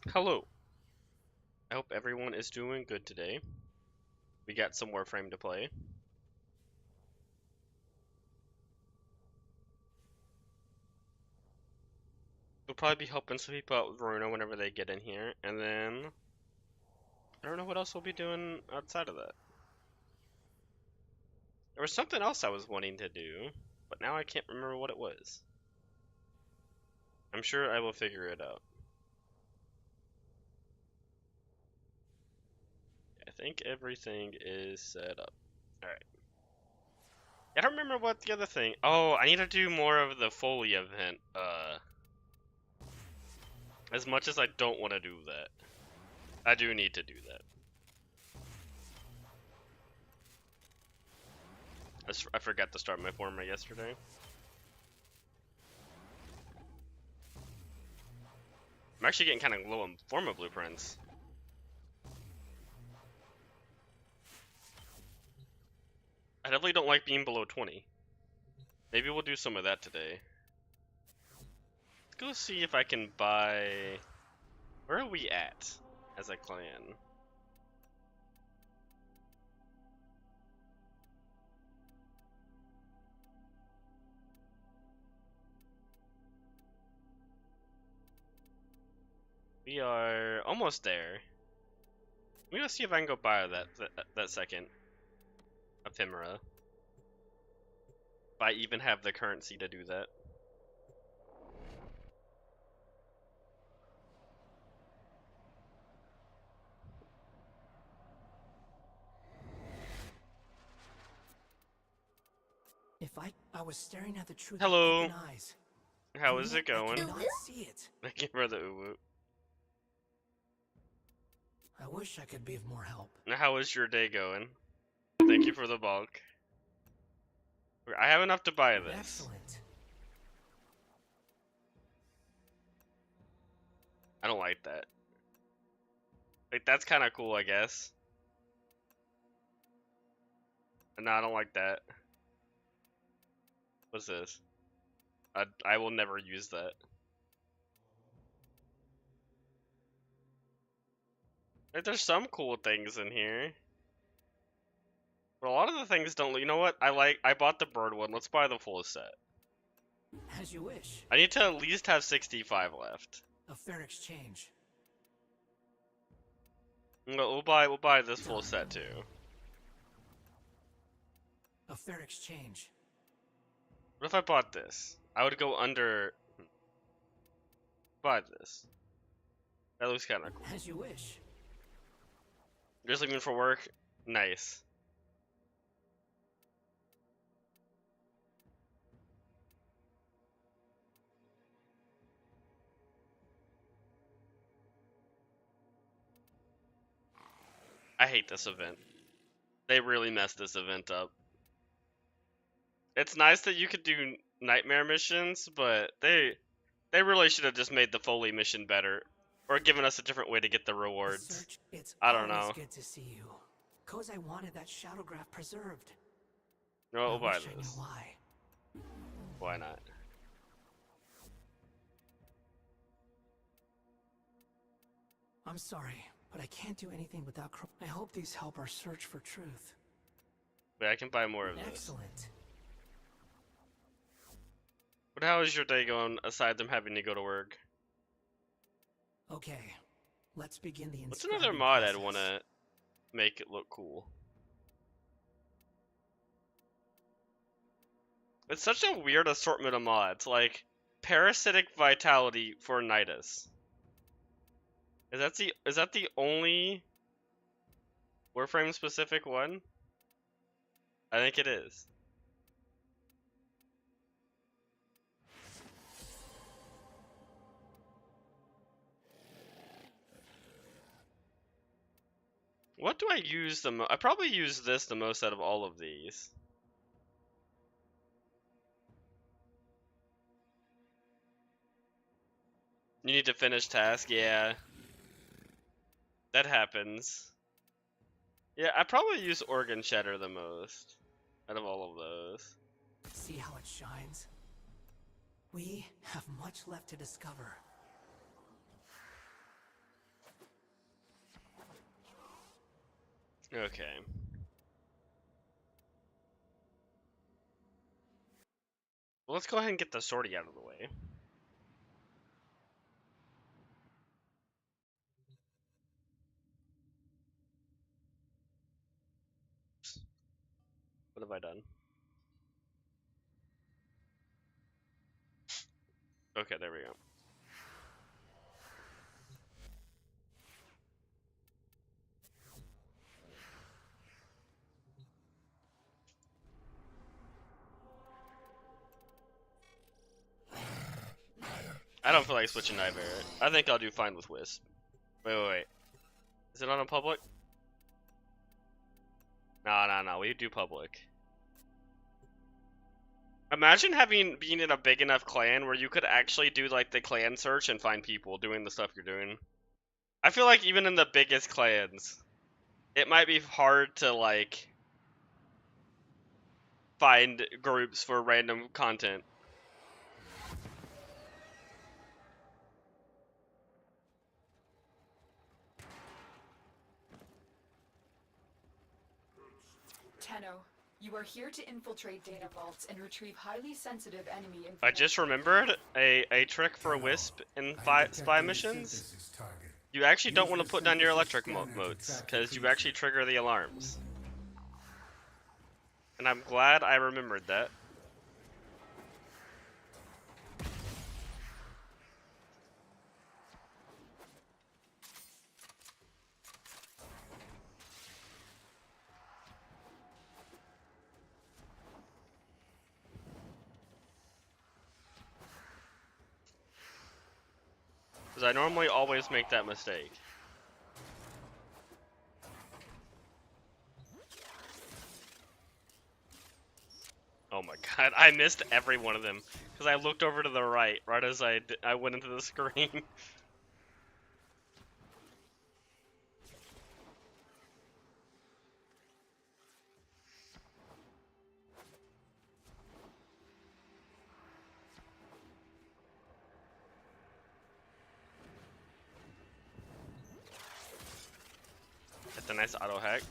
Hello. I hope everyone is doing good today. We got some Warframe to play. We'll probably be helping some people out with Runa whenever they get in here, and then I don't know what else we'll be doing outside of that. There was something else I was wanting to do, but now I can't remember what it was. I'm sure I will figure it out. I think everything is set up. Alright. I don't remember what the other thing. Oh, I need to do more of the Foley event. As much as I don't want to do that, I do need to do that. I forgot to start my former yesterday. I'm actually getting kind of low on forma blueprints. I definitely don't like being below 20. Maybe we'll do some of that today. Let's go see if I can buy... Where are we at as a clan? We are almost there. Let me see if I can go buy that second ephemera. If I even have the currency to do that. If I was staring at the truth Hello. with open eyes. How is it going? I cannot see it. Thank you for the uwu. I wish I could be of more help. Now, how is your day going? Thank you for the bulk. I have enough to buy this. Excellent. I don't like that. Like, that's kind of cool, I guess. No, I don't like that. What's this? I will never use that. Like, there's some cool things in here. But a lot of the things don't. You know what? I bought the bird one. Let's buy the full set. As you wish. I need to at least have 65 left. A fair exchange. We'll buy this full set too. A fair exchange. What if I bought this? I would go under. Buy this. That looks kind of cool. As you wish. Just leaving for work. Nice. I hate this event. They really messed this event up. It's nice that you could do nightmare missions, but they really should have just made the Foley mission better, or given us a different way to get the rewards. It's I don't know. good to see you. 'Cause I wanted that shadowgraph preserved. No, we'll buy I knew this. why. Why not? I'm sorry, but I can't do anything without. I hope these help our search for truth. But I can buy more of this. Excellent. But how is your day going aside from having to go to work? Okay, let's begin the. What's another mod I'd want to make it look cool? It's such a weird assortment of mods, like parasitic vitality for Nidus. Is that the only Warframe specific one? I think it is. What do I use the most? I probably use this the most out of all of these. You need to finish task, yeah. That happens. Yeah, I probably use Organ Shatter the most out of all of those. See how it shines? We have much left to discover. Okay. Well, let's go ahead and get the sortie out of the way. What have I done? Okay, there we go. I don't feel like switching Nightmare. I think I'll do fine with Wisp. Wait. Is it on a public? No. We do public. Imagine being in a big enough clan where you could actually do like the clan search and find people doing the stuff you're doing. I feel like even in the biggest clans, it might be hard to like find groups for random content. Tenno, you are here to infiltrate data vaults and retrieve highly sensitive enemy information. I just remembered a trick for Wisp in spy missions. You actually don't want to put down your electric motes, because you actually trigger the alarms. And I'm glad I remembered that. Because I normally always make that mistake. Oh my god, I missed every one of them. Because I looked over to the right as I went into the screen. That's a nice auto hack.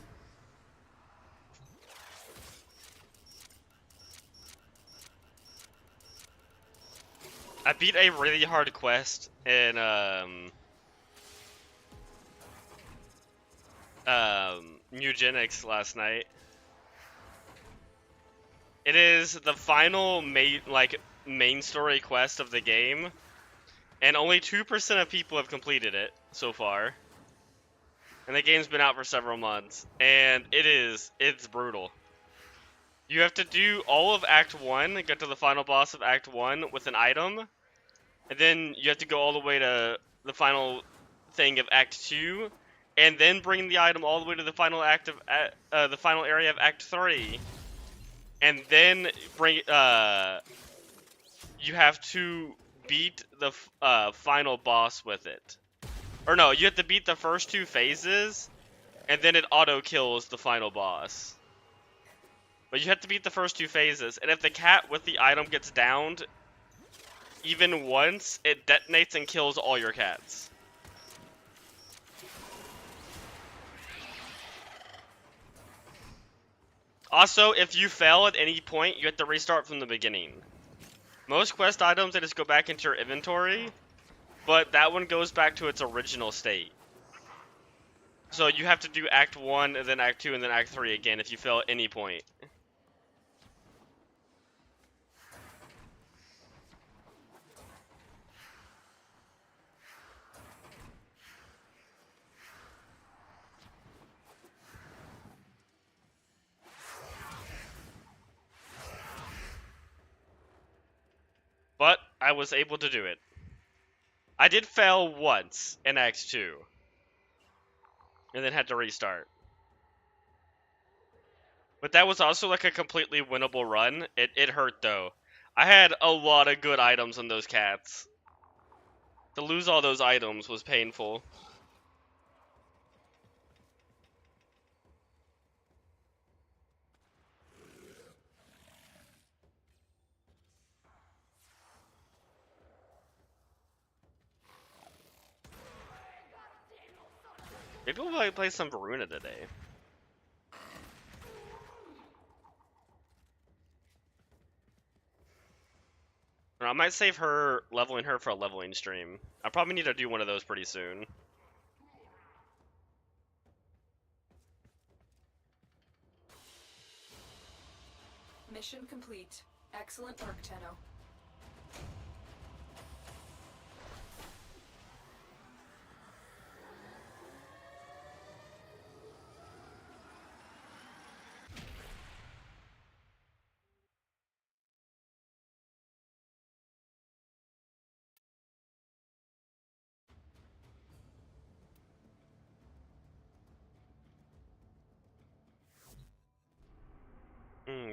I beat a really hard quest in Eugenics last night. It is the final main story quest of the game, and only 2% of people have completed it so far. And the game's been out for several months, and it's brutal. You have to do all of Act 1, get to the final boss of Act 1 with an item, and then you have to go all the way to the final thing of Act 2, and then bring the item all the way to the final act of the final area of Act 3, and then bring you have to beat the final boss with it. Or no, you have to beat the first 2 phases, and then it auto kills the final boss. But you have to beat the first 2 phases, and if the cat with the item gets downed even once, it detonates and kills all your cats. Also, if you fail at any point, you have to restart from the beginning. Most quest items, they just go back into your inventory, but that one goes back to its original state. So you have to do Act 1, and then Act 2, and then Act 3 again if you fail at any point. But I was able to do it. I did fail once in Act 2. And then had to restart. But that was also like a completely winnable run. It hurt though. I had a lot of good items on those cats. To lose all those items was painful. Maybe we'll play some Varuna today. might save her, leveling her for a leveling stream. I probably need to do one of those pretty soon. Mission complete. Excellent work, Tenno.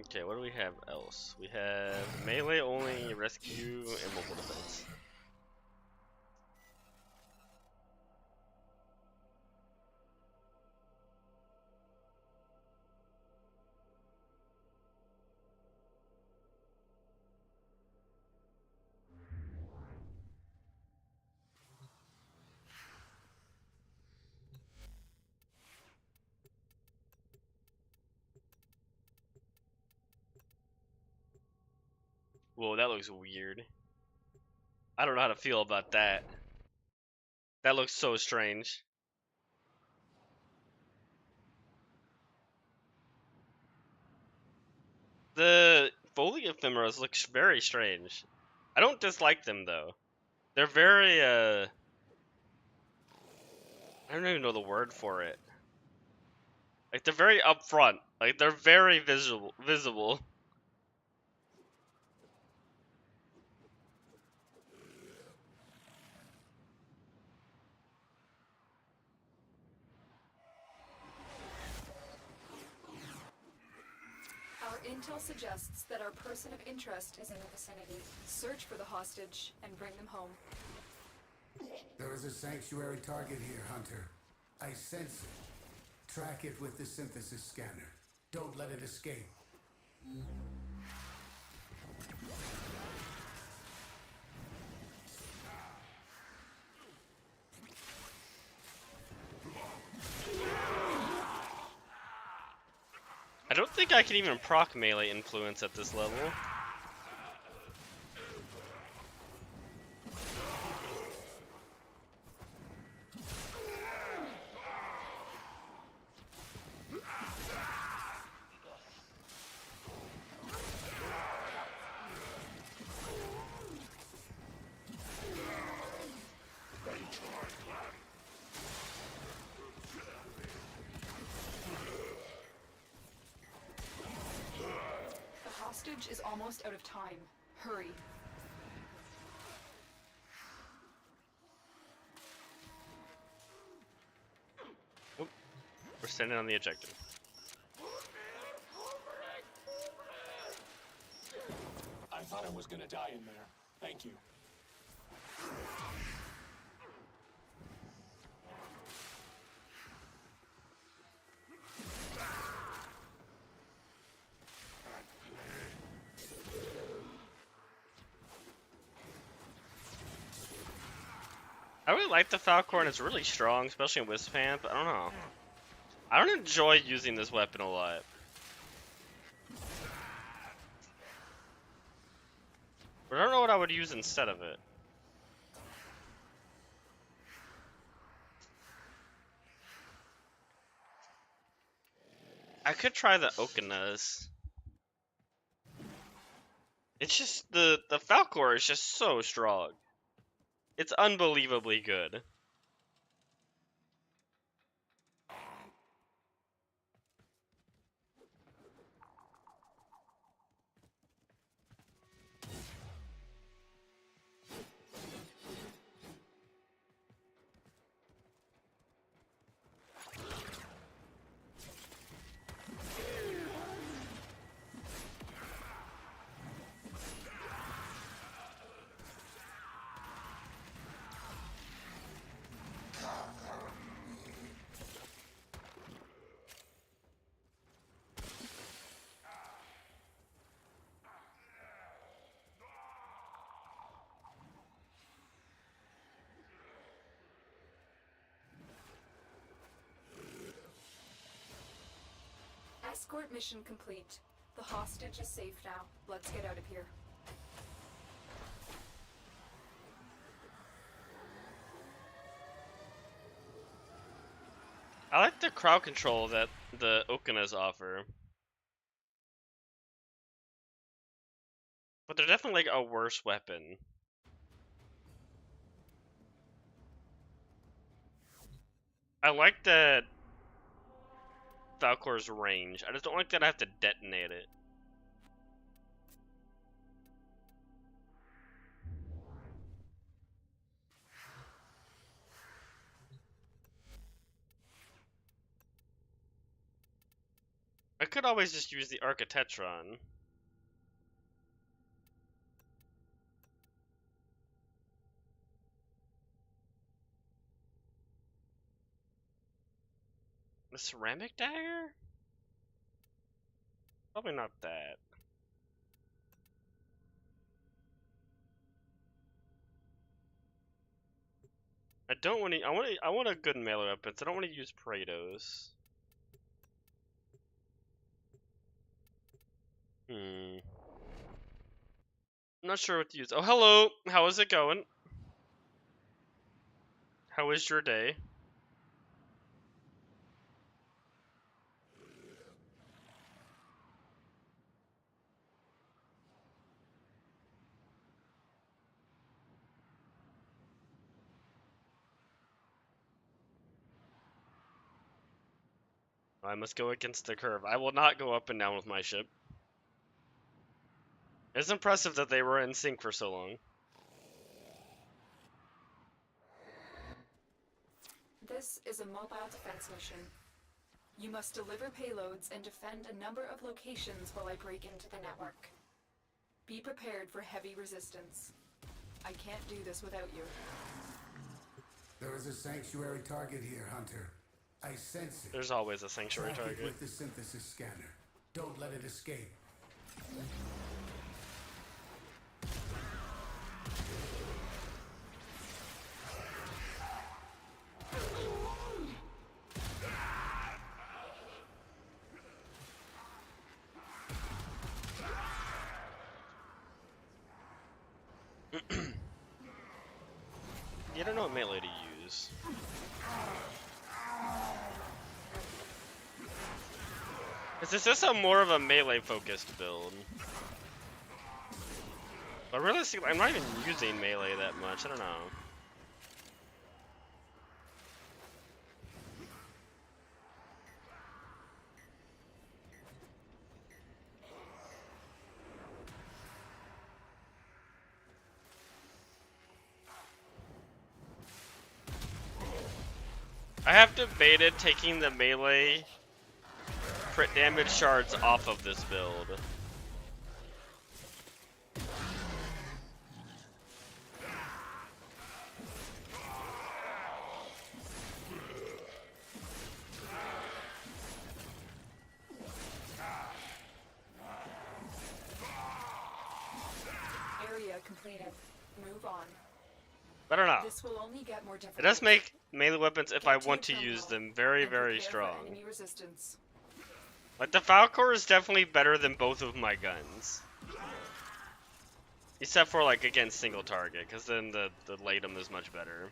Okay, what do we have else? We have melee only, rescue, and mobile defense. Whoa, that looks weird. I don't know how to feel about that. That looks so strange. The Foley ephemeras look very strange. I don't dislike them though. They're very I don't even know the word for it. Like they're very upfront. Like they're very visible. Our intel suggests that our person of interest is in the vicinity. Search for the hostage and bring them home. There is a sanctuary target here, Hunter. I sense it. Track it with the synthesis scanner. Don't let it escape. I don't think I can even proc melee influence at this level. The hostage is almost out of time. Hurry. Oop. We're standing on the objective. I thought I was gonna die in there. Thank you. I really like the Falcor, it's really strong, especially in Wispan, but I don't know. I don't enjoy using this weapon a lot. But I don't know what I would use instead of it. I could try the Okanas. It's just the Falcor is just so strong. It's unbelievably good. Escort mission complete. The hostage is safe now. Let's get out of here. I like the crowd control that the Okanas offer. But they're definitely like a worse weapon. I like the Falcor's range. I just don't like that I have to detonate it. I could always just use the Architetron. The ceramic dagger? Probably not that. I don't want to. I want a good melee weapon. So I don't want to use Praetos. I'm not sure what to use. Oh, hello. How is it going? How is your day? I must go against the curve. I will not go up and down with my ship. It's impressive that they were in sync for so long. This is a mobile defense mission. You must deliver payloads and defend a number of locations while I break into the network. Be prepared for heavy resistance. I can't do this without you. There is a sanctuary target here, Hunter. I sense it. There's always a sanctuary Track it target. with the synthesis scanner. Don't let it escape. You don't know what melee to use. Is this a more of a melee focused build? But realistically, I'm not even using melee that much. I don't know. I have debated taking the melee crit damage shards off of this build. Area completed. Move on. I don't know. This will only get more difficult. It does make melee weapons, if I Get to want to your use terminal them, very, and very prepare for strong. enemy resistance. Like, the Falcor is definitely better than both of my guns. Except for, like, against single target, because then the Latum is much better.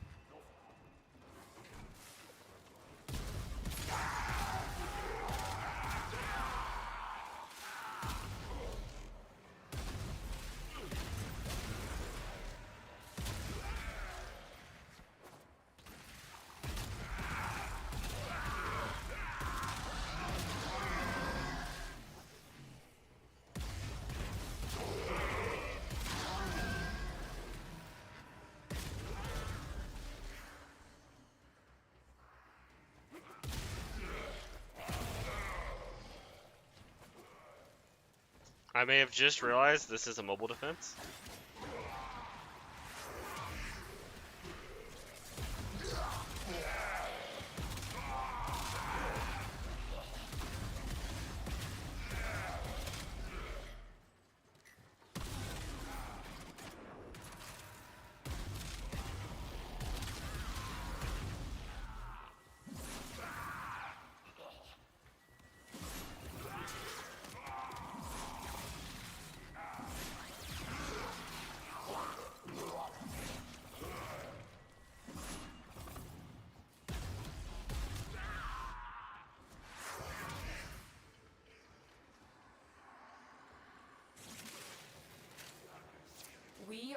I may have just realized this is a mobile defense.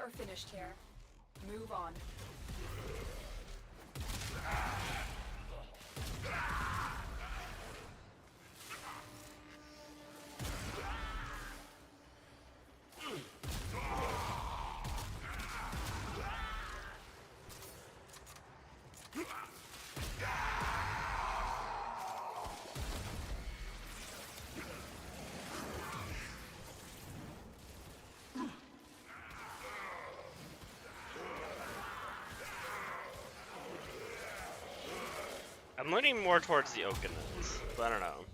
are finished here. Move on. I'm leaning more towards the Okanas, but I don't know.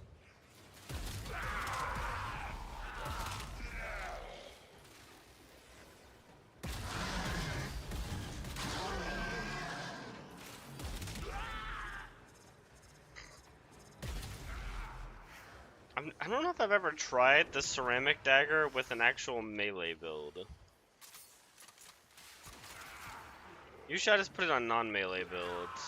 I don't know if I've ever tried the ceramic dagger with an actual melee build. Usually I just put it on non-melee builds.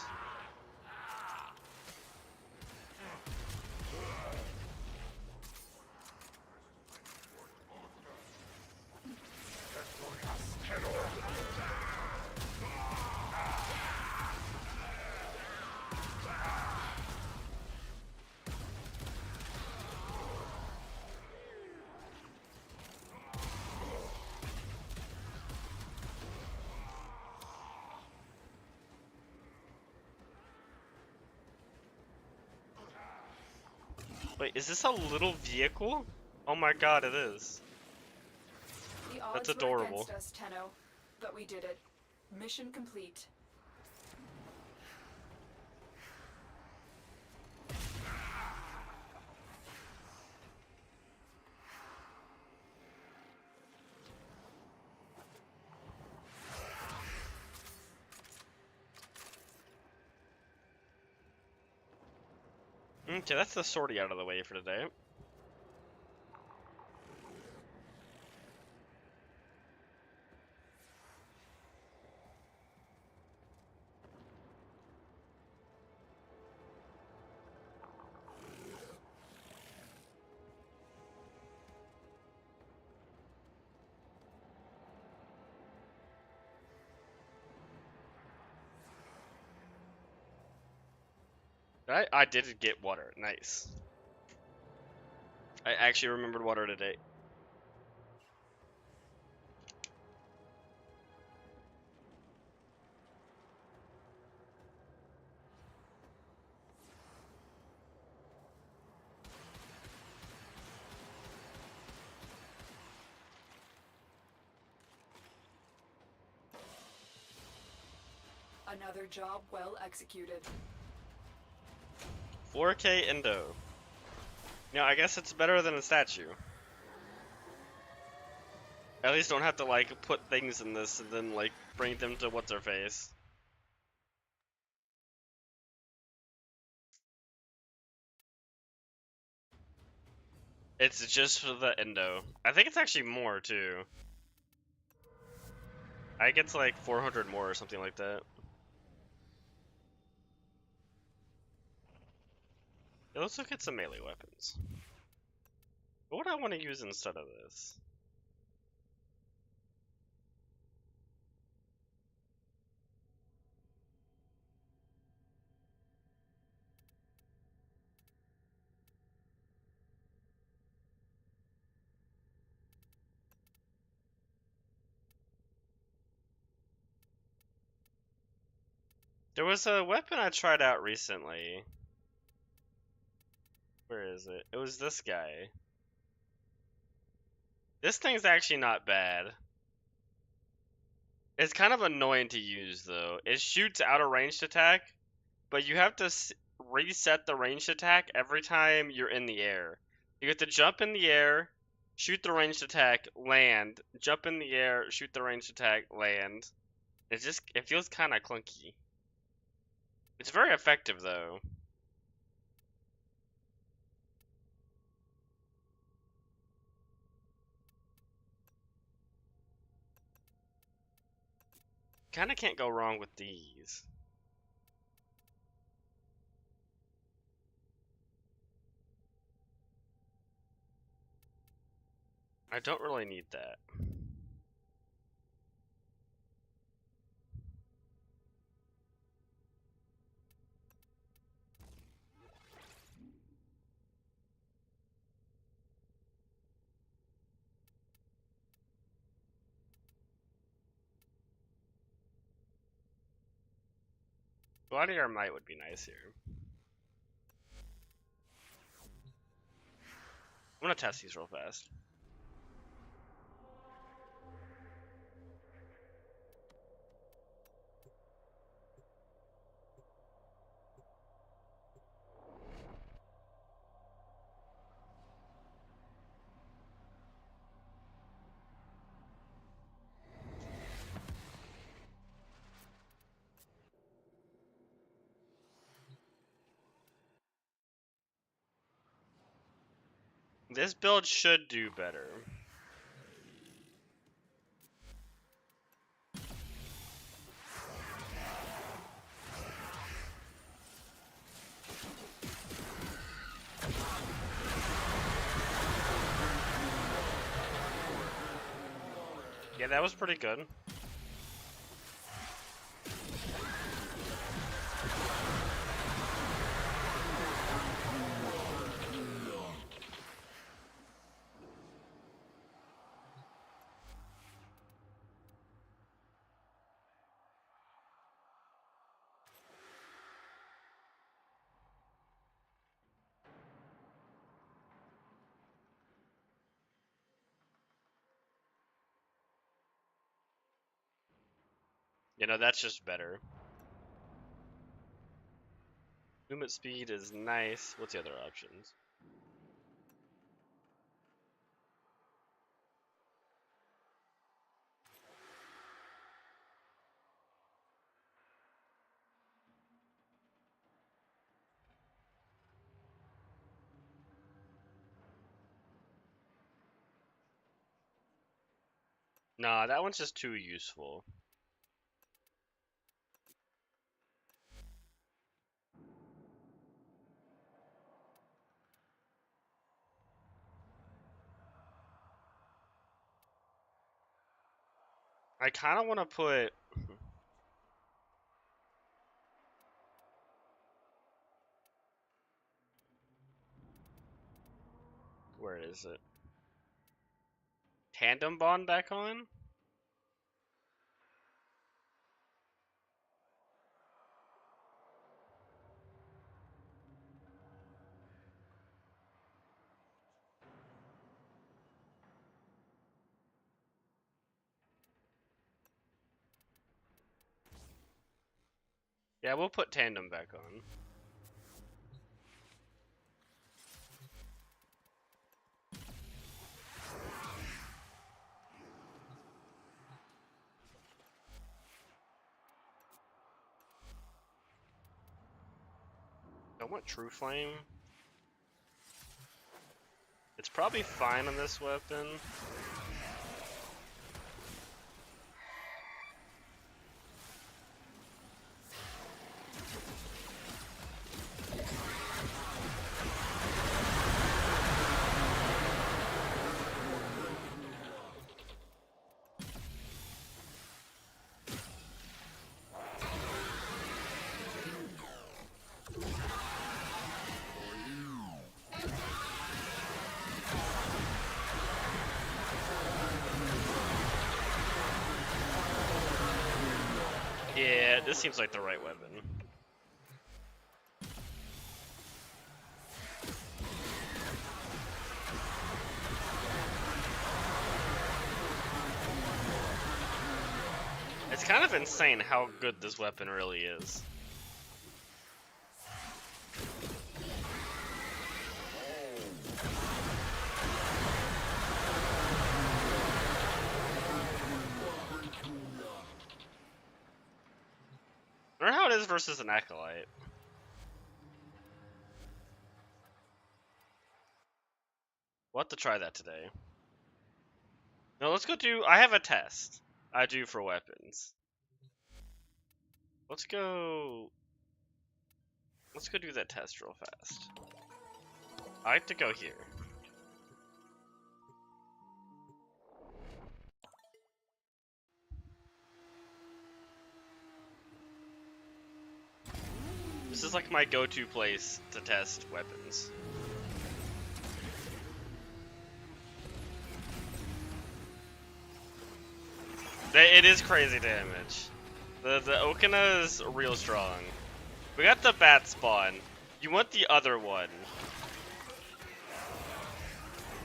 Wait, is this a little vehicle? Oh my god, it is. The odds That's were adorable. against us, Tenno, but we did it. Mission complete. Okay, that's the sortie out of the way for today. I did get water. Nice. I actually remembered water today. Another job well executed. 4K Endo. Now, I guess it's better than a statue. At least don't have to, like, put things in this and then, like, bring them to what's-her-face. It's just for the Endo. I think it's actually more, too. I think it's, like, 400 more or something like that. Yeah, let's look at some melee weapons. What would I want to use instead of this? There was a weapon I tried out recently. Where is it? It was this guy. This thing's actually not bad. It's kind of annoying to use, though. It shoots out a ranged attack, but you have to reset the ranged attack every time you're in the air. You have to jump in the air, shoot the ranged attack, land, jump in the air, shoot the ranged attack, land. It feels kind of clunky. It's very effective, though. Kind of can't go wrong with these. I don't really need that. Gladiator Might would be nice here. I'm gonna test these real fast. This build should do better. Yeah, that was pretty good. You know, that's just better. Movement speed is nice. What's the other options? Nah, that one's just too useful. I kind of want to put... Where is it? Tandem Bond back on? Yeah, we'll put Tandem back on. I want True Flame. It's probably fine on this weapon. Yeah, this seems like the right weapon. It's kind of insane how good this weapon really is. I wonder how it is versus an Acolyte. We'll have to try that today. No, let's go do... I have a test I do for weapons. Let's go do that test real fast. I like to go here. This is like my go-to place to test weapons. It is crazy damage. The Okina is real strong. We got the bat spawn. You want the other one.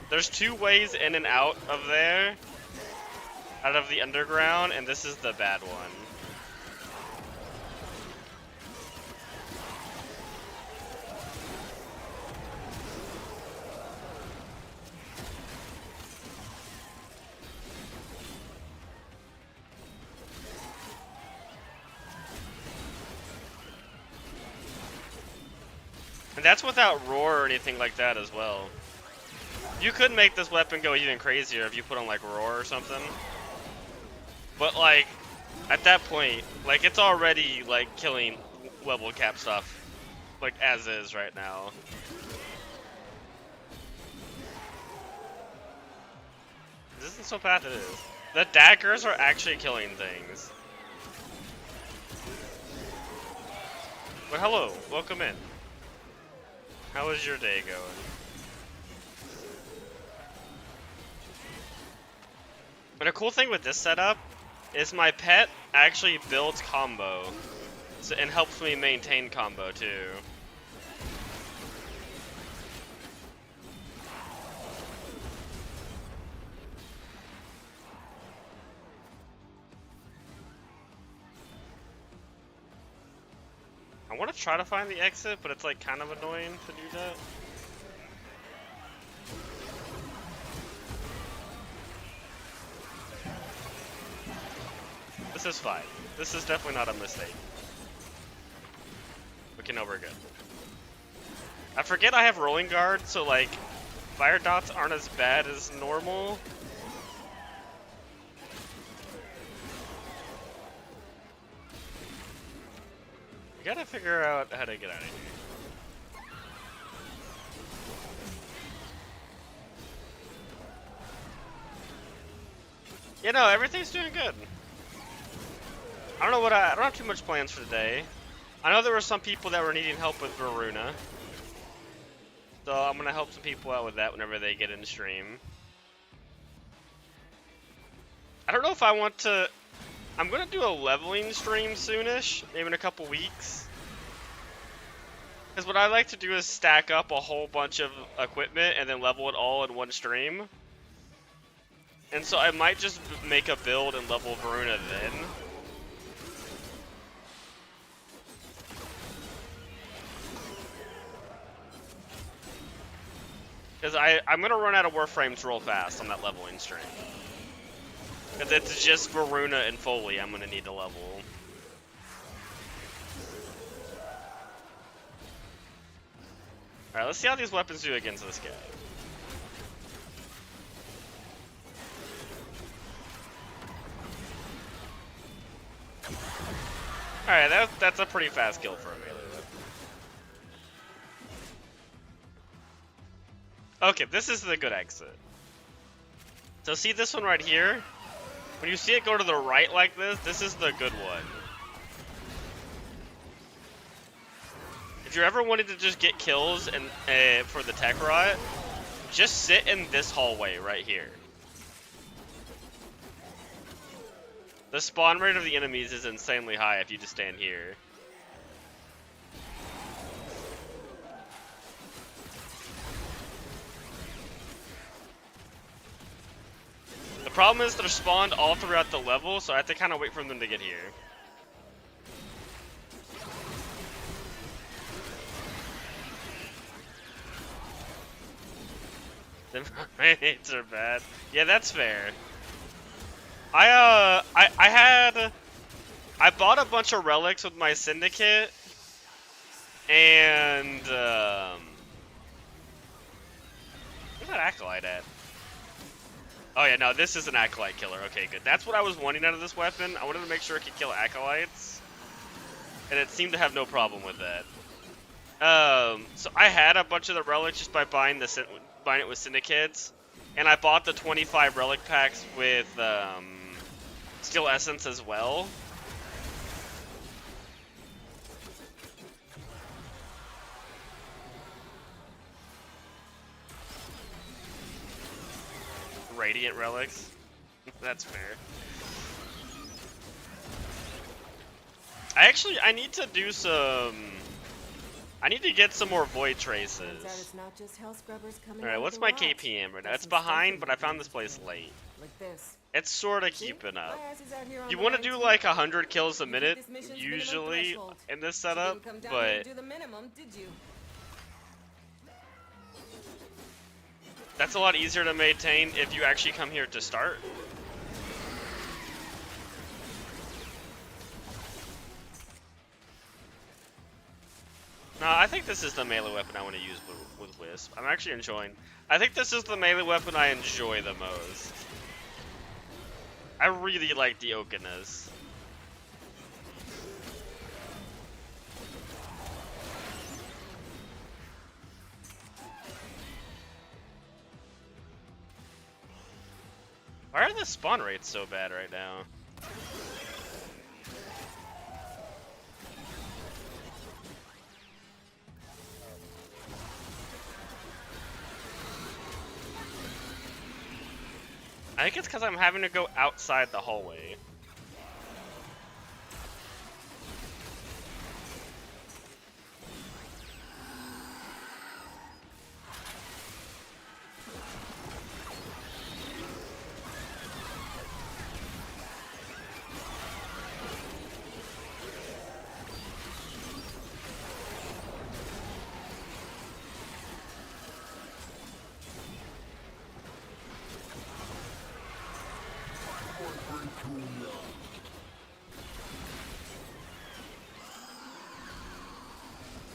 There's 2 ways in and out of there. Out of the underground, and this is the bad one. And that's without roar or anything like that as well. You could make this weapon go even crazier if you put on like roar or something. But like, at that point, like it's already like killing level cap stuff, like as is right now. This isn't so bad it is. The daggers are actually killing things. But hello, welcome in. How is your day going? But a cool thing with this setup is my pet actually builds combo, so, and helps me maintain combo too. I want to try to find the exit, but it's like kind of annoying to do that. This is fine. This is definitely not a mistake. We know we're good. I forget I have rolling guard, so like fire dots aren't as bad as normal. We gotta figure out how to get out of here. You know, everything's doing good. I don't know what I don't have too much plans for today. I know there were some people that were needing help with Varuna. So I'm gonna help some people out with that whenever they get in stream. I don't know if I want to. I'm gonna do a leveling stream soonish, maybe in a couple weeks. Because what I like to do is stack up a whole bunch of equipment and then level it all in one stream. And so I might just make a build and level Varuna then. Because I'm going to run out of Warframes real fast on that leveling stream. Because it's just Varuna and Foley I'm going to need to level. Alright, let's see how these weapons do against this guy. Alright, that's a pretty fast kill for a melee weapon. Okay, this is the good exit. So see this one right here? When you see it go to the right like this, this is the good one. If you're ever wanting to just get kills and for the tech rot, just sit in this hallway right here. The spawn rate of the enemies is insanely high if you just stand here. The problem is they're spawned all throughout the level, so I have to kind of wait for them to get here. The mermaids are bad. Yeah, that's fair. I bought a bunch of relics with my syndicate, and where's that acolyte at? Oh yeah, no, this is an acolyte killer. Okay, good. That's what I was wanting out of this weapon. I wanted to make sure it could kill acolytes, and it seemed to have no problem with that. So I had a bunch of the relics just by buying it with syndicates, and I bought the 25 relic packs with Steel Essence as well. Radiant relics. That's fair. I need to do some. I need to get some more void traces. Turns out it's not just hell scrubbers coming Alright, out of what's the my rocks. KPM right now? There's It's some stuff behind, in but the I found this things place too. late. Like this. It's sort of See? keeping My up. ass is out here on You the want to line, do too. like 100 kills a You hit minute, this mission's minimum usually, threshold. in this But you setup, didn't come down here and but do the minimum, did you? that's a lot easier to maintain if you actually come here to start. No, I think this is the melee weapon I want to use with Wisp. I'm actually enjoying. I think this is the melee weapon I enjoy the most. I really like the Okanas. Why are the spawn rates so bad right now? I think it's because I'm having to go outside the hallway.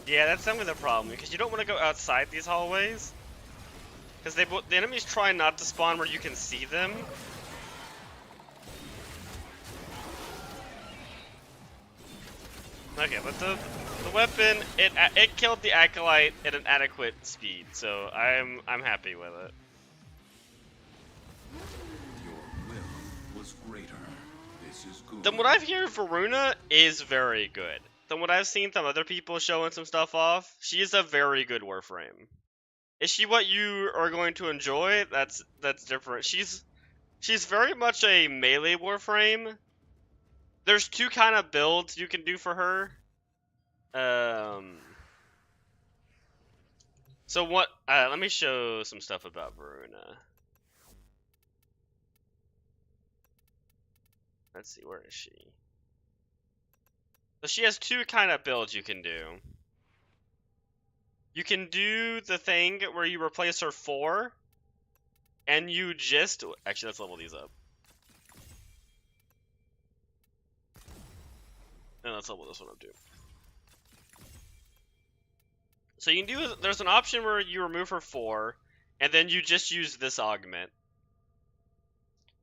Yeah, that's definitely the problem, because you don't want to go outside these hallways. Because the enemies try not to spawn where you can see them. Okay, but the weapon, it killed the Acolyte at an adequate speed, so I'm happy with it. Your will was greater. This is good. Then what I've heard, Varuna is very good. Then what I've seen some other people showing some stuff off, she is a very good Warframe. Is she what you are going to enjoy? That's different. She's very much a melee Warframe. There's two kind of builds you can do for her. So what? Let me show some stuff about Varuna. Let's see, where is she? So she has two kind of builds you can do. You can do the thing where you replace her 4, and you just... Actually, let's level these up. And let's level this one up too. So you can do... There's an option where you remove her 4, and then you just use this augment.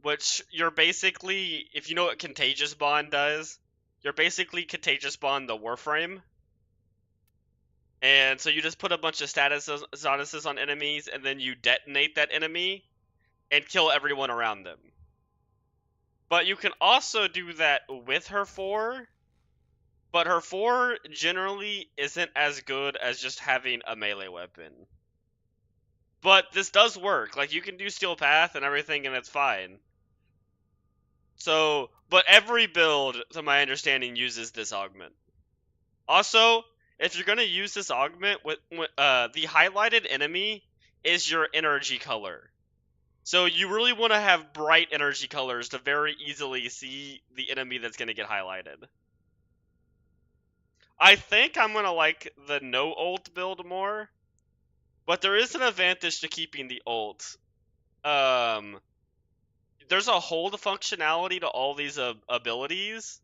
Which, you're basically... If you know what Contagious Bond does, you're basically Contagious Bond the Warframe. And so you just put a bunch of statuses on enemies, and then you detonate that enemy, and kill everyone around them. But you can also do that with her 4, but her 4 generally isn't as good as just having a melee weapon. But this does work. Like, you can do Steel Path and everything, and it's fine. So, but every build, to my understanding, uses this augment. Also, if you're going to use this augment, the highlighted enemy is your energy color. So you really want to have bright energy colors to very easily see the enemy that's going to get highlighted. I think I'm going to like the no ult build more, but there is an advantage to keeping the ult. There's a hold functionality to all these abilities.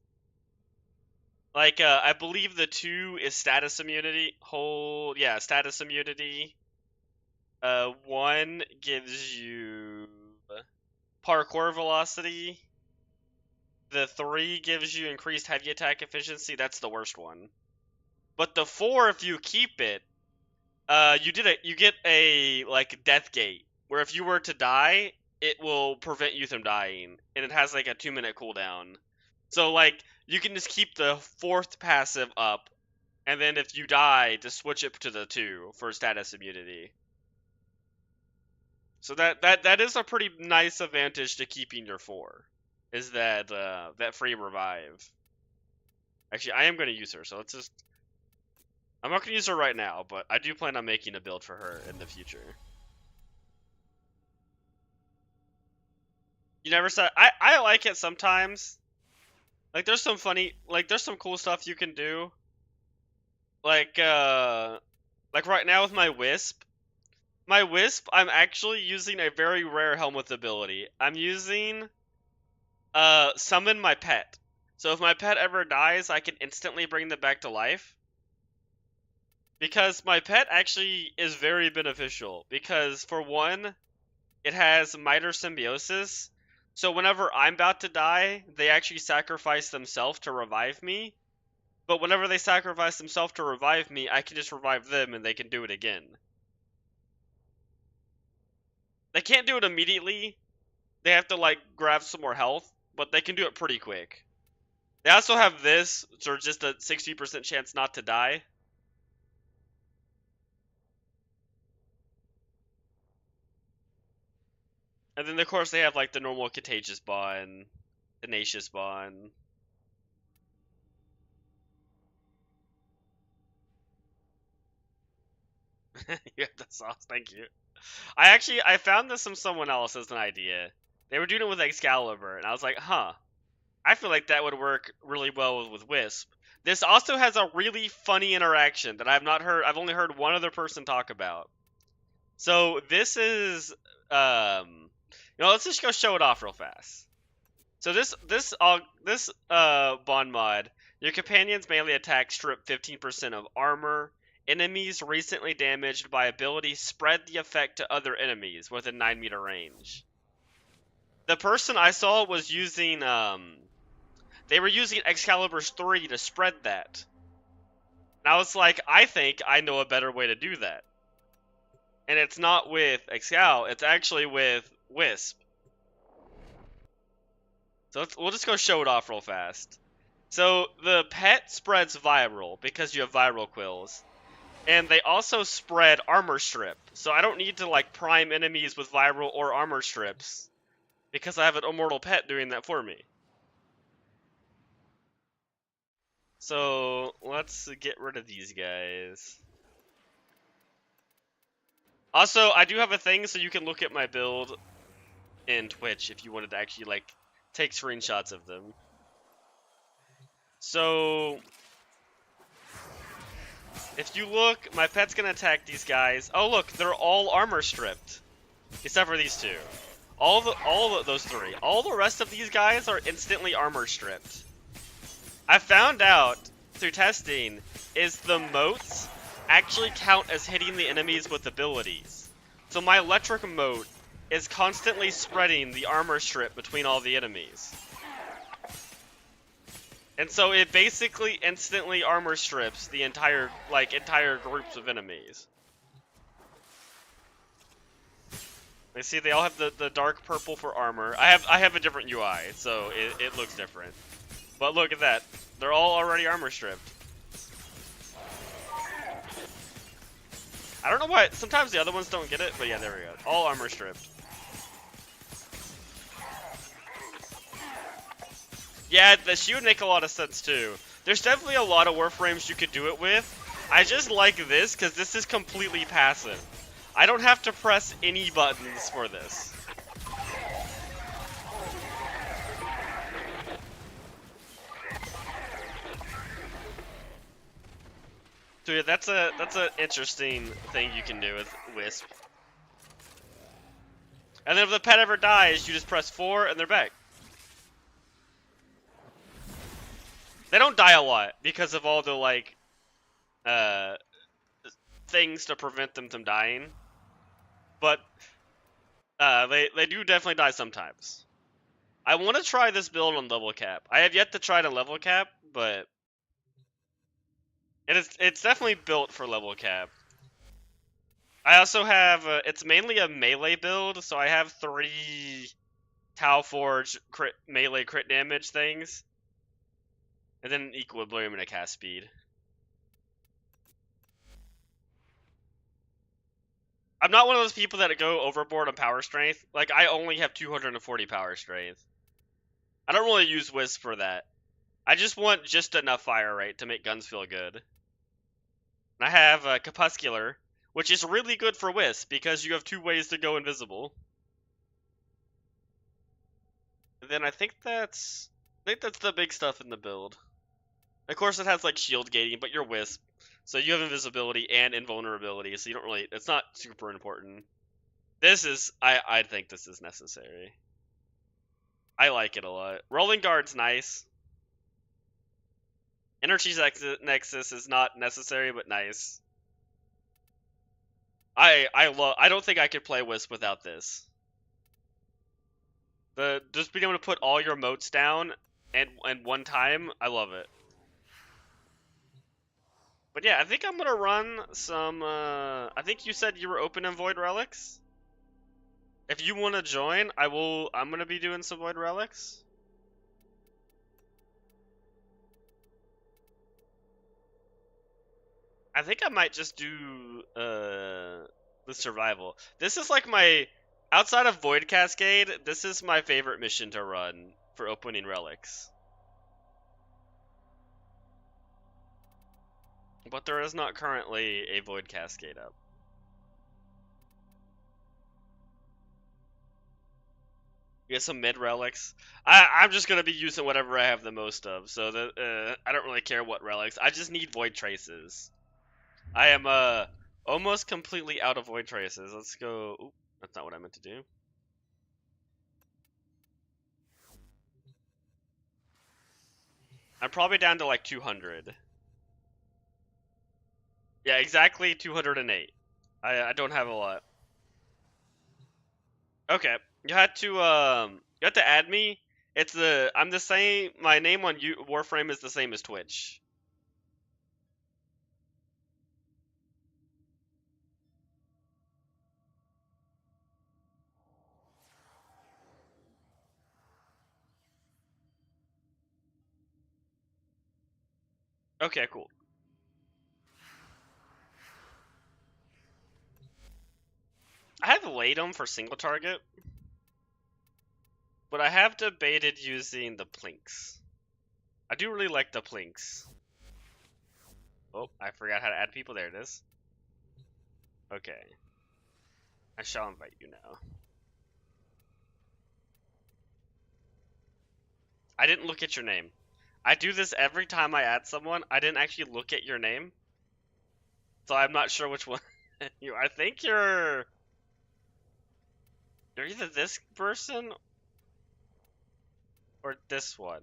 Like, I believe the 2 is status immunity. Hold, yeah, status immunity. 1 gives you parkour velocity. The 3 gives you increased heavy attack efficiency. That's the worst one. But the 4, if you keep it, you get a like death gate, where if you were to die, it will prevent you from dying, and it has like a 2-minute cooldown. So like you can just keep the 4th passive up, and then if you die, just switch it to the 2 for status immunity. So that is a pretty nice advantage to keeping your 4, is that that free revive. Actually, I am going to use her, so let's just... I'm not going to use her right now, but I do plan on making a build for her in the future. You never said... I like it sometimes. Like, there's some funny... Like, there's some cool stuff you can do. Like right now with my Wisp, I'm actually using a very rare Helmuth ability. I'm using Summon my pet. So if my pet ever dies, I can instantly bring them back to life. Because my pet actually is very beneficial. Because for one, it has Miter Symbiosis. So whenever I'm about to die, they actually sacrifice themselves to revive me. But whenever they sacrifice themselves to revive me, I can just revive them and they can do it again. They can't do it immediately. They have to, like, grab some more health, but they can do it pretty quick. They also have this, so just a 60% chance not to die. And then, of course, they have, like, the normal Contagious Bond, Tenacious Bond. Yeah, that's awesome. Thank you. I found this from someone else as an idea. They were doing it with Excalibur, and I was like, huh. I feel like that would work really well with Wisp. This also has a really funny interaction that I've not heard. I've only heard one other person talk about. So this is, let's just go show it off real fast. So this bond mod, your companion's melee attack strip 15% of armor. Enemies recently damaged by ability spread the effect to other enemies within 9-meter range. The person I saw was using, they were using Excalibur's 3 to spread that. And I was like, I think I know a better way to do that. And it's not with Excal, it's actually with Wisp. So we'll just go show it off real fast. So the pet spreads viral because you have viral quills. And they also spread armor strip. So I don't need to, like, prime enemies with viral or armor strips. Because I have an immortal pet doing that for me. So let's get rid of these guys. Also, I do have a thing so you can look at my build in Twitch if you wanted to actually, like, take screenshots of them. So if you look, my pet's gonna attack these guys. Oh look, they're all armor stripped. Except for these two. All of those three. All the rest of these guys are instantly armor stripped. I found out through testing is the motes actually count as hitting the enemies with abilities. So my electric mote is constantly spreading the armor strip between all the enemies. And so it basically instantly armor strips the entire groups of enemies. You see, they all have the dark purple for armor. I have a different UI, so it looks different. But look at that. They're all already armor stripped. I don't know why, sometimes the other ones don't get it, but yeah, there we go. All armor stripped. Yeah, she would make a lot of sense too. There's definitely a lot of Warframes you could do it with. I just like this because this is completely passive. I don't have to press any buttons for this. So yeah, that's an interesting thing you can do with Wisp. And then if the pet ever dies, you just press 4 and they're back. They don't die a lot because of all the, like, things to prevent them from dying. But they do definitely die sometimes. I want to try this build on level cap. I have yet to try to level cap, but it's definitely built for level cap. I also have it's mainly a melee build, so I have 3 Tau Forge melee crit damage things. And then an equilibrium and a cast speed. I'm not one of those people that go overboard on power strength. Like, I only have 240 power strength. I don't really use Wisp for that. I just want just enough fire rate to make guns feel good. And I have Crepuscular, which is really good for Wisp because you have 2 ways to go invisible. And then I think that's the big stuff in the build. Of course, it has like shield gating, but you're Wisp, so you have invisibility and invulnerability, so you don't really. It's not super important. This is, I think this is necessary. I like it a lot. Rolling Guard's nice. Energy's Nexus is not necessary, but nice. I don't think I could play Wisp without this. Just being able to put all your motes down and one time, I love it. But yeah, I think I'm gonna run some. I think you said you were open in Void Relics. If you want to join, I'm gonna be doing some Void Relics. I think I might just do the survival. This is like my, outside of Void Cascade, this is my favorite mission to run for opening relics. But there is not currently a Void Cascade up. Get some mid relics. I'm just gonna be using whatever I have the most of, so that I don't really care what relics. I just need Void Traces. I am almost completely out of Void Traces. Let's go. Oop, that's not what I meant to do. I'm probably down to like 200. Yeah, exactly 208. I don't have a lot. Okay, you had to add me. I'm the same. My name on Warframe is the same as Twitch. Okay, cool. I have Latum for single target, but I have debated using the Plinks. I do really like the Plinks. Oh, I forgot how to add people. There it is. Okay. I shall invite you now. I didn't look at your name. I do this every time I add someone. I didn't actually look at your name. So I'm not sure which one you are. I think you're either this person or this one.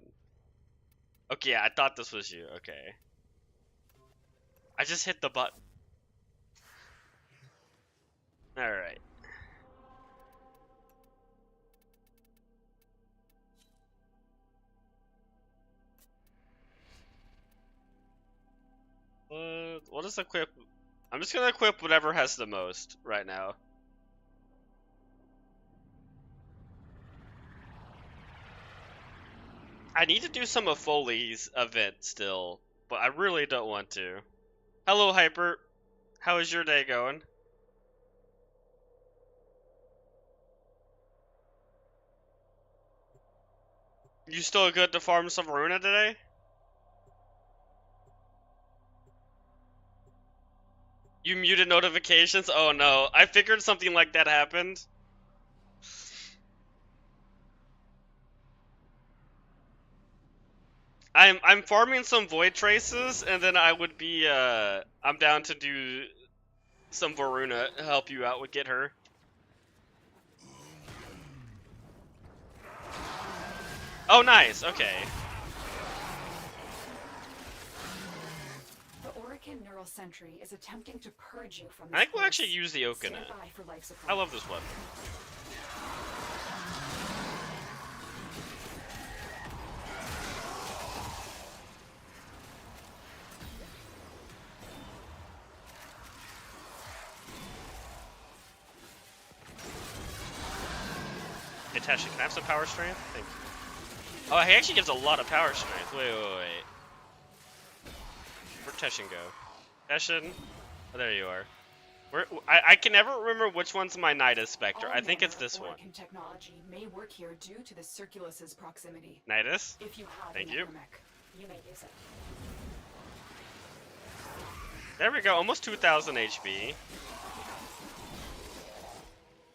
Okay, yeah, I thought this was you. Okay. I just hit the button. Alright. What is equip? I'm just gonna equip whatever has the most right now. I need to do some of Foley's event still, but I really don't want to. Hello, Hyper. How is your day going? You still good to farm some Runa today? You muted notifications? Oh no, I figured something like that happened. I'm farming some Void Traces, and then I would be I'm down to do some Varuna to help you out with get her. Oh nice, okay. The Orokin Neural Sentry is attempting to purge you from this I think we'll place. actually use the Okina. Stand by for life support. I love this weapon. Hey Tashi, can I have some power strength? Thank you. Oh, he actually gives a lot of power strength. Wait. Where'd Teshin go? Teshin? Oh, there you are. I can never remember which one's my Nidus Spectre. I think it's this one. Orokin technology may work here due to the Circulus's proximity. Nidus? If you have Thank a you. necromech. You may use it. There we go, almost 2,000 HP.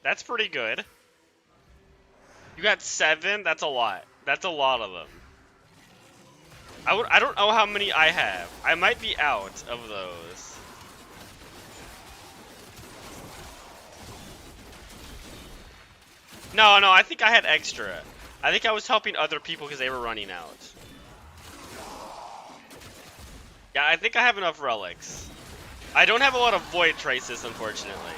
That's pretty good. You got 7? That's a lot. That's a lot of them. I don't know how many I have. I might be out of those. No, I think I had extra. I think I was helping other people because they were running out. Yeah, I think I have enough relics. I don't have a lot of void traces, unfortunately.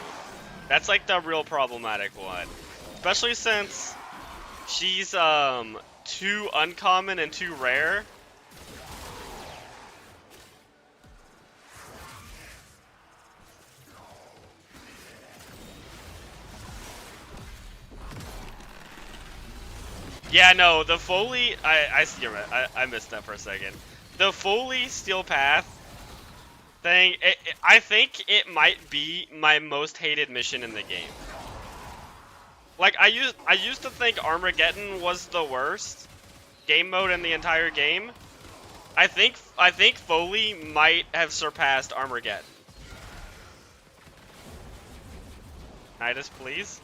That's like the real problematic one. Especially since she's too uncommon and too rare. Yeah, no, the Foley, I see you're right. I missed that for a second. The Foley Steel Path thing, I think it might be my most hated mission in the game. Like, I used to think Armageddon was the worst game mode in the entire game. I think Foley might have surpassed Armageddon. Nidus, please.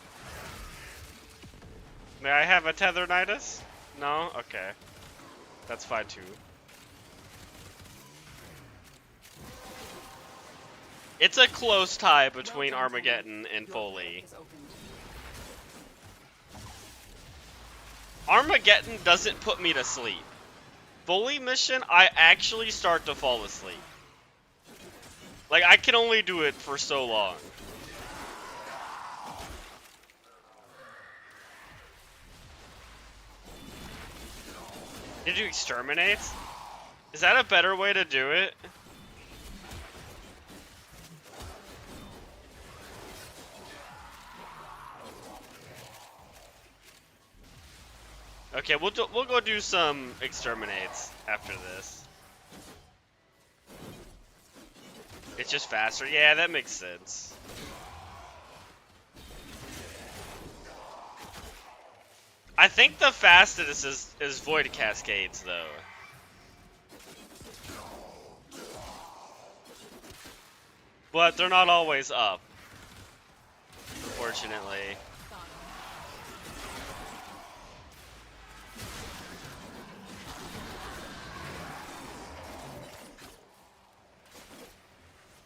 May I have a tether, Nidus? No? Okay. That's fine too. It's a close tie between Armageddon and Foley. Armageddon doesn't put me to sleep. Foley mission, I actually start to fall asleep. Like, I can only do it for so long. Did you exterminate? Is that a better way to do it? Okay, we'll go do some exterminates after this. It's just faster. Yeah, that makes sense. I think the fastest is Void Cascades, though. But they're not always up, unfortunately.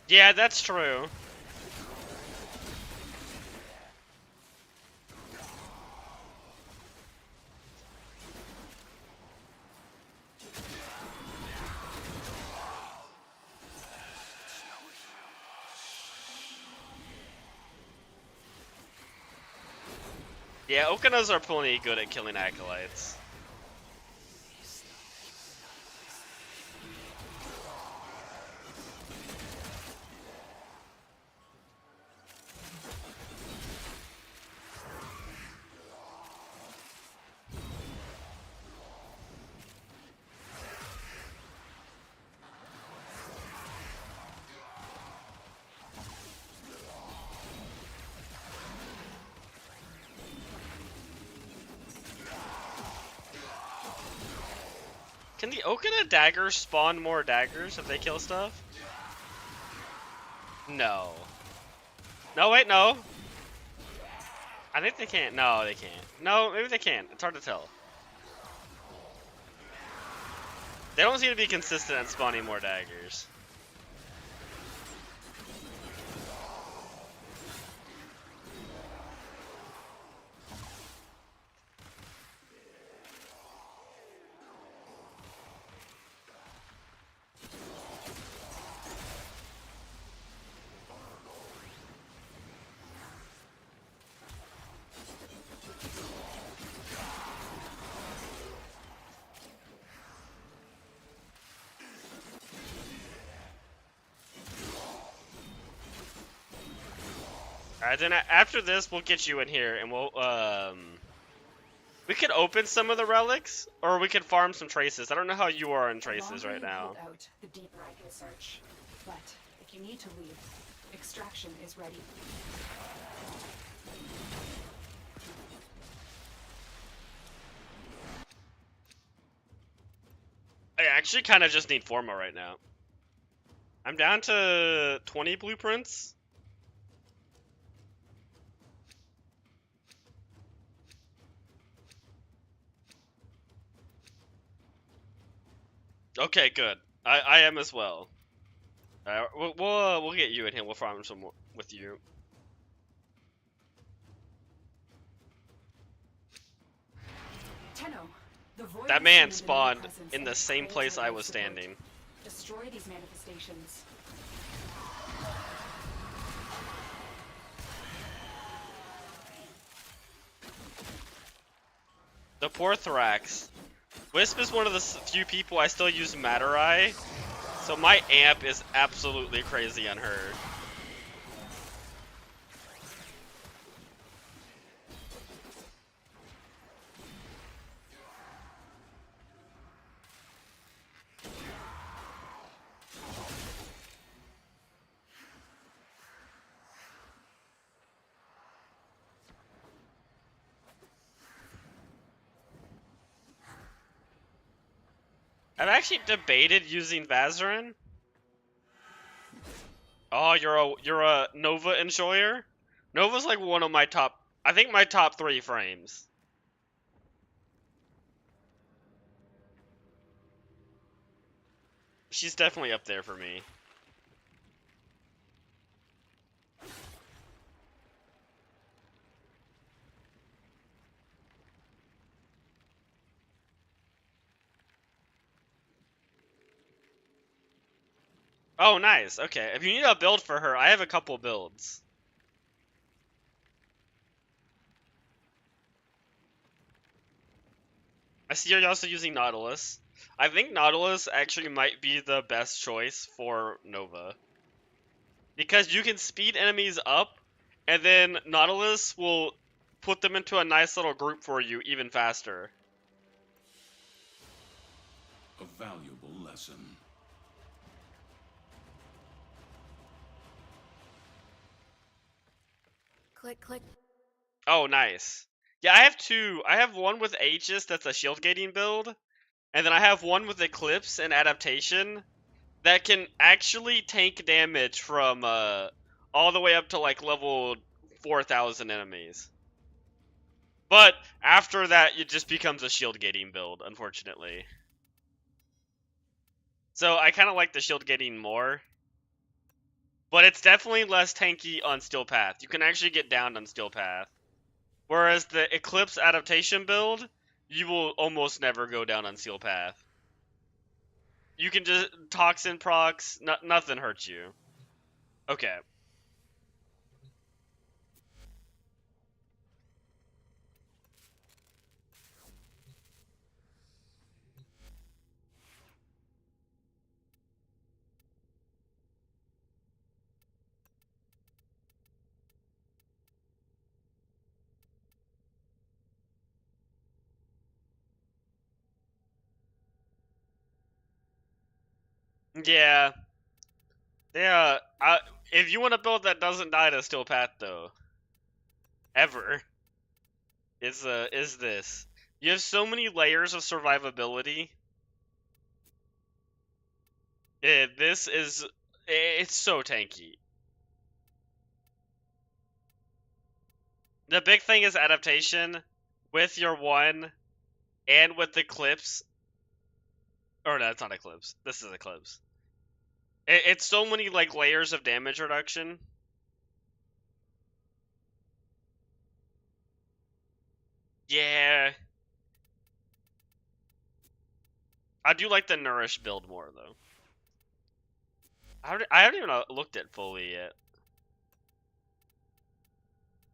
Yeah, that's true. Yeah, Okanas are plenty good at killing acolytes. Can the Okina daggers spawn more daggers if they kill stuff? No. No, wait, no. I think they can't. No, they can't. No, maybe they can. It's hard to tell. They don't seem to be consistent at spawning more daggers. Alright, then after this, we'll get you in here, and we'll, we could open some of the relics, or we could farm some traces. I don't know how you are in traces right now. Out, the deeper I can search. But if you need to leave, extraction is ready. Yeah, actually kind of just need Forma right now. I'm down to 20 blueprints. Okay, good. I am as well. We'll get you in here. We'll farm some more with you. Tenno, the void That is man summoned spawned your presence in the and same calls place for I our was support. standing. Destroy these manifestations. The poor Thrax. Wisp is one of the few people I still use Matter Eye, so my amp is absolutely crazy on her. I've actually debated using Vazarin. Oh, you're a Nova enjoyer? Nova's like one of my top, I think my top 3 frames. She's definitely up there for me. Oh, nice. Okay, if you need a build for her, I have a couple builds. I see you're also using Nautilus. I think Nautilus actually might be the best choice for Nova. Because you can speed enemies up, and then Nautilus will put them into a nice little group for you even faster. A valuable lesson. Click, click. Oh, nice. Yeah, I have 2. I have one with Aegis that's a shield gating build, and then I have one with Eclipse and Adaptation that can actually tank damage from all the way up to like level 4,000 enemies. But after that, it just becomes a shield gating build, unfortunately. So I kind of like the shield gating more. But it's definitely less tanky on Steel Path. You can actually get down on Steel Path. Whereas the Eclipse adaptation build, you will almost never go down on Steel Path. You can just Toxin procs, nothing hurts you. Okay. Yeah. Yeah. If you want a build that doesn't die to Steel Path, though, ever, is this. You have so many layers of survivability. It's so tanky. The big thing is adaptation with your 1 and with Eclipse. Or no, it's not Eclipse. This is Eclipse. It's so many like layers of damage reduction. Yeah. I do like the Nourish build more though. I haven't even looked at fully yet.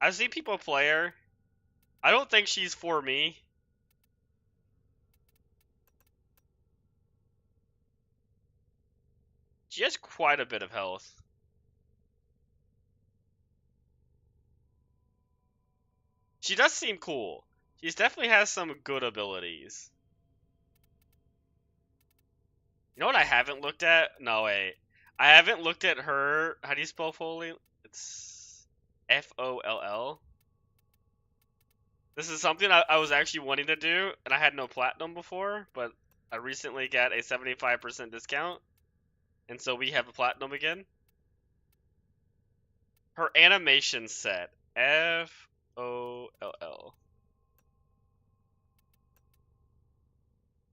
I've seen people play her. I don't think she's for me. She has quite a bit of health. She does seem cool. She definitely has some good abilities. You know what I haven't looked at? No, wait. I haven't looked at her. How do you spell Foley? It's Foll. This is something I was actually wanting to do, and I had no platinum before, but I recently got a 75% discount, and so we have a platinum again. Her animation set, FOLL.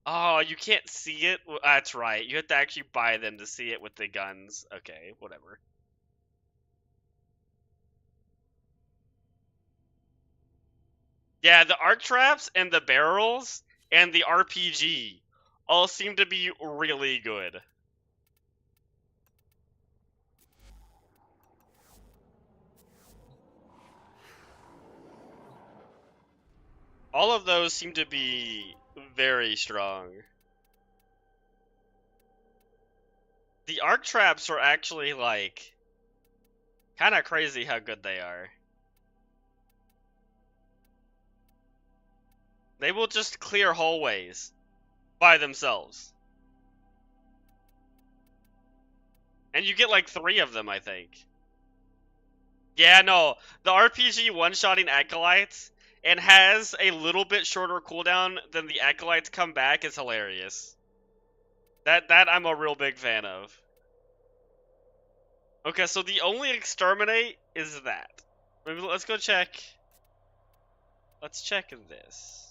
Oh, you can't see it? Well, that's right. You have to actually buy them to see it with the guns. Okay, whatever. Yeah, the arc traps and the barrels and the RPG all seem to be really good. All of those seem to be very strong. The arc traps are actually, like, kind of crazy how good they are. They will just clear hallways by themselves. And you get like 3 of them, I think. Yeah, no, the RPG one-shotting Acolytes and has a little bit shorter cooldown than the Acolytes come back is hilarious. That I'm a real big fan of. Okay, so the only exterminate is that. Maybe let's go check. Let's check this.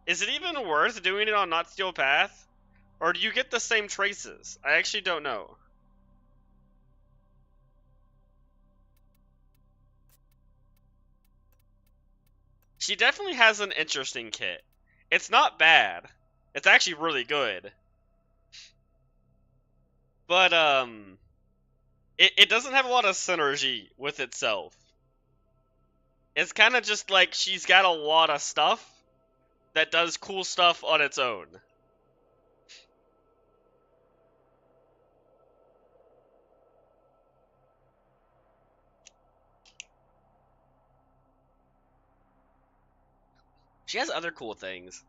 Is it even worth doing it on Not Steel Path? Or do you get the same traces? I actually don't know. She definitely has an interesting kit. It's not bad. It's actually really good. But, it doesn't have a lot of synergy with itself. It's kind of just like she's got a lot of stuff that does cool stuff on its own. She has other cool things.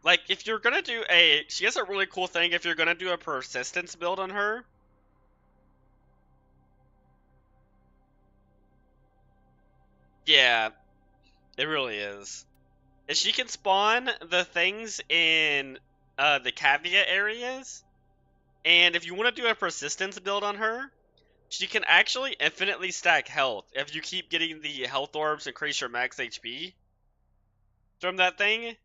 Like, if you're gonna do she has a really cool thing if you're gonna do a persistence build on her. Yeah, it really is. If she can spawn the things in the caveat areas, and if you want to do a persistence build on her, she can actually infinitely stack health if you keep getting the health orbs increase your max HP from that thing.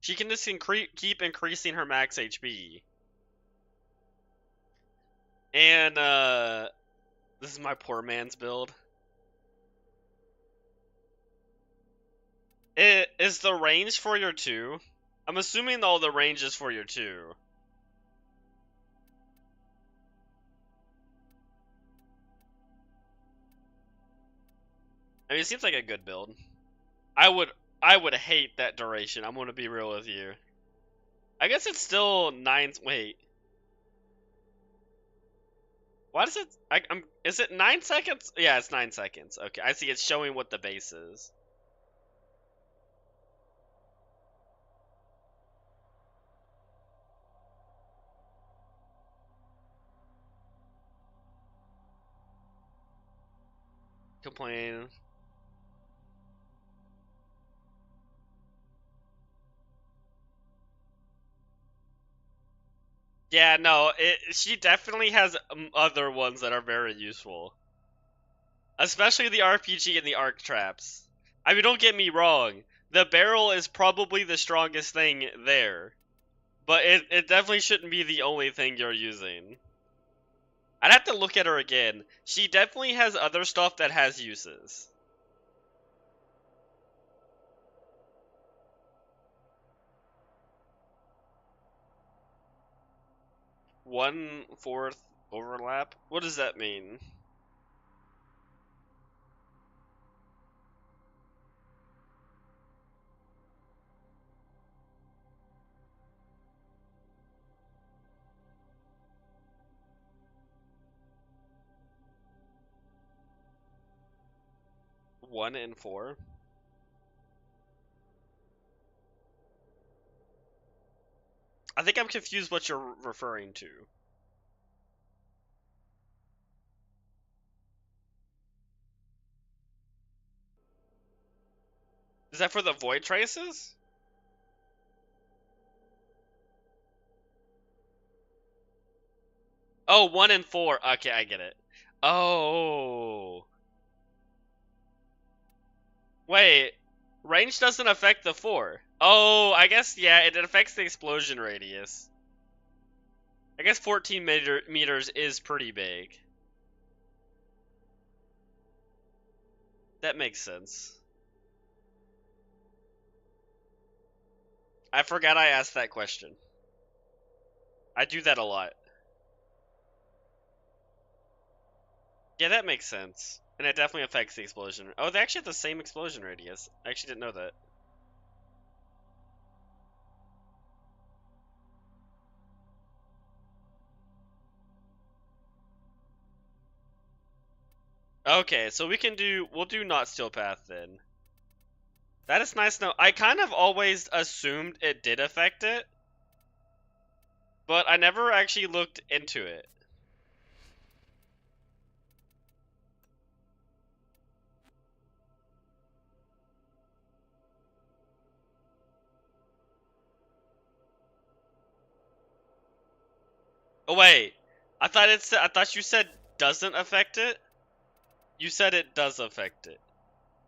She can just keep increasing her max HP. And, this is my poor man's build. Is the range for your 2? I'm assuming all the range is for your 2. I mean, it seems like a good build. I would hate that duration. I'm gonna be real with you. I guess it's still 9. Wait. Why does it? Is it 9 seconds? Yeah, it's 9 seconds. Okay, I see. It's showing what the base is. Complain. Yeah, no, she definitely has other ones that are very useful. Especially the RPG and the arc traps. I mean, don't get me wrong. The barrel is probably the strongest thing there. But it definitely shouldn't be the only thing you're using. I'd have to look at her again. She definitely has other stuff that has uses. One-fourth overlap? What does that mean? One and 4? I think I'm confused what you're referring to. Is that for the void traces? Oh, 1 and 4. Okay, I get it. Oh. Wait. Range doesn't affect the 4. Oh, I guess, yeah, it affects the explosion radius. I guess 14 meters is pretty big. That makes sense. I forgot I asked that question. I do that a lot. Yeah, that makes sense. And it definitely affects the explosion. Oh, they actually have the same explosion radius. I actually didn't know that. Okay, so we'll do not steel path then. That is nice to know. I kind of always assumed it did affect it, but I never actually looked into it. Oh wait, I thought you said doesn't affect it. You said it does affect it.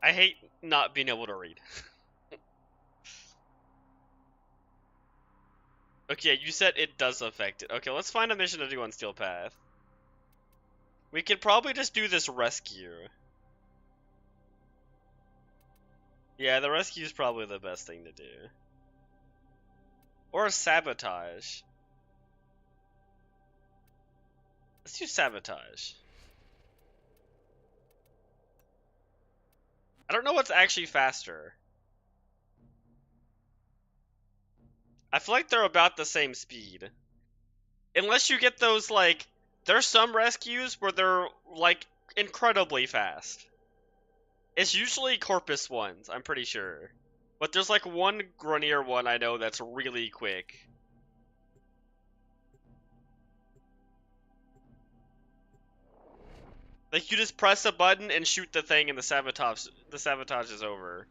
I hate not being able to read. Okay, you said it does affect it. Okay, let's find a mission to do on Steel Path. We could probably just do this rescue. Yeah, the rescue is probably the best thing to do. Or sabotage. Let's do sabotage. I don't know what's actually faster. I feel like they're about the same speed. Unless you get those, like, there's some rescues where they're, like, incredibly fast. It's usually Corpus ones, I'm pretty sure. But there's, like, one Grenier one I know that's really quick. Like, you just press a button and shoot the thing and the sabotage is over.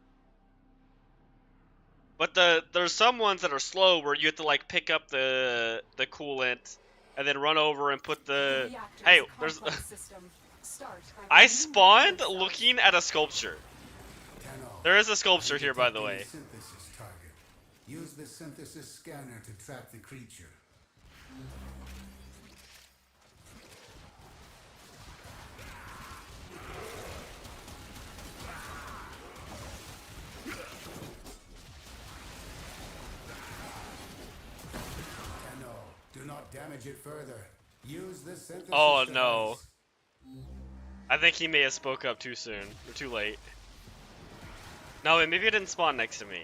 But there's some ones that are slow where you have to like pick up the coolant and then run over and put the hey, there's I spawned looking at a sculpture. There is a sculpture here, by the way. Synthesis target. Use the synthesis scanner to track the creature. Do not damage it further. Use the synthesis Oh device. no. I think he may have spoke up too soon, or too late. No, maybe it didn't spawn next to me.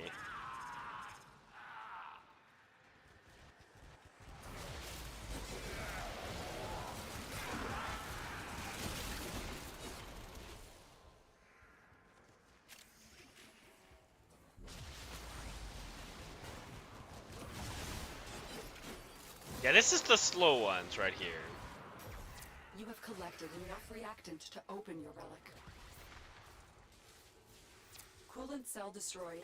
Yeah, this is the slow ones right here. You have collected enough reactant to open your relic. Coolant cell destroyed.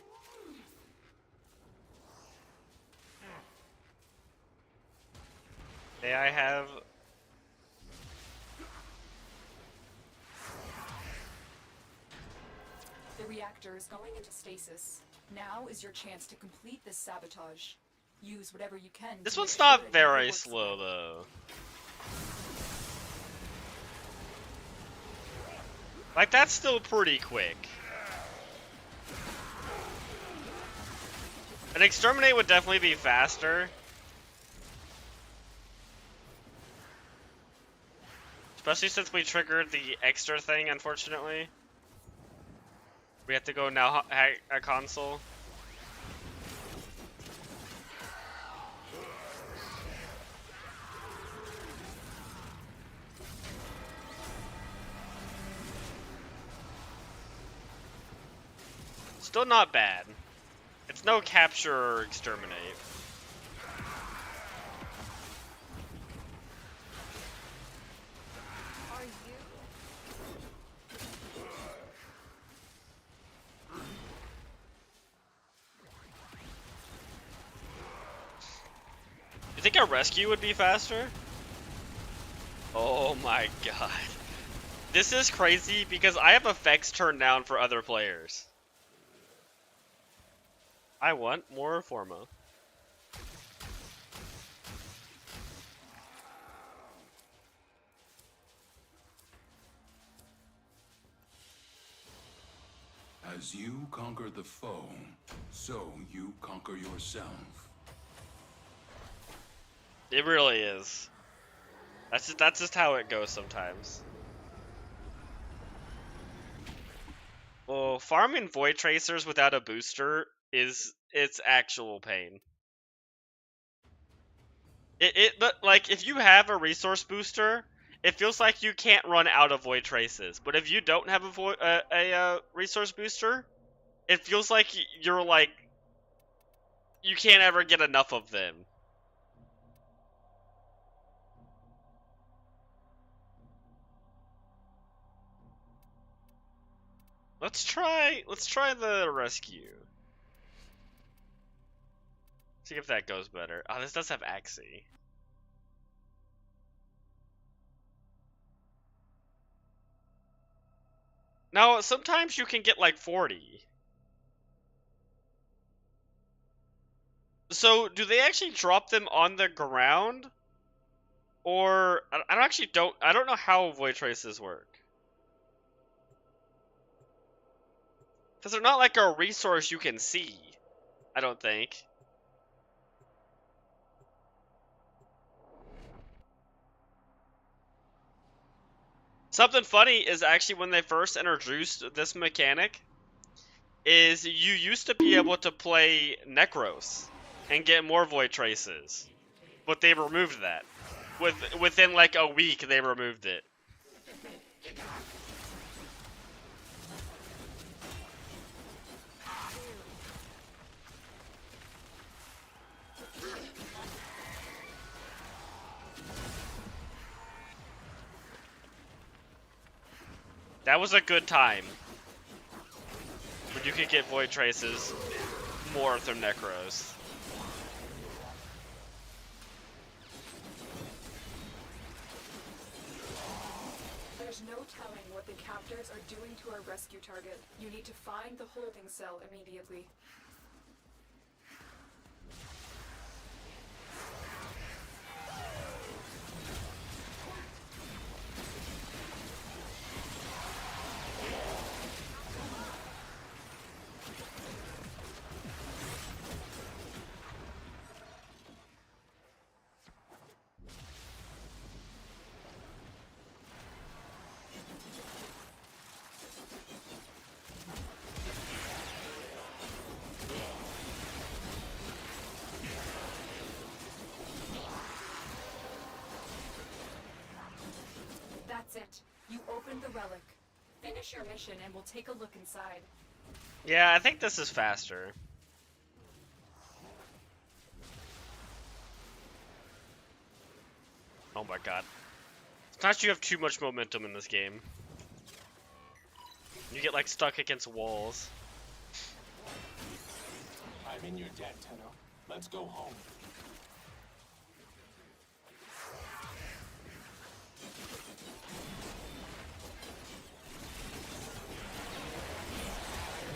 May I have... The reactor is going into stasis. Now is your chance to complete this sabotage. Use whatever you can. This to one's make sure not it very works slow, well. though. Like, that's still pretty quick. An exterminate would definitely be faster. Especially since we triggered the extra thing, unfortunately. We have to go now hack a console. Still not bad. It's no capture or exterminate. Are you? think a rescue would be faster? Oh my god. This is crazy because I have effects turned down for other players. I want more Forma. As you conquer the foe, so you conquer yourself. It really is. That's just how it goes sometimes. Well, farming Void Tracers without a booster it's actual pain. But like if you have a resource booster, it feels like you can't run out of Void Traces. But if you don't have a resource booster, it feels like you're like you can't ever get enough of them. Let's try the rescue. See if that goes better. Oh, this does have Axie. Now, sometimes you can get like 40. So, do they actually drop them on the ground? Or I don't know how Void Traces work. Because they're not like a resource you can see, I don't think. Something funny is actually when they first introduced this mechanic, is you used to be able to play Necros and get more Void Traces, but they removed that. Within like a week, they removed it. That was a good time when you could get Void Traces more from Necros. There's no telling what the captors are doing to our rescue target. You need to find the holding cell immediately. That's it. You opened the relic. Finish your mission and we'll take a look inside. Yeah, I think this is faster. Oh my god. Sometimes you have too much momentum in this game. You get like stuck against walls. I'm in your debt, Tenno. Let's go home.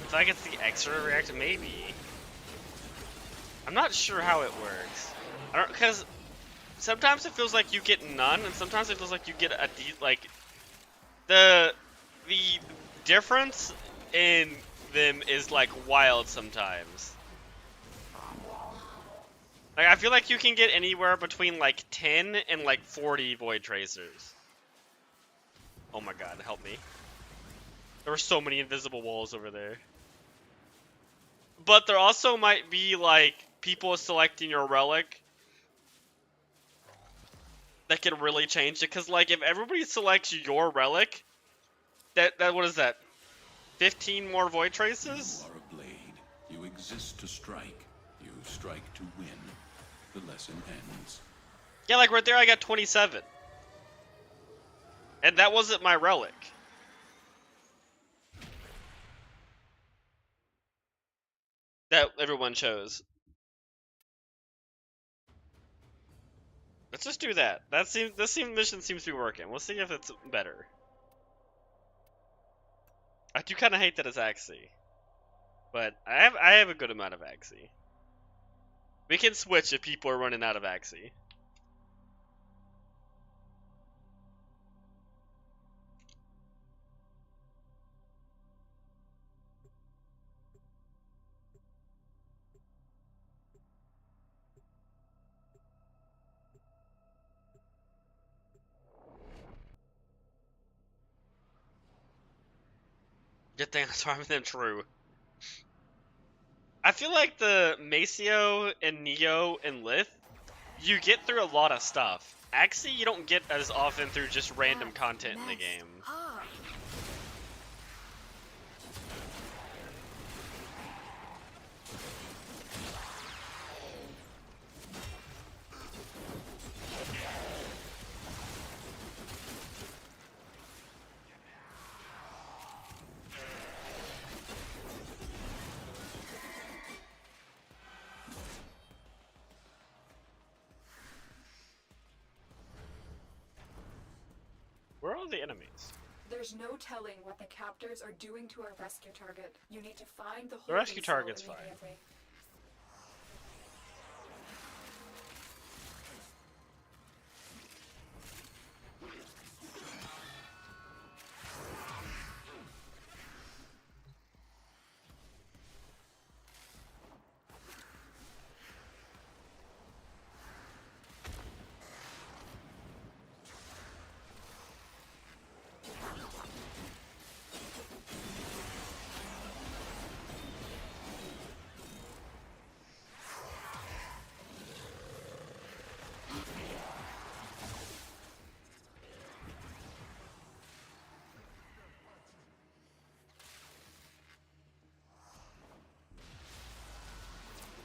If I get the extra reactor, maybe. I'm not sure how it works. I don't, because sometimes it feels like you get none, and sometimes it feels like you get a like the difference in them is like wild sometimes. Like I feel like you can get anywhere between like 10 and like 40 Void Tracers. Oh my god, help me. There were so many invisible walls over there. But there also might be like people selecting your relic that can really change it. Cause like if everybody selects your relic, that what is that? 15 more Void Traces? You are a blade. You exist to strike. You strike to win. The lesson ends. Yeah, like right there I got 27. And that wasn't my relic. That everyone chose. Let's just do that. This mission seems to be working. We'll see if it's better. I do kind of hate that it's Axie, but I have a good amount of Axie. We can switch if people are running out of Axie. Good thing I'm farming them true. I feel like the Maceo and Neo and Lith, you get through a lot of stuff. Axie, you don't get as often through just random content in the game. Where are all the enemies? There's no telling what the captors are doing to our rescue target. You need to find the The rescue holding cell target's fine. immediately.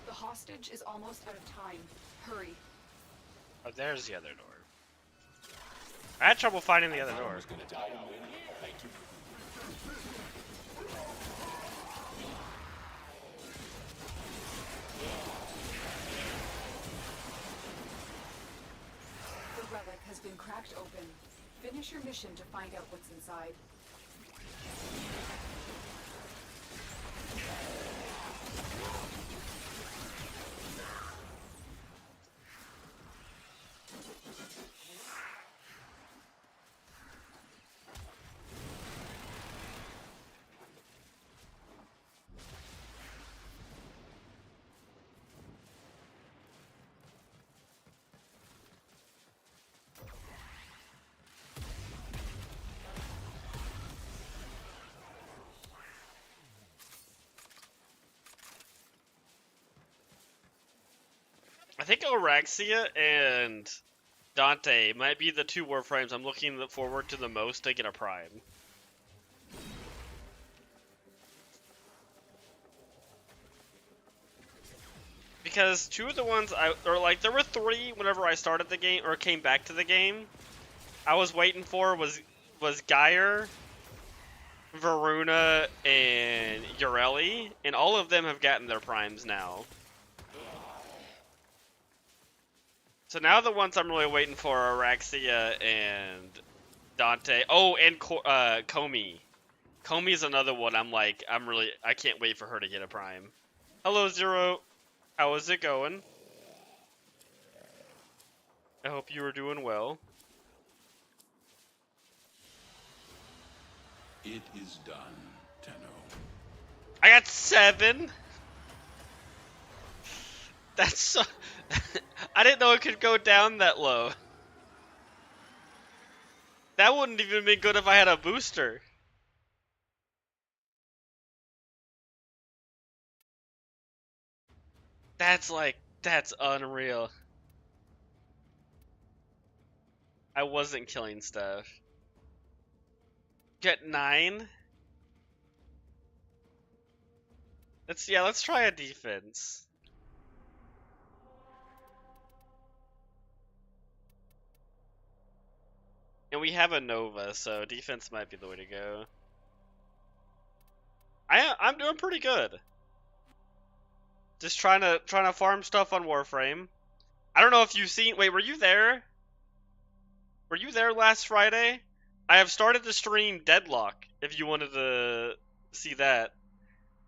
The hostage is almost out of time. Hurry. Oh, there's the other door. I had trouble finding the other I thought I door. was gonna die in there. Thank you. The relic has been cracked open. Finish your mission to find out what's inside. I think Oraxia and Dante might be the two Warframes I'm looking forward to the most to get a Prime. Because two of the ones there were three whenever I started the game or came back to the game. I was waiting for was Geyer, Varuna, and Ureli, and all of them have gotten their primes now. So now the ones I'm really waiting for are Araxia and Dante. Oh, and Komi. Komi's another one I can't wait for her to get a prime. Hello, Zero. How is it going? I hope you are doing well. It is done, Tenno. I got 7. That's so... I didn't know it could go down that low. That wouldn't even be good if I had a booster. That's unreal. I wasn't killing stuff. Get 9? Let's try a defense. And we have a Nova, so defense might be the way to go. I'm doing pretty good. Just trying to farm stuff on Warframe. I don't know if you've seen. Wait, were you there? Were you there last Friday? I have started to stream Deadlock. If you wanted to see that,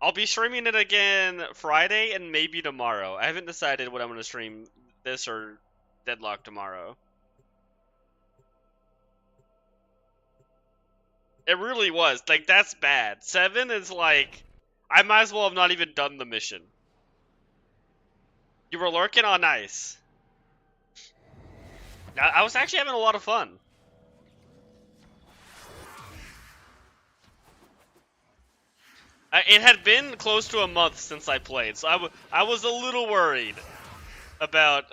I'll be streaming it again Friday and maybe tomorrow. I haven't decided what I'm gonna stream, this or Deadlock tomorrow. It really was. Like, that's bad. 7 is like, I might as well have not even done the mission. You were lurking on ice. I was actually having a lot of fun. It had been close to a month since I played, so I was a little worried about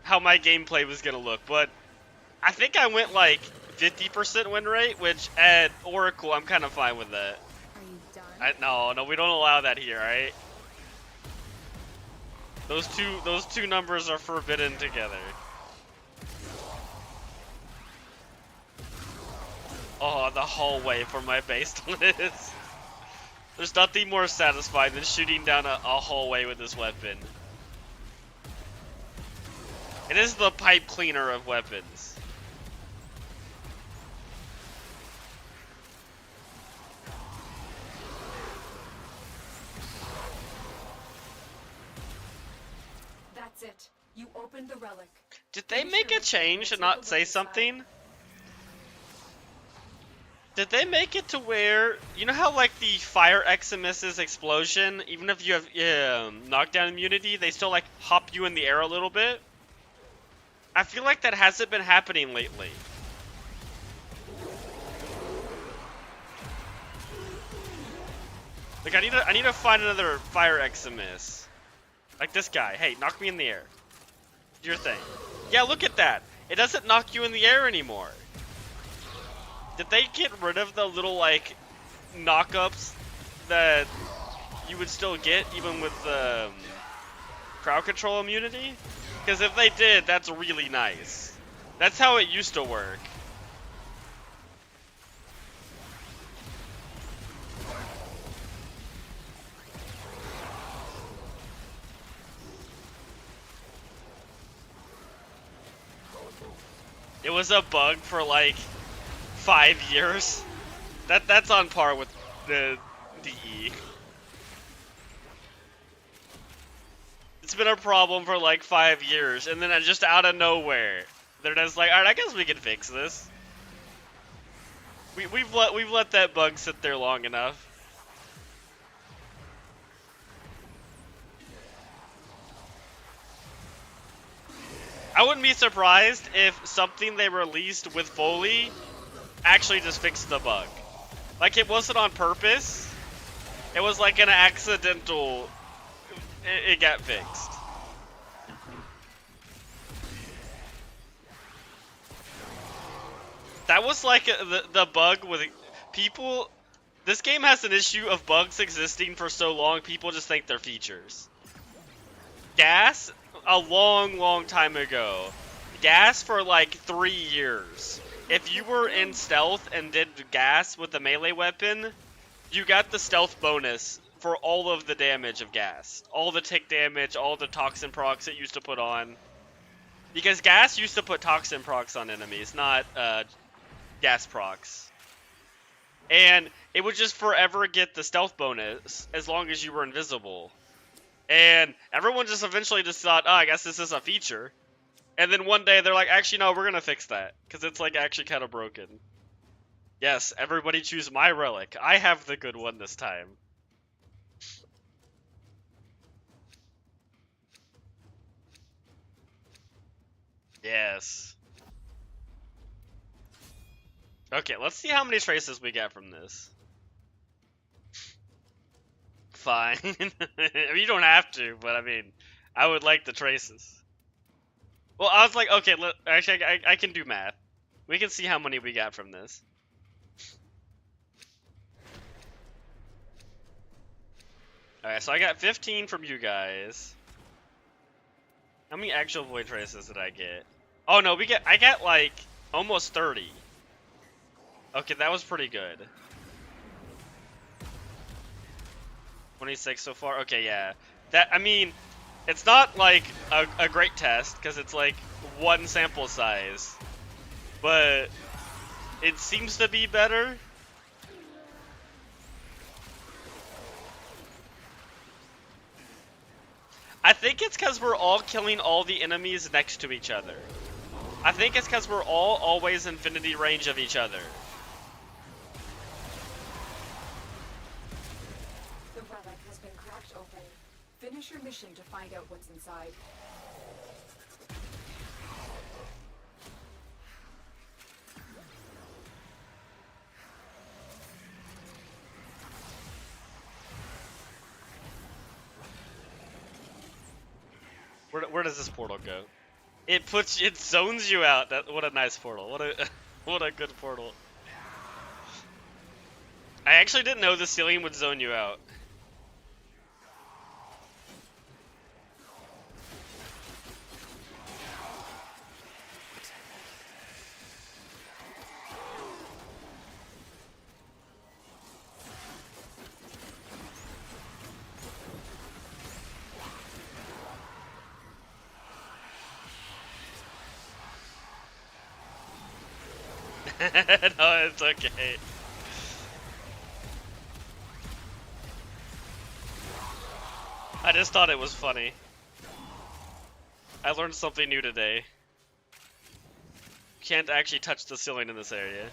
how my gameplay was gonna look, but I think I went like 50% win rate, which at Oracle I'm kind of fine with that. Are you done? No, we don't allow that here, alright? Those two numbers are forbidden together. Oh, the hallway for my base is. There's nothing more satisfying than shooting down a hallway with this weapon. It is the pipe cleaner of weapons. That's it. You opened the relic. Did they make a change and not say something? Did they make it to where, you know how like the Fire Eximus's explosion, even if you have knockdown immunity, they still like hop you in the air a little bit? I feel like that hasn't been happening lately. Like I need to find another Fire Eximus. Like this guy. Hey, knock me in the air. Do your thing. Yeah, look at that. It doesn't knock you in the air anymore. Did they get rid of the little, like, knock-ups that you would still get even with the crowd control immunity? Because if they did, that's really nice. That's how it used to work. It was a bug for, like, 5 years. That's on par with the DE. It's been a problem for like 5 years, and then just out of nowhere, they're just like, all right, I guess we can fix this. We've let that bug sit there long enough. I wouldn't be surprised if something they released with Foley actually just fixed the bug. Like, it wasn't on purpose. It was like an accidental... It got fixed. That was like the bug with people... This game has an issue of bugs existing for so long, people just think they're features. Gas, a long time ago. Gas for like 3 years. If you were in stealth and did gas with the melee weapon, you got the stealth bonus for all of the damage of gas. All the tick damage, all the toxin procs it used to put on. Because gas used to put toxin procs on enemies, not gas procs. And it would just forever get the stealth bonus as long as you were invisible. And everyone just eventually just thought, oh, I guess this is a feature. And then one day they're like, actually, no, we're going to fix that. Because it's like actually kind of broken. Yes, everybody choose my relic. I have the good one this time. Yes. Okay, let's see how many traces we get from this. Fine. I mean, you don't have to, but I mean, I would like the traces. Well, I was like, okay, actually, I can do math. We can see how many we got from this. Alright, so I got 15 from you guys. How many actual void traces did I get? Oh no, I got like almost 30. Okay, that was pretty good. 26 so far. Okay, yeah. That, I mean, It's not like a great test because it's like one sample size, but it seems to be better. I think it's because we're all killing all the enemies next to each other. I think it's because we're all always infinity range of each other. The relic has been cracked open. Finish your mission to find out what's inside. Where does this portal go? It zones you out. What a nice portal. What a good portal. I actually didn't know the ceiling would zone you out. No, it's okay. I just thought it was funny. I learned something new today. You can't actually touch the ceiling in this area.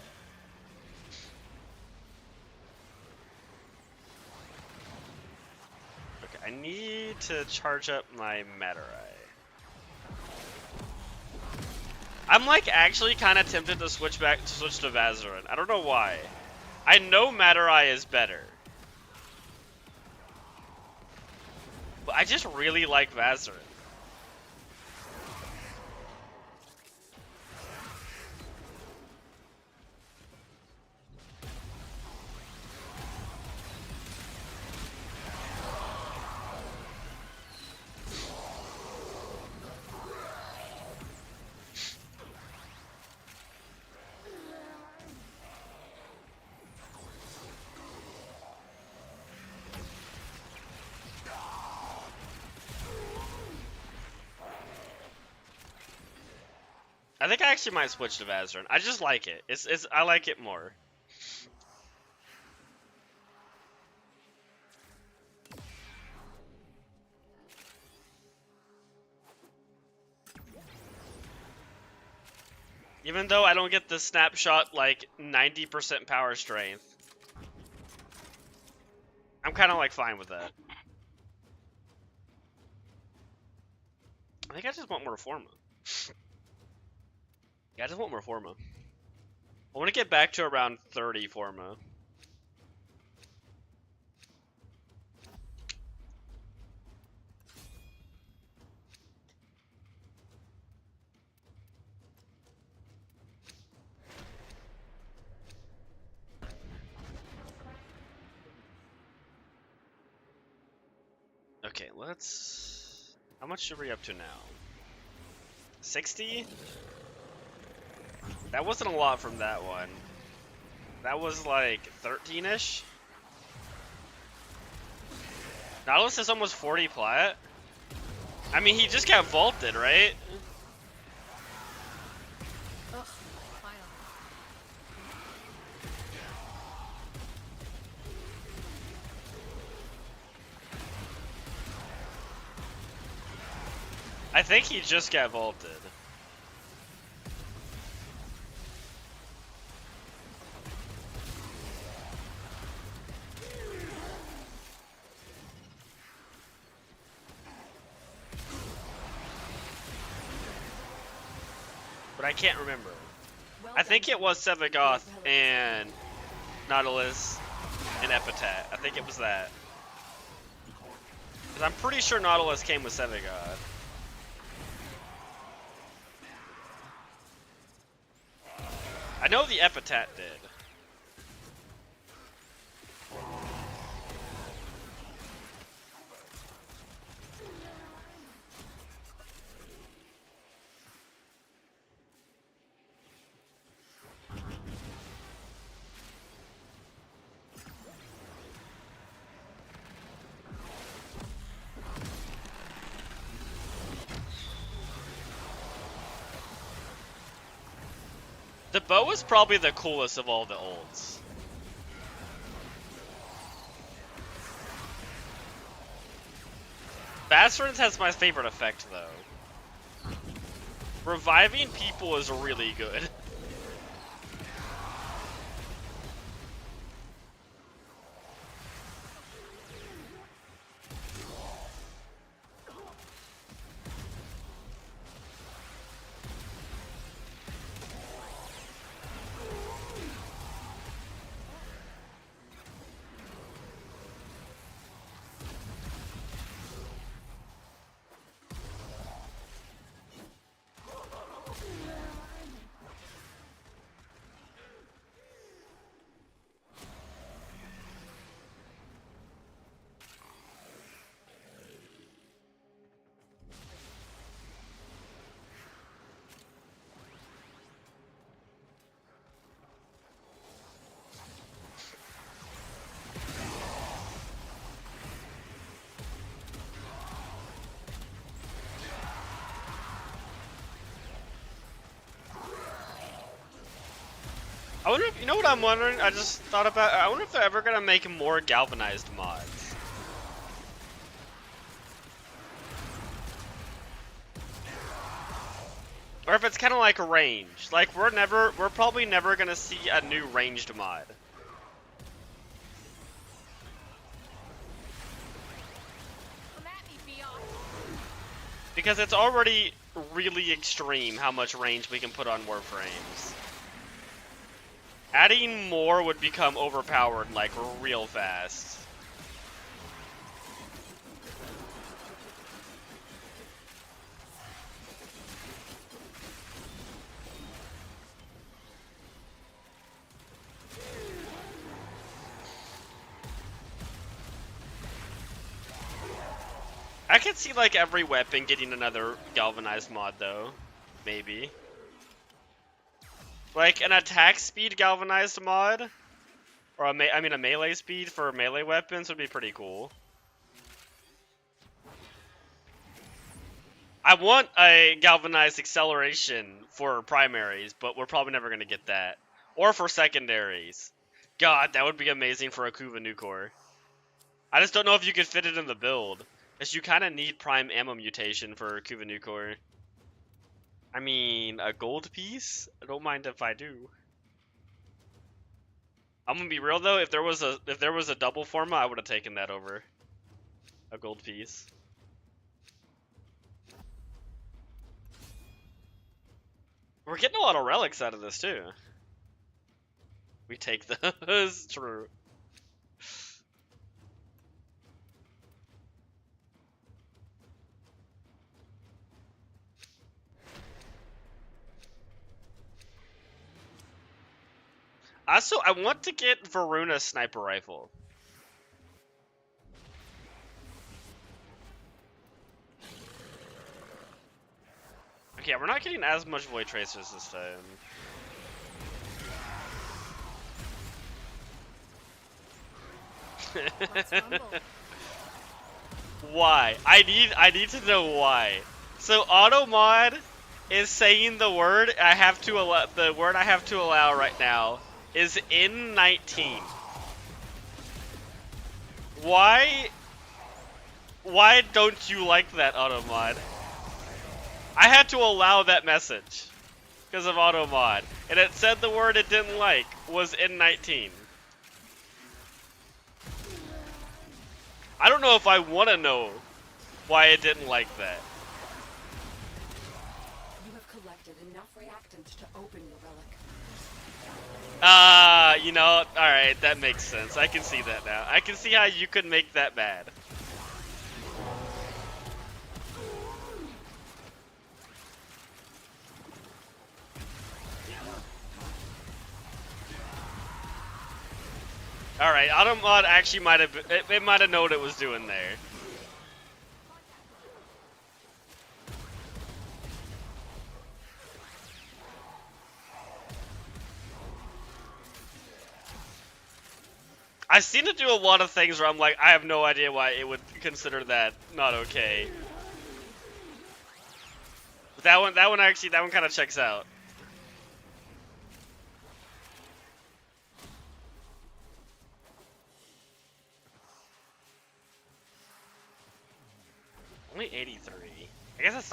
Okay, I need to charge up my Matter Eye. I'm like actually kind of tempted to switch to Vazarin. I don't know why. I know Matter Eye is better. But I just really like Vazarin. I think I actually might switch to Vazarin. I just like it. I like it more. Even though I don't get the snapshot like 90% power strength, I'm kind of like fine with that. I think I just want more Reforma. Yeah, I just want more Forma. I want to get back to around 30 Forma. Okay, let's... How much are we up to now? 60? That wasn't a lot from that one. That was like 13-ish? Nautilus is almost 40 plat? I mean, he just got vaulted, right? Ugh, finally. I think he just got vaulted. But I can't remember. Well I think done. it was Sevagoth and Nautilus and Epitaph. I think it was that. Because I'm pretty sure Nautilus came with Sevagoth. I know the Epitaph did. bow is probably the coolest of all the ults. Bastards has my favorite effect though. Reviving people is really good. I wonder if, you know what I'm wondering? I just thought about, I wonder if they're ever gonna make more galvanized mods. Or if it's kind of like range. Like we're probably never gonna see a new ranged mod. Because it's already really extreme how much range we can put on Warframes. Adding more would become overpowered like real fast. I could see like every weapon getting another galvanized mod though, maybe. Like an attack speed galvanized mod, or a melee speed for melee weapons would be pretty cool. I want a galvanized acceleration for primaries, but we're probably never gonna get that. Or for secondaries. God, that would be amazing for a Kuva Nukor. I just don't know if you could fit it in the build. Because you kind of need prime ammo mutation for Kuva Nukor. I mean, a gold piece? I don't mind if I do. I'm gonna be real though, if there was a double forma, I would have taken that over a gold piece. We're getting a lot of relics out of this too. We take those, true. Also, I want to get Varuna sniper rifle. Okay, we're not getting as much Void Tracers this time. Why? I need to know why. So auto mod is saying the word I have to allow. The word I have to allow right now is in 19. Why don't you like that auto mod? I had to allow that message because of auto mod, and it said the word it didn't like was in 19. I don't know if I want to know why it didn't like that. You have collected enough reactants to open your relic. You know, alright, that makes sense. I can see that now. I can see how you could make that bad. Alright, Automod actually might have, it might have known what it was doing there. I've seen it do a lot of things where I'm like, I have no idea why it would consider that not okay. But that one kind of checks out.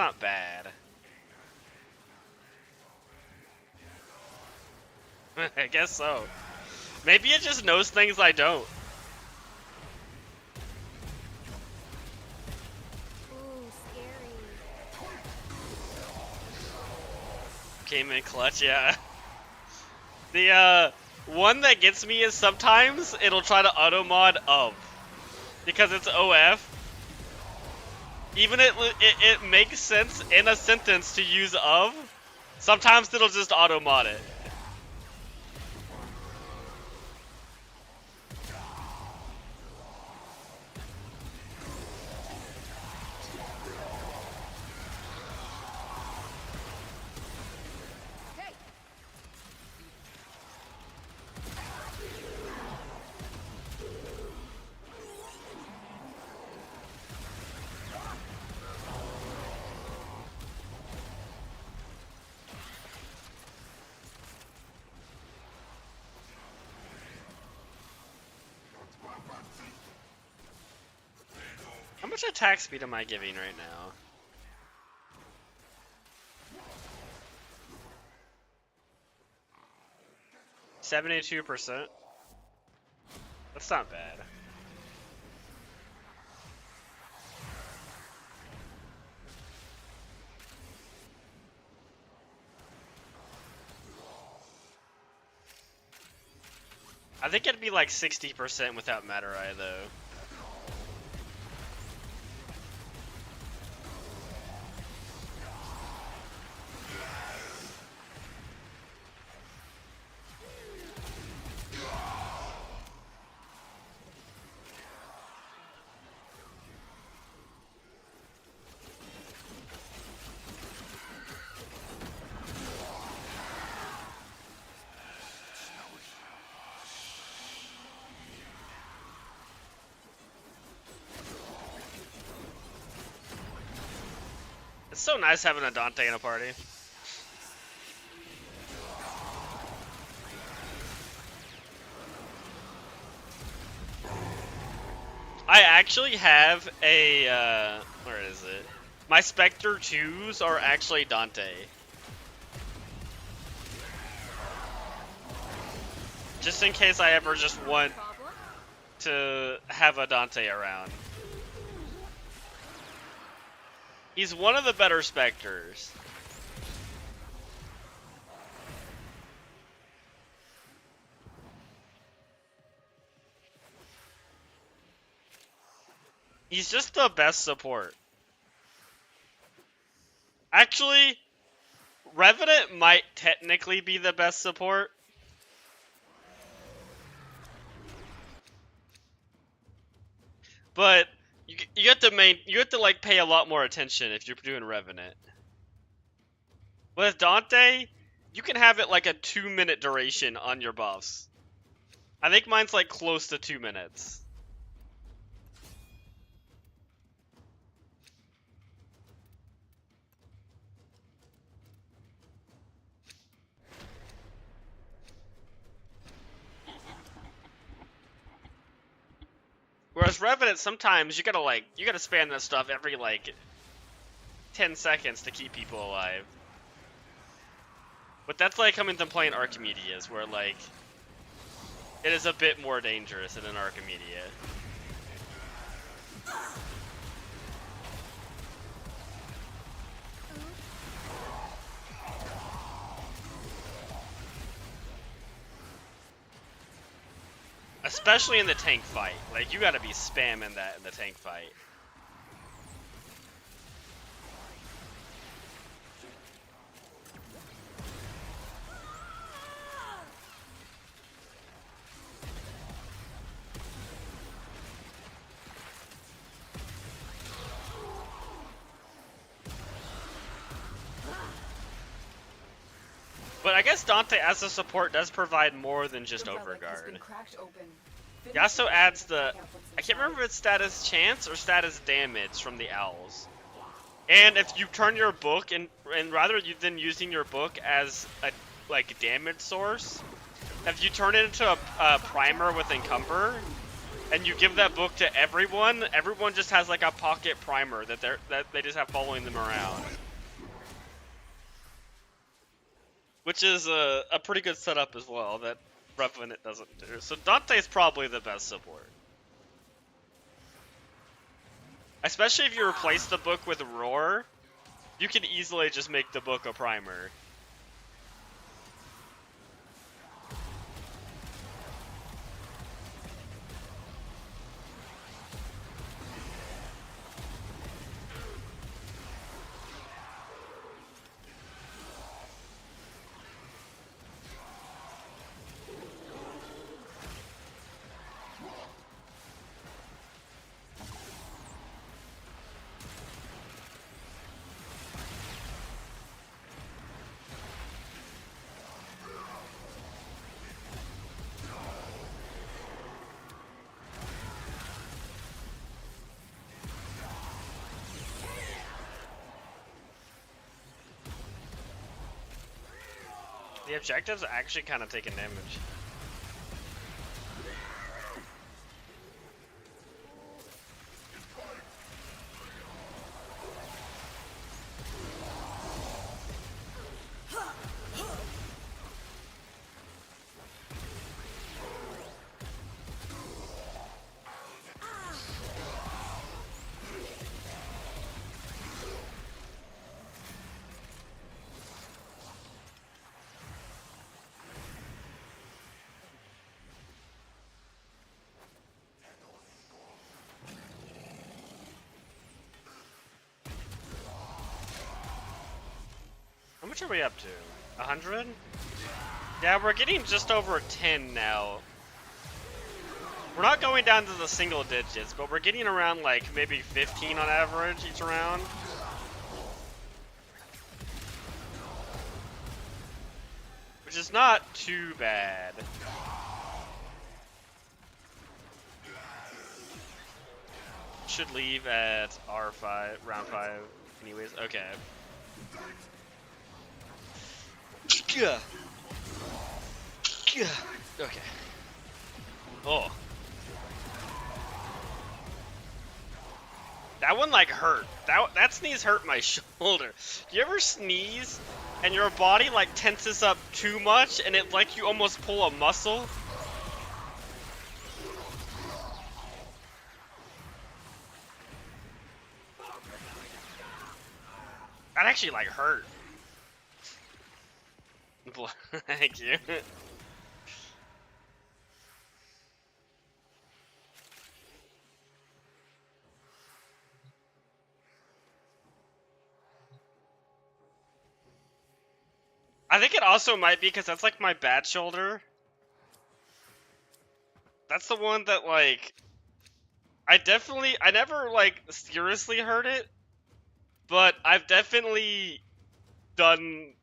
not bad. I guess so. Maybe it just knows things I don't. Ooh, scary. Came in clutch, yeah. The one that gets me is sometimes it'll try to auto mod of, because it's OF. Even it makes sense in a sentence to use of. Sometimes it'll just auto mod it. Hey! How much attack speed am I giving right now? %. That's not bad. I think it'd be like 60% without Matarai though. It's so nice having a Dante in a party. I actually have a, where is it? My Spectre 2s are actually Dante. Just in case I ever just want Problem? to have a Dante around. He's one of the better Spectres. He's just the best support. Actually, Revenant might technically be the best support. But you have to like pay a lot more attention if you're doing Revenant. With Dante, you can have it like a 2-minute duration on your buffs. I think mine's like close to 2 minutes. Whereas Revenant, sometimes you gotta spam that stuff every like 10 seconds to keep people alive. But that's like coming to playing Archimedes, where like it is a bit more dangerous than an Archimedes. Especially in the tank fight. Like, you gotta be spamming that in the tank fight. But I guess Dante as a support does provide more than just The relic has Overguard. been cracked open. He also adds the, Finish I can't remember if it's status chance or status damage from the owls. And if you turn your book, and rather than using your book as a like damage source, if you turn it into a primer with Encumber, and you give that book to everyone, everyone just has like a pocket primer that they just have following them around. Which is a pretty good setup as well that Revenant doesn't do. So Dante's probably the best support. Especially if you replace the book with Roar, you can easily just make the book a primer. The objective's actually kind of taking damage. How much are we up to? 100? Yeah, we're getting just over 10 now. We're not going down to the single digits, but we're getting around like maybe 15 on average each round. Which is not too bad. Should leave at R5, round 5 anyways. Okay. Okay. Oh. That one like hurt. That sneeze hurt my shoulder. Do you ever sneeze and your body like tenses up too much and it like you almost pull a muscle? That actually like hurt. Thank you. I think it also might be because that's like my bad shoulder. That's the one that like I never like seriously hurt it, but I've definitely done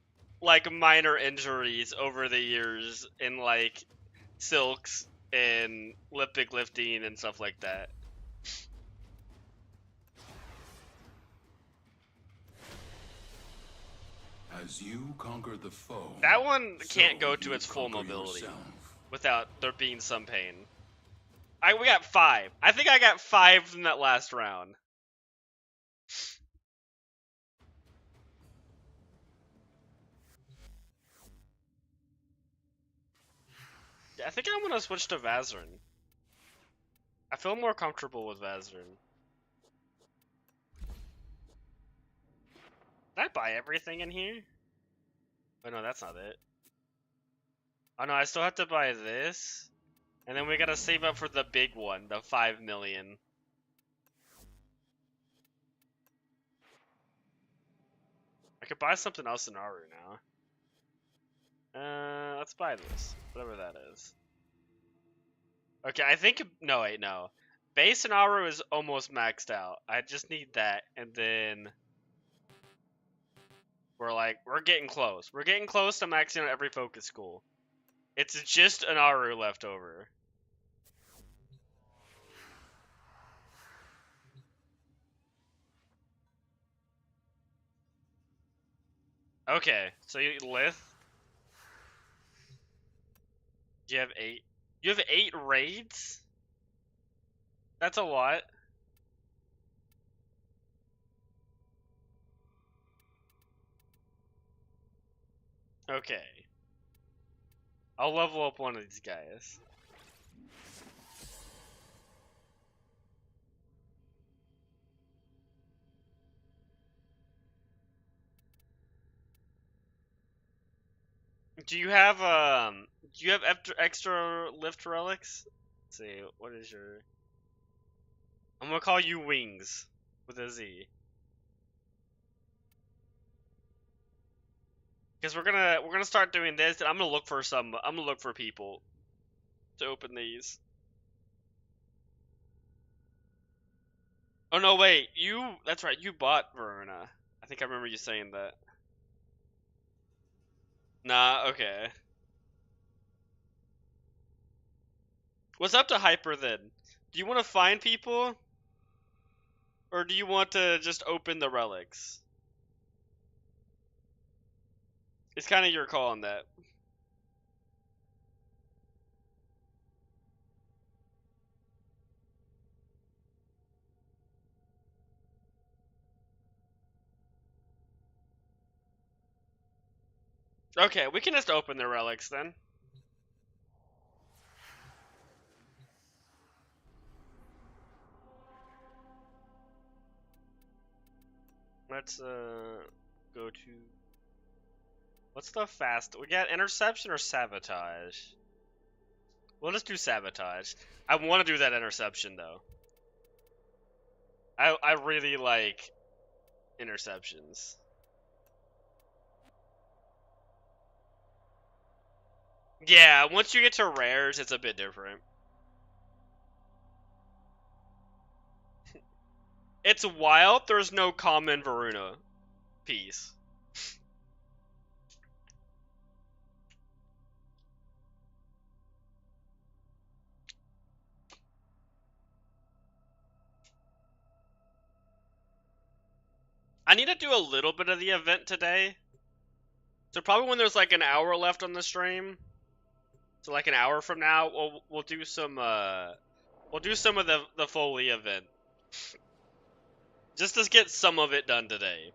like minor injuries over the years in like silks and Olympic lifting and stuff like that. As you conquer the foe, That one can't so go to you its full conquer mobility yourself. without there being some pain. We got 5. I think I got 5 from that last round. Yeah, I think I'm gonna switch to Vazarin. I feel more comfortable with Vazarin. Did I buy everything in here? Oh no, that's not it. Oh no, I still have to buy this. And then we gotta save up for the big one, the 5 million. I could buy something else in Aru now. Let's buy this. Whatever that is. Okay, I think... No, wait, no. Base in Aru is almost maxed out. I just need that, and then... We're getting close. We're getting close to maxing out every focus school. It's just an Aru left over. Okay, so you Lith. You have 8. You have 8 raids? That's a lot. Okay. I'll level up one of these guys. Do you have extra lift relics? Let's see, what is your... I'm gonna call you Wings with a Z. Because we're gonna start doing this, and I'm gonna look for people to open these. Oh no, wait, that's right, you bought Verona. I think I remember you saying that. Nah, okay. What's up to Hyper then? Do you want to find people? Or do you want to just open the relics? It's kind of your call on that. Okay, we can just open the relics then. Let's go to... What's the fast? We got interception or sabotage? We'll just do sabotage. I want to do that interception though. I really like interceptions. Yeah, once you get to rares, it's a bit different. It's wild. There's no common Varuna piece. I need to do a little bit of the event today. So probably when there's like an hour left on the stream. So like an hour from now, we'll do some of the Foley event. Just to get some of it done today.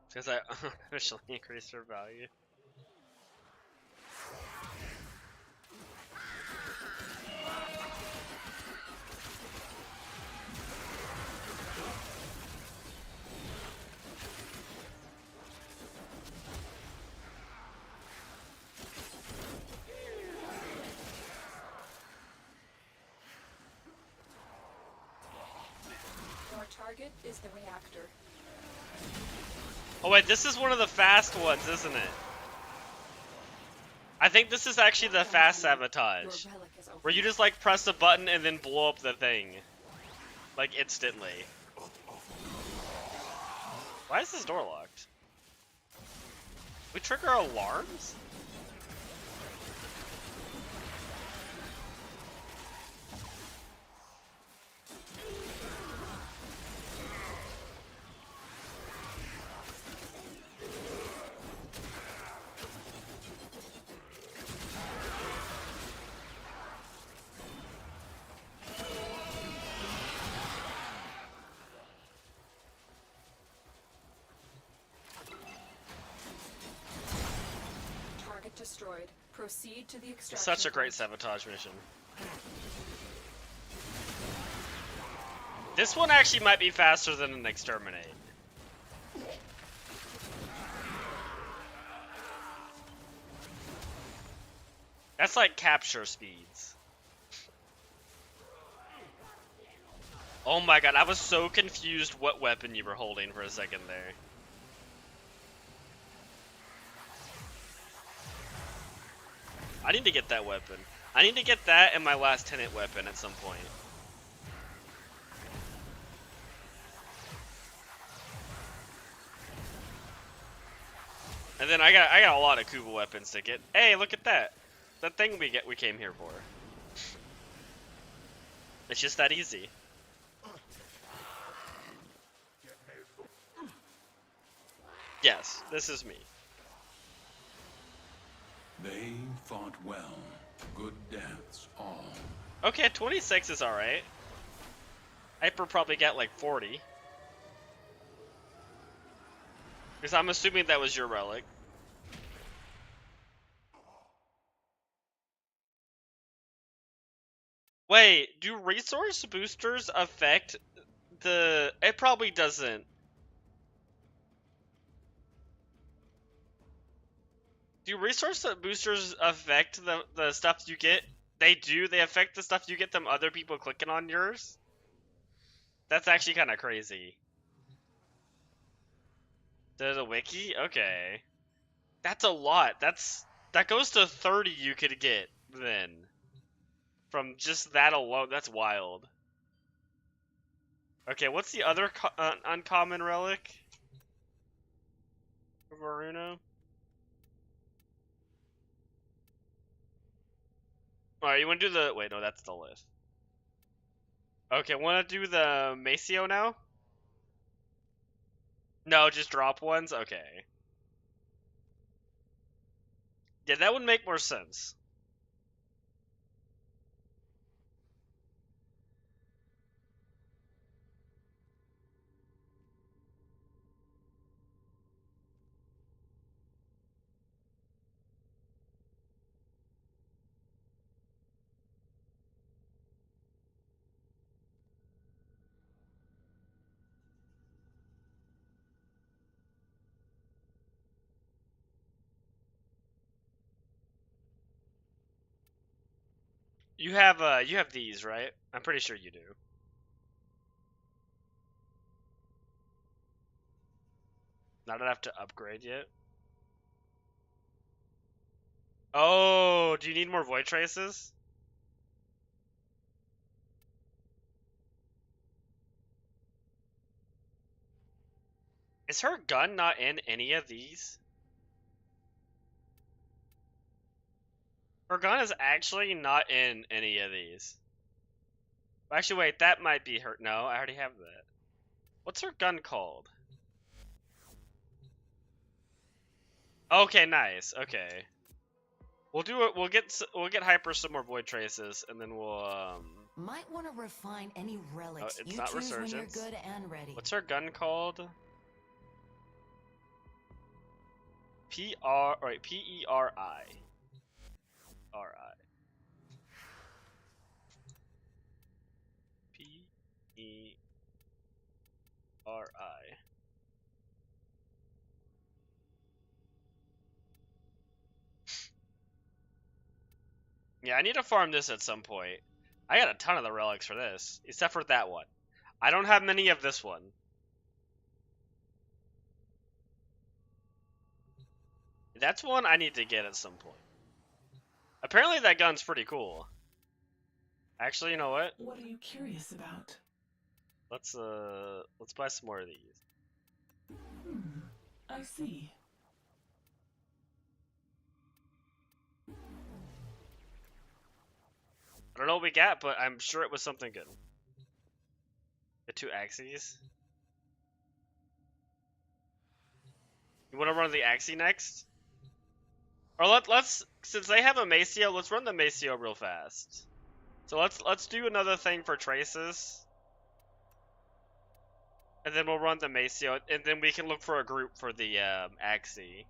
Because I artificially increased her value. Our target is the reactor. Oh wait, this is one of the fast ones, isn't it? I think this is actually the fast sabotage. Where you just like press a button and then blow up the thing. Like instantly. Why is this door locked? We trigger alarms? Destroyed. Proceed to the extraction. Such a great sabotage mission. This one actually might be faster than an exterminate. That's like capture speeds. Oh my god, I was so confused what weapon you were holding for a second there. I need to get that weapon. I need to get that and my last tenant weapon at some point. And then I got a lot of Kuba weapons to get. Hey, look at that. That thing we came here for. It's just that easy. Yes, this is me. They fought well. Good deaths, all. Okay, 26 is alright. Hyper probably got like 40. Because I'm assuming that was your relic. Wait, do resource boosters affect the... It probably doesn't. Do resource boosters affect the stuff you get? They do? They affect the stuff you get from other people clicking on yours? That's actually kind of crazy. There's a wiki? Okay. That's a lot. That goes to 30 you could get, then. From just that alone. That's wild. Okay, what's the other uncommon relic? For Varuna? Alright, you wanna do the... Wait, no, that's the list. Okay, wanna do the Maceo now? No, just drop ones? Okay. Yeah, that would make more sense. You have these, right? I'm pretty sure you do. Not enough to upgrade yet. Oh, do you need more void traces? Is her gun not in any of these? Her gun is actually not in any of these. Actually, wait, that might be her. No, I already have that. What's her gun called? Okay, nice. Okay. We'll do it. We'll get Hyper some more void traces, and then we'll Might want to refine any relics it's you not choose when you're Resurgence. good and ready. What's her gun called? P-E-R-I. R-I. P-E-R-I. Yeah, I need to farm this at some point. I got a ton of the relics for this, except for that one. I don't have many of this one. That's one I need to get at some point. Apparently that gun's pretty cool. Actually, you know what? What are you curious about? Let's buy some more of these. I see. I don't know what we got, but I'm sure it was something good. The 2 axes. You want to run the Axie next? Or let's since they have a Maceo, let's run the Maceo real fast. So let's do another thing for traces. And then we'll run the Maceo, and then we can look for a group for the Axie.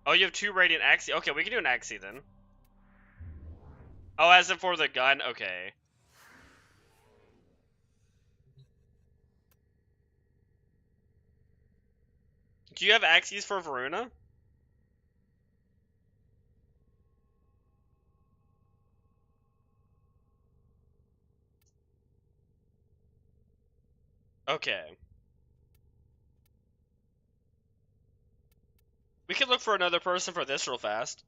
Oh, you have 2 Radiant Axie. Okay, we can do an Axie then. Oh, as in for the gun? Okay. Do you have Axies for Varuna? Okay. We could look for another person for this real fast.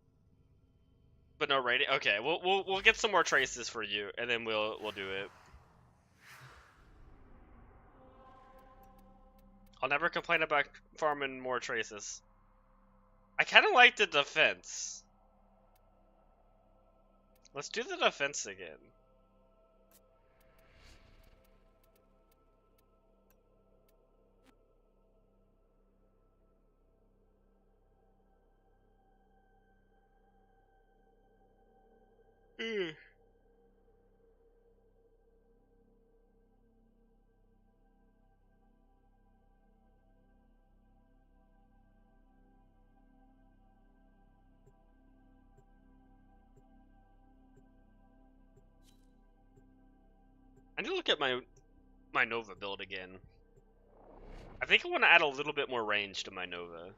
But no rating. Okay, we'll get some more traces for you, and then we'll do it. I'll never complain about farming more traces. I kind of like the defense. Let's do the defense again. I need to look at my Nova build again. I think I want to add a little bit more range to my Nova.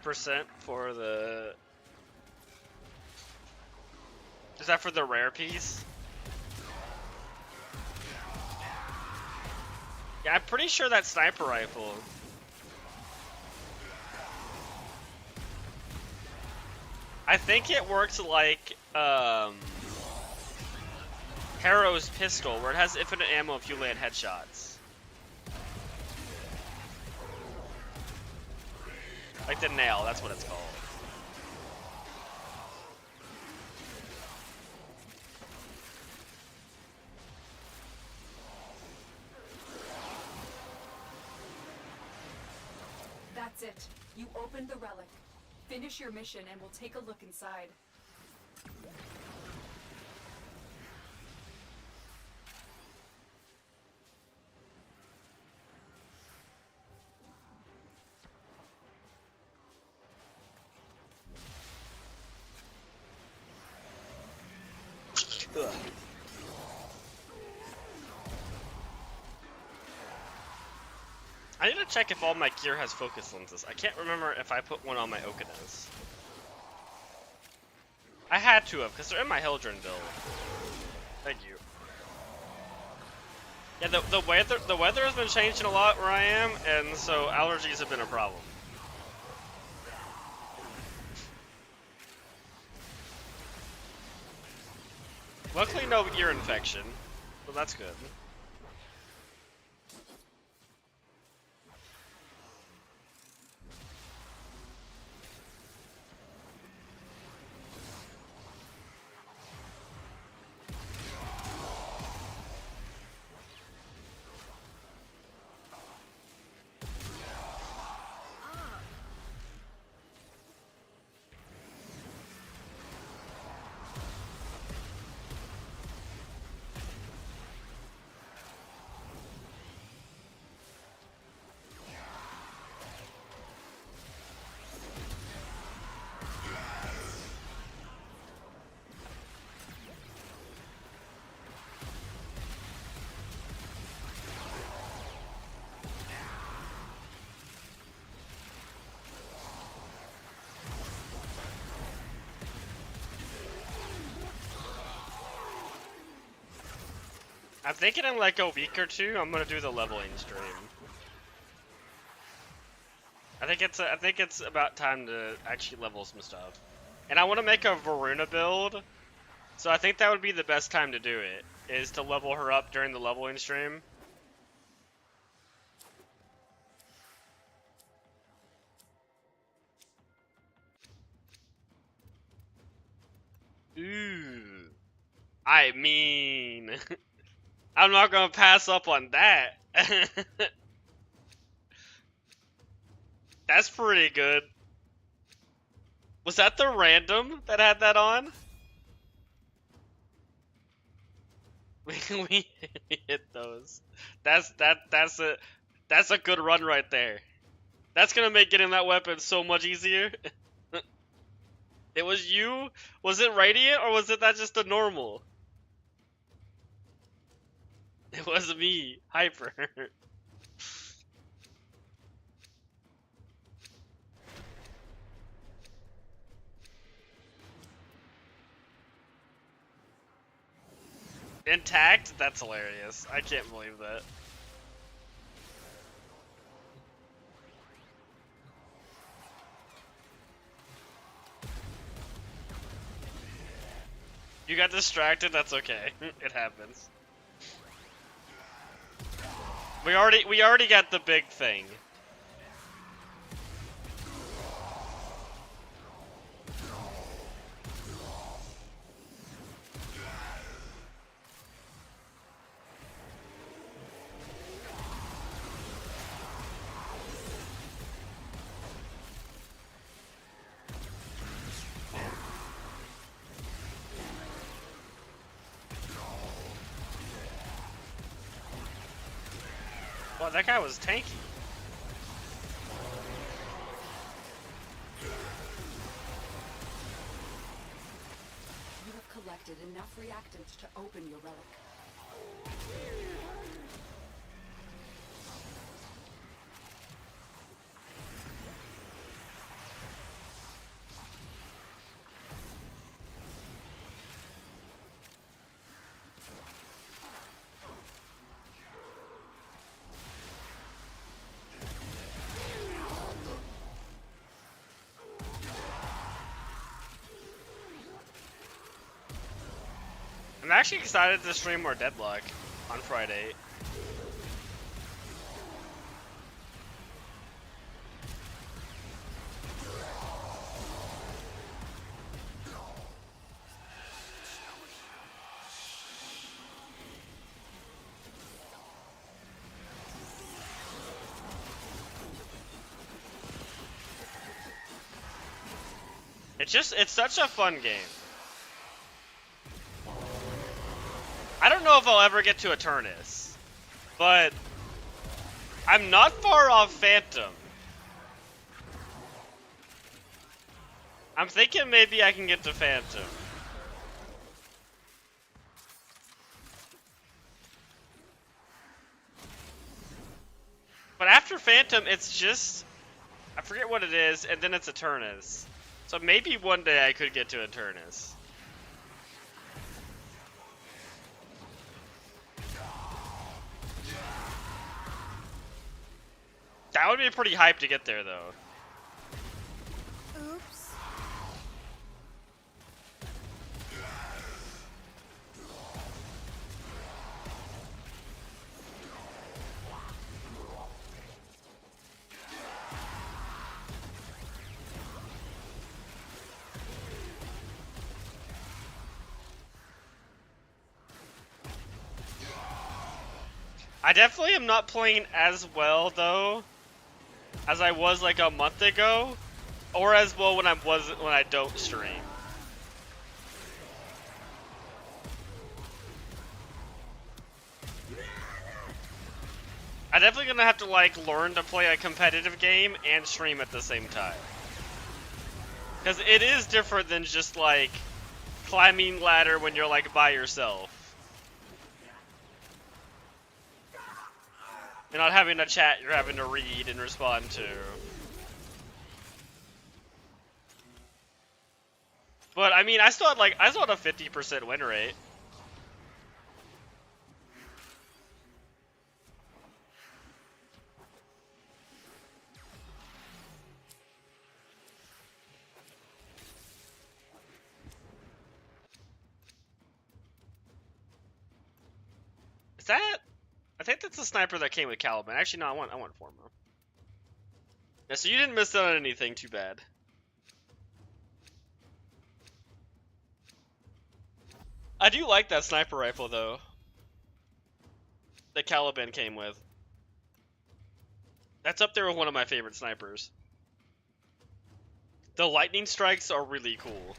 %2 for the... Is that for the rare piece? Yeah, I'm pretty sure that sniper rifle. I think it works like Harrow's pistol, where it has infinite ammo if you land headshots. Like the nail, that's what it's called. That's it. You opened the relic. Finish your mission and we'll take a look inside. Ugh. I need to check if all my gear has focus lenses. I can't remember if I put one on my Okadas. I had to have, because they're in my Hildren build. Thank you. Yeah, the weather has been changing a lot where I am, and so allergies have been a problem. Luckily no ear infection, so that's good. I'm thinking in like a week or two, I'm gonna do the leveling stream. I think it's about time to actually level some stuff, and I want to make a Varuna build. So I think that would be the best time to do it, is to level her up during the leveling stream. Ooh, I mean. I'm not gonna pass up on that. That's pretty good. Was that the random that had that on? We hit those. That's a good run right there. That's gonna make getting that weapon so much easier. It was you? Was it Radiant or was it that just a normal? It was me, Hyper. Intact? That's hilarious. I can't believe that. You got distracted? That's okay. It happens. We already got the big thing. Well, that guy was tanky. You have collected enough reactants to open your relic. I'm actually excited to stream more Deadlock on Friday. It's such a fun game. I don't know if I'll ever get to Eternus, but I'm not far off Phantom. I'm thinking maybe I can get to Phantom. But after Phantom, it's just, I forget what it is, and then it's Eternus. So maybe one day I could get to Eternus. That would be pretty hype to get there, though. Oops. I definitely am not playing as well, though, as I was like a month ago, or as well when I don't stream. I'm definitely gonna have to like learn to play a competitive game and stream at the same time, because it is different than just like climbing ladder when you're like by yourself. You're not having a chat you're having to read and respond to. But I mean, I still had a 50% win rate. Is that? I think that's the sniper that came with Caliban. Actually, no, I want Formo. Yeah, so you didn't miss out on anything too bad. I do like that sniper rifle, though. That Caliban came with. That's up there with one of my favorite snipers. The lightning strikes are really cool.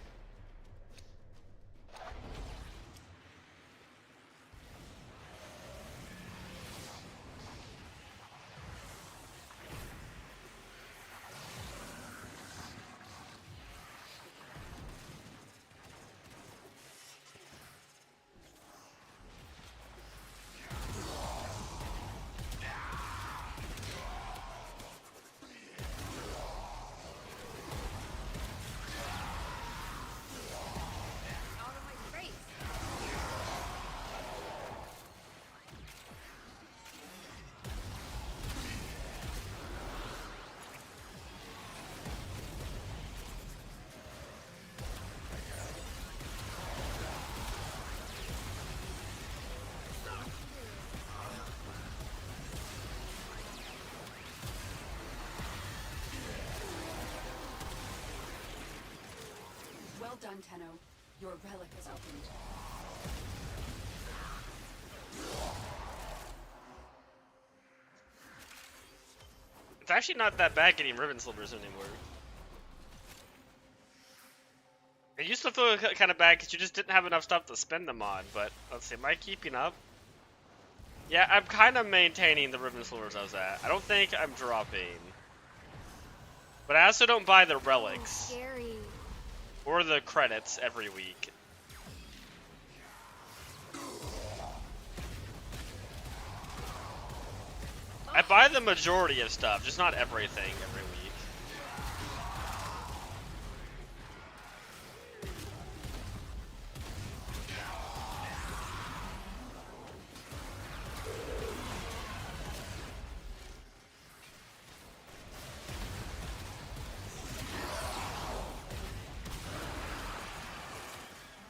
done, Tenno. Your relic is opened. It's actually not that bad getting ribbon slivers anymore. It used to feel kind of bad because you just didn't have enough stuff to spend them on, but let's see, am I keeping up? Yeah, I'm kind of maintaining the ribbon slivers I was at. I don't think I'm dropping. But I also don't buy the relics. Ooh, scary. Or the credits every week. I buy the majority of stuff, just not everything every week.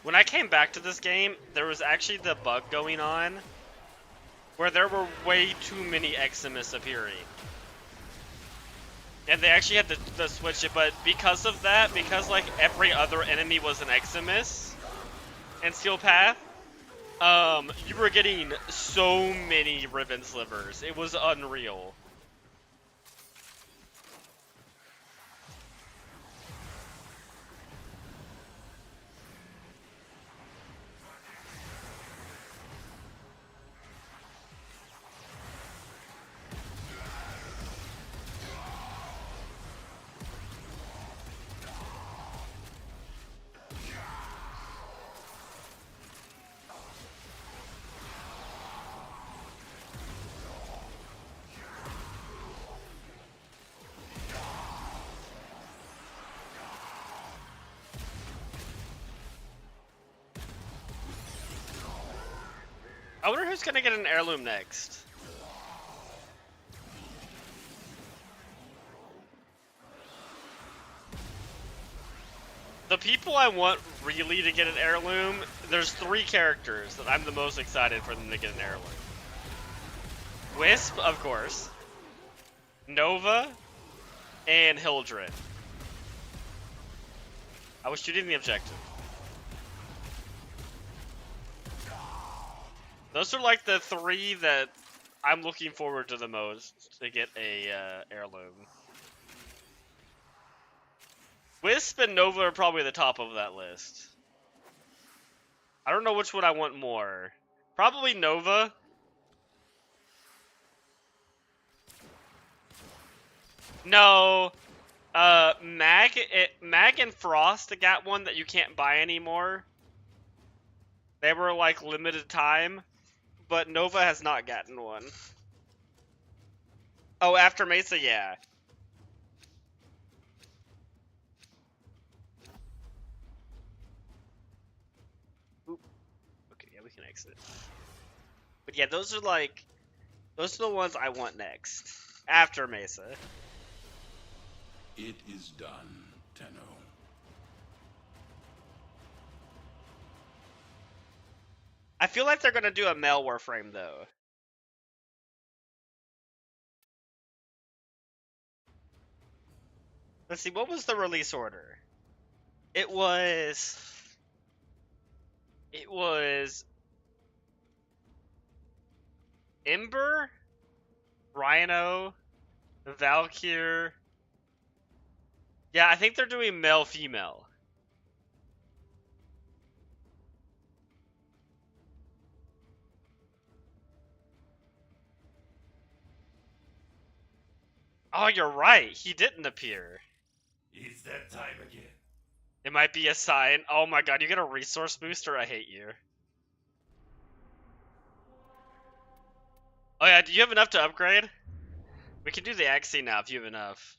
When I came back to this game, there was actually the bug going on where there were way too many Eximus appearing. And they actually had to switch it, but because of that, because like every other enemy was an Eximus in Steel Path, you were getting so many ribbon slivers. It was unreal. I wonder who's gonna get an heirloom next. The people I want really to get an heirloom, there's 3 characters that I'm the most excited for them to get an heirloom. Wisp, of course. Nova, and Hildred. I was shooting the objective. Those are like the 3 that I'm looking forward to the most to get a heirloom. Wisp and Nova are probably the top of that list. I don't know which one I want more. Probably Nova. No. Mag and Frost got one that you can't buy anymore. They were like limited time. But Nova has not gotten one. Oh, after Mesa, yeah. Oop. Okay, yeah, we can exit. But yeah, those are the ones I want next. After Mesa. It is done, Tenno. I feel like they're gonna do a Male Warframe though. Let's see, what was the release order? It was Ember, Rhino, Valkyr. Yeah, I think they're doing male female. Oh, you're right. He didn't appear. It's that time again. It might be a sign. Oh my god, you get a resource booster? I hate you. Oh yeah, do you have enough to upgrade? We can do the Axie now if you have enough.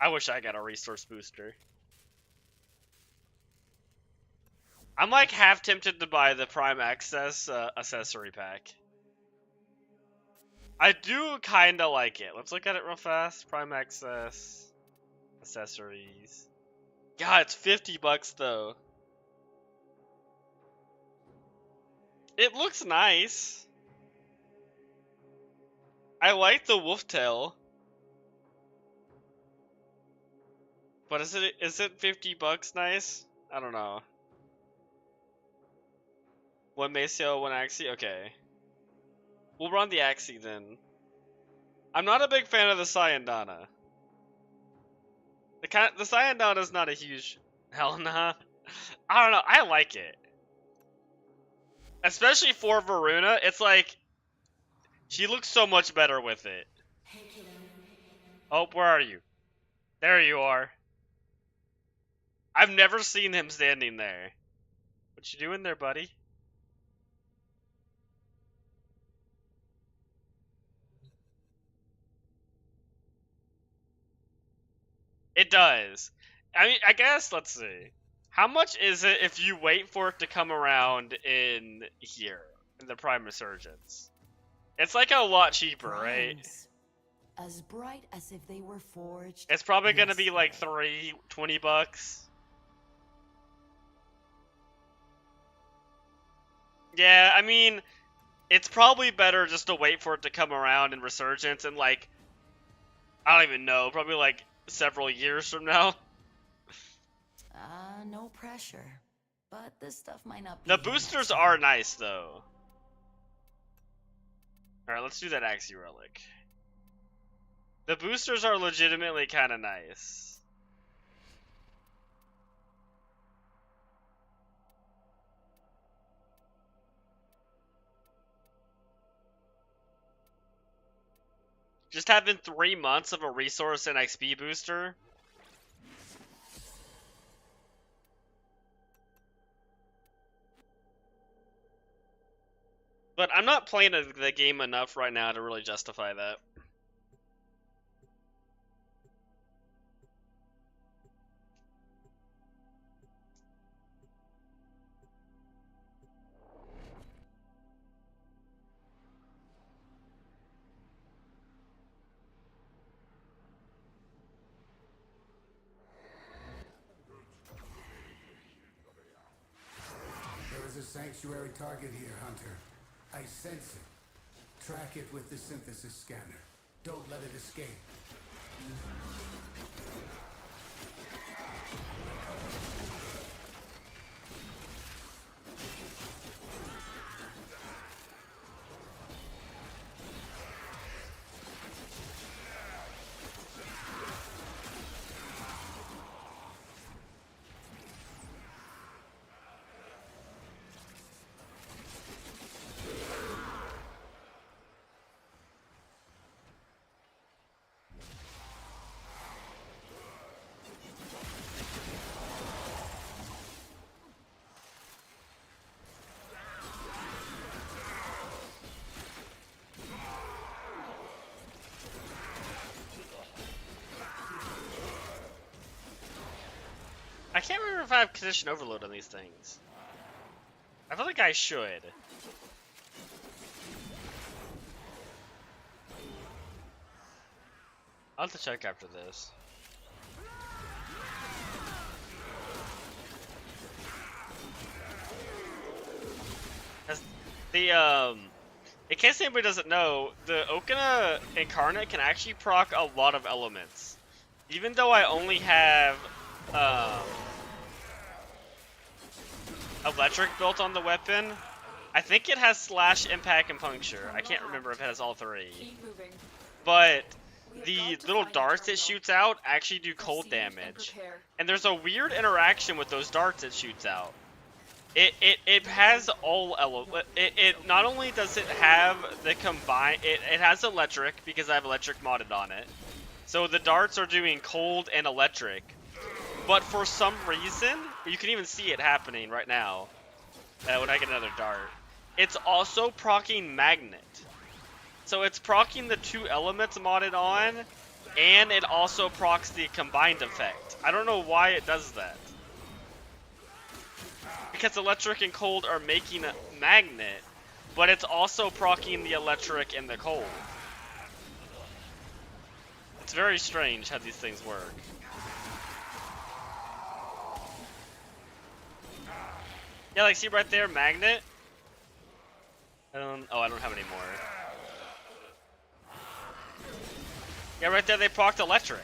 I wish I got a resource booster. I'm like half tempted to buy the Prime Access accessory pack. I do kinda like it. Let's look at it real fast. Prime Access. Accessories. God, it's $50 though. It looks nice. I like the wolf tail. But is it $50 nice? I don't know. One Maceo, one Axie? Okay. We'll run the Axie then. I'm not a big fan of the Syandana. The Syandana is not a huge... Hell nah. I don't know, I like it. Especially for Varuna, it's like... She looks so much better with it. Oh, where are you? There you are. I've never seen him standing there. What you doing there, buddy? It does. I mean, I guess, let's see. How much is it if you wait for it to come around in here, in the Prime Resurgence? It's like a lot cheaper, right? As bright as if they were forged. It's probably gonna be like $20. Yeah, I mean, it's probably better just to wait for it to come around in Resurgence and like, I don't even know, probably like several years from now. No pressure. But this stuff might not be. The boosters are nice though. Alright, let's do that Axie Relic. The boosters are legitimately kind of nice. Just having 3 months of a resource and XP booster. But I'm not playing the game enough right now to really justify that. There is a sanctuary target here, Hunter. I sense it. Track it with the synthesis scanner. Don't let it escape. I can't remember if I have condition overload on these things. I feel like I should. I'll have to check after this. In case anybody doesn't know, the Okina Incarnate can actually proc a lot of elements. Even though I only have electric built on the weapon, I think it has slash, impact, and puncture. I can't remember if it has all three. But the little darts it shoots out actually do cold damage. And there's a weird interaction with those darts it shoots out. It has all elements. It not only does it have the combine, it has electric because I have electric modded on it. So the darts are doing cold and electric. But for some reason, you can even see it happening right now. When I get another dart, it's also proccing magnet. So it's proccing the two elements modded on, and it also procs the combined effect. I don't know why it does that. Because electric and cold are making a magnet, but it's also proccing the electric and the cold. It's very strange how these things work. Yeah, like see right there, magnet. Oh, I don't have any more. Yeah, right there they procced electric.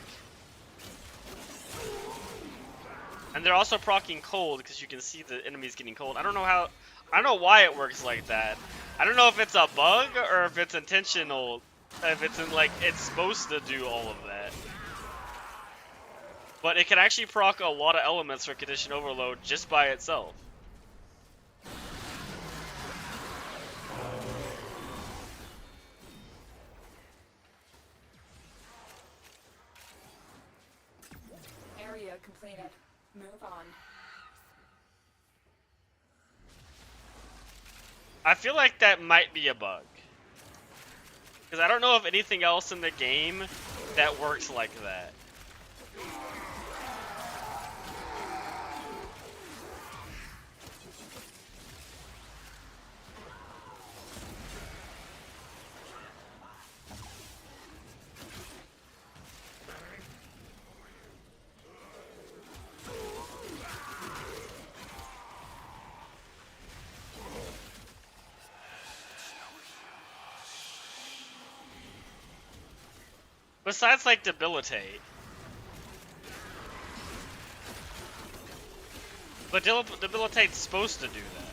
And they're also proccing cold because you can see the enemies getting cold. I don't know why it works like that. I don't know if it's a bug or if it's intentional. If it's like it's supposed to do all of that. But it can actually proc a lot of elements for Condition Overload just by itself. Area completed. Move on. I feel like that might be a bug. Because I don't know of anything else in the game that works like that. Besides, like, debilitate. But debilitate's supposed to do that.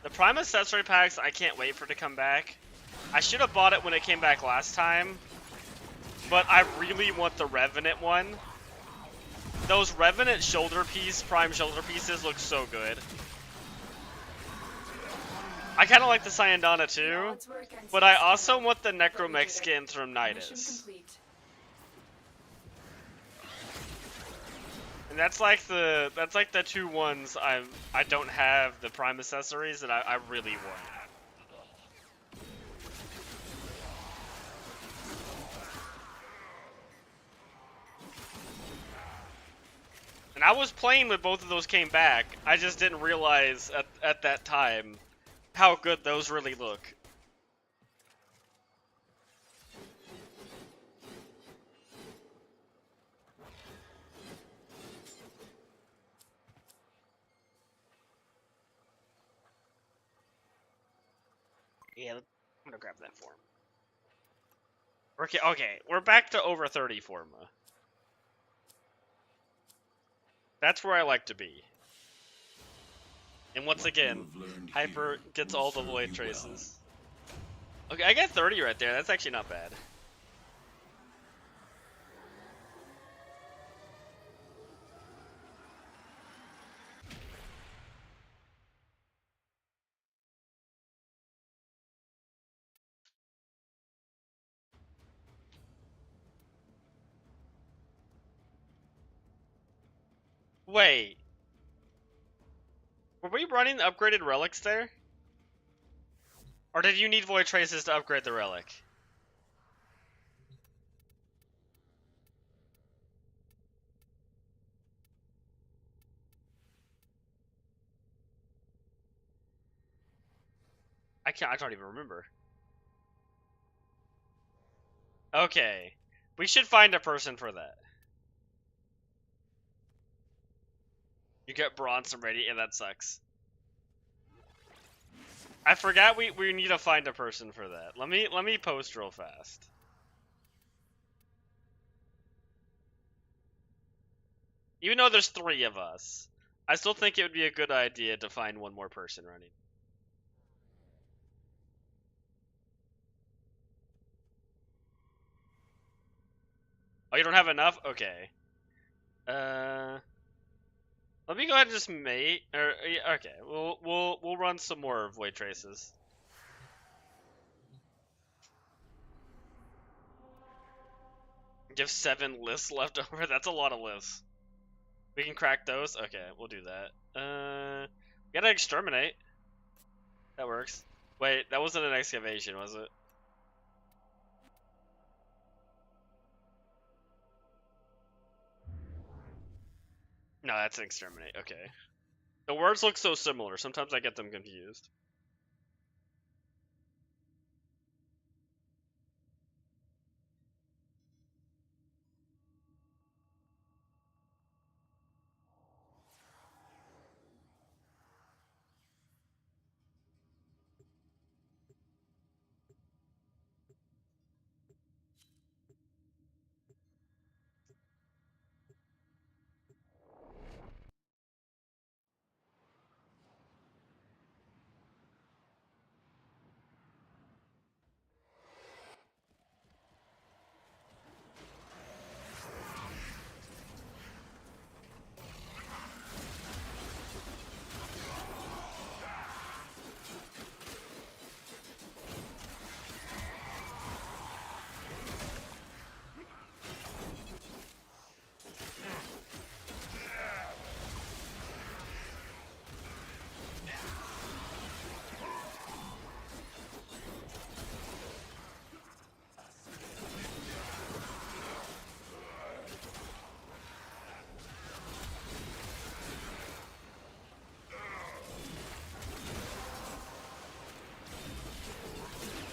The Prime accessory packs, I can't wait for it to come back. I should have bought it when it came back last time, but I really want the Revenant one. Those Revenant Prime shoulder pieces look so good. I kind of like the Syandana too, but I also want the Necromech skins from Nidus. And that's like the two ones I don't have the Prime accessories that I really want. And I was playing when both of those came back. I just didn't realize at that time how good those really look. Yeah, I'm gonna grab that form. Okay, we're back to over 30 Forma. That's where I like to be. And once again, Hyper gets all the Void Traces. Okay, I got 30 right there. That's actually not bad. Wait. Were we running upgraded relics there? Or did you need Void Traces to upgrade the relic? I don't even remember. Okay. We should find a person for that. You get Bronson ready, and that sucks. I forgot we need to find a person for that. Let me post real fast. Even though there's 3 of us, I still think it would be a good idea to find one more person running. Oh, you don't have enough? Okay. Let me go ahead and just mate. Okay, we'll run some more Void Traces. Give 7 lists left over. That's a lot of lists. We can crack those. Okay, we'll do that. We gotta exterminate. That works. Wait, that wasn't an excavation, was it? No, that's an exterminate. Okay. The words look so similar. Sometimes I get them confused.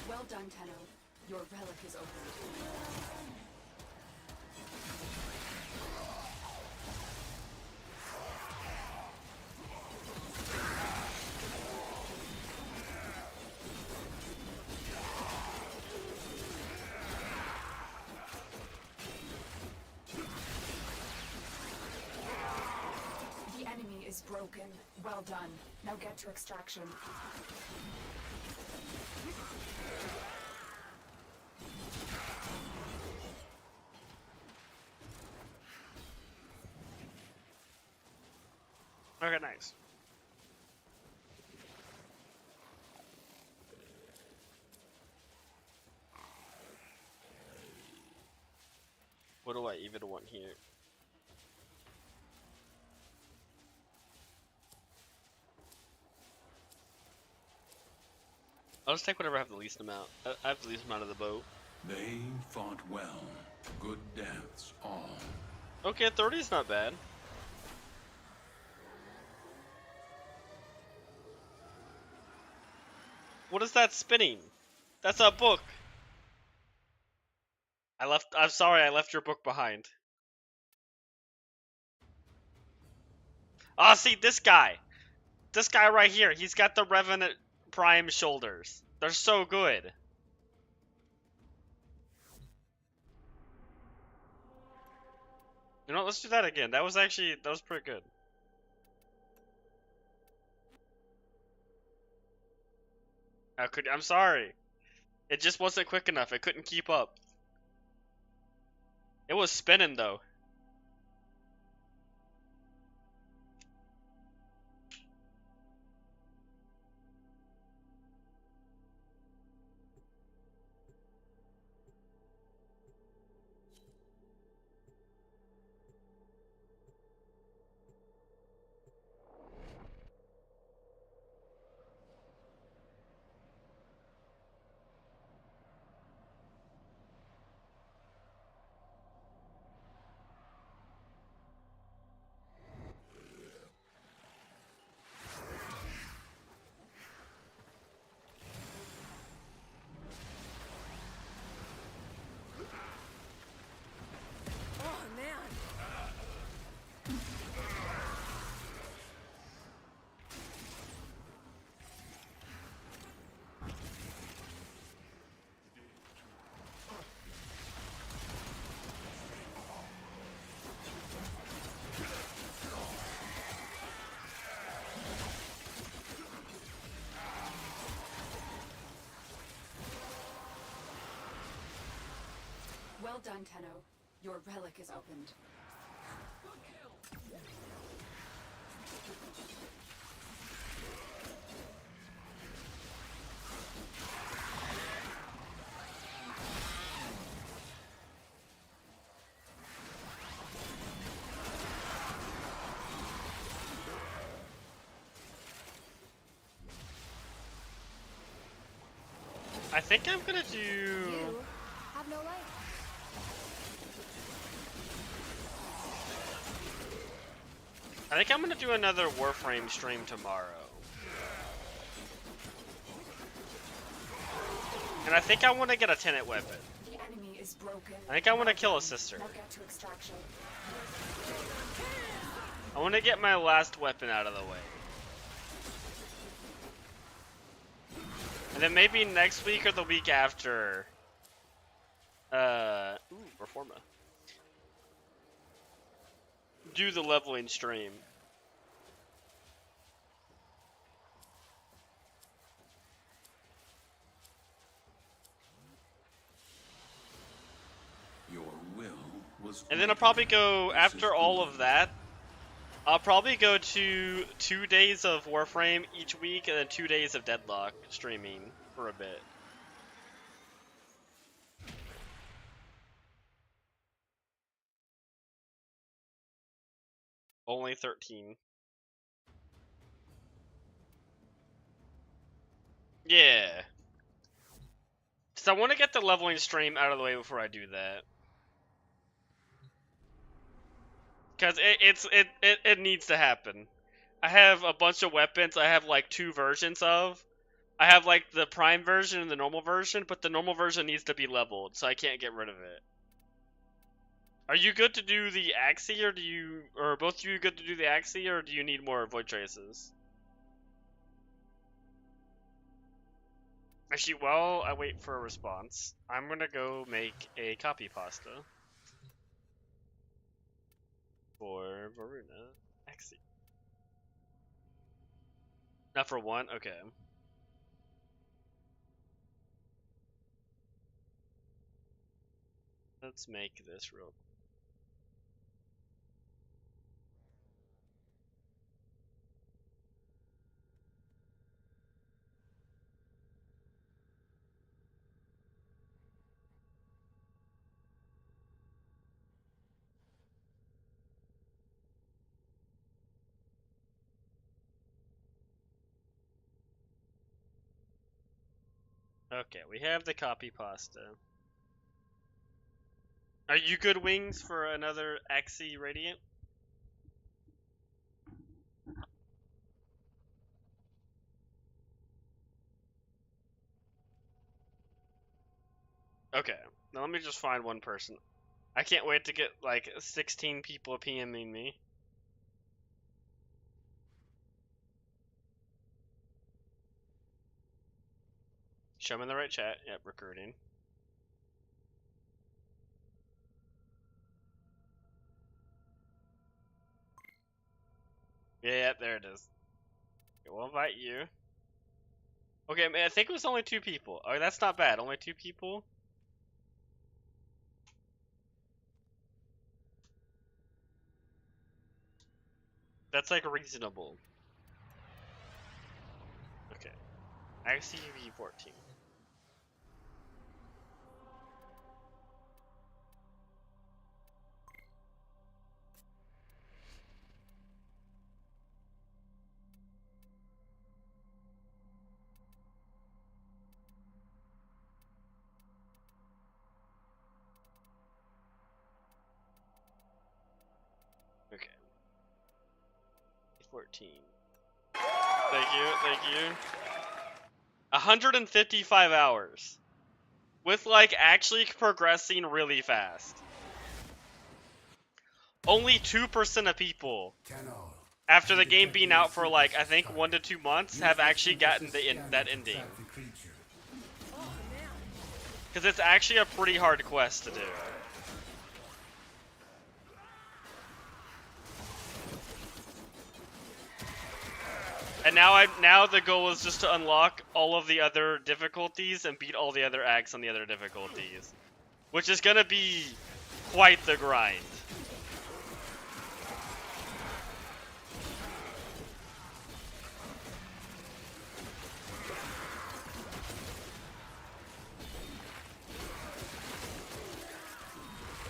Well done, Tenno. Your relic is opened. The enemy is broken. Well done. Now get to extraction. Okay, nice. What do I even want here? I'll just take whatever I have the least amount. I have the least amount of the boat. They fought well. Good deaths, all. Okay, 30 is not bad. What is that spinning? That's a book. I'm sorry, I left your book behind. Ah, see, this guy. This guy right here. He's got the Revenant Prime shoulders. They're so good. You know what, let's do that again. That was pretty good. I'm sorry. It just wasn't quick enough. It couldn't keep up. It was spinning though. Oh man. Well done, Tenno. Your relic is opened. I think I'm gonna do. You have no life. I think I'm gonna do another Warframe stream tomorrow. And I think I want to get a Tenet weapon. The enemy is broken. I think I want to kill a sister. Now get to extraction. I want to get my last weapon out of the way. And then maybe next week or the week after. Reforma. Do the leveling stream. Your will was. And then I'll probably go, after all of that, I'll probably go to 2 days of Warframe each week and then 2 days of Deadlock streaming for a bit. Only 13. Yeah. So I want to get the leveling stream out of the way before I do that. Cause it needs to happen. I have a bunch of weapons. I have like 2 versions of. I have like the prime version and the normal version, but the normal version needs to be leveled, so I can't get rid of it. Are you good to do the Axii, or both of you good to do the Axii, or do you need more Void Traces? Actually, while I wait for a response, I'm gonna go make a copy pasta for Varuna Axii. Not for 1? Okay. Let's make this real. Okay, we have the copy pasta. Are you good, Wings, for another Axii Radiant? Okay, now let me just find one person. I can't wait to get like 16 people PMing me. Show me in the right chat. Yep, recruiting. Yeah, there it is. Okay, we'll invite you. Okay, man, I think it was only 2 people. Oh, that's not bad. Only 2 people. That's like reasonable. Okay. Axii V14. Okay. 14. Thank you. 155 hours. With like actually progressing really fast. Only 2% of people, after the game being out for like I think 1 to 2 months, have actually gotten that ending. Because it's actually a pretty hard quest to do. And now the goal is just to unlock all of the other difficulties and beat all the other acts on the other difficulties. Which is gonna be quite the grind.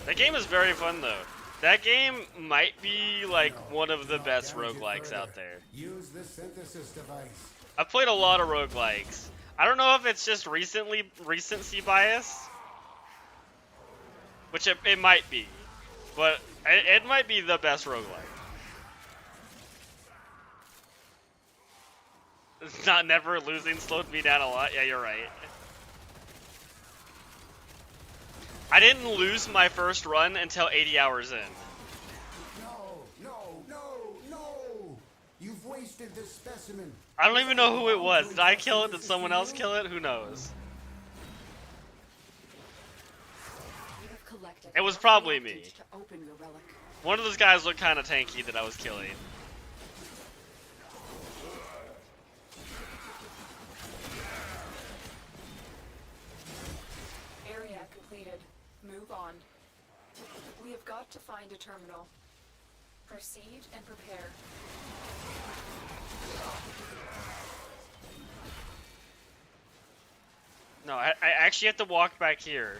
That game is very fun though. That game might be like one of the best roguelikes out there. Use the synthesis device. I've played a lot of roguelikes. I don't know if it's just recency bias, which it might be, but it might be the best roguelike. Not never losing slowed me down a lot. Yeah, you're right. I didn't lose my first run until 80 hours in. No! You've wasted this specimen. I don't even know who it was. Did I kill it? Did someone else kill it? Who knows? You have collected It was enough probably me. reactants to open your relic. One of those guys looked kind of tanky that I was killing. Area completed. Move on. We have got to find a terminal. Proceed and prepare. No, I actually have to walk back here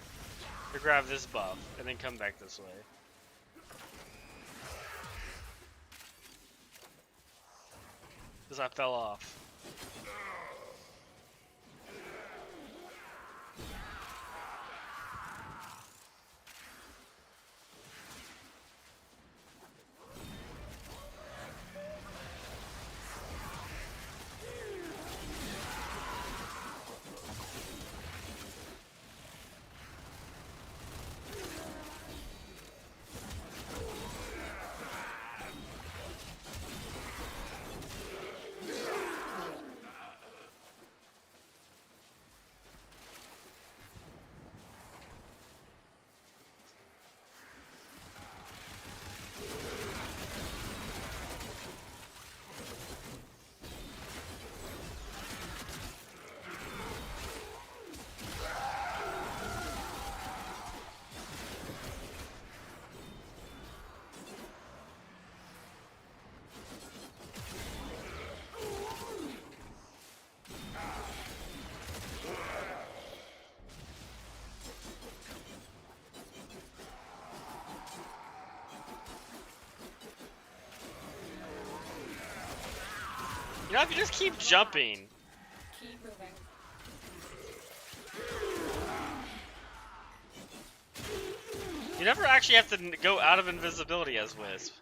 to grab this buff and then come back this way. Because I fell off. You know, if you just keep jumping. Keep moving. You never actually have to go out of invisibility as Wisp.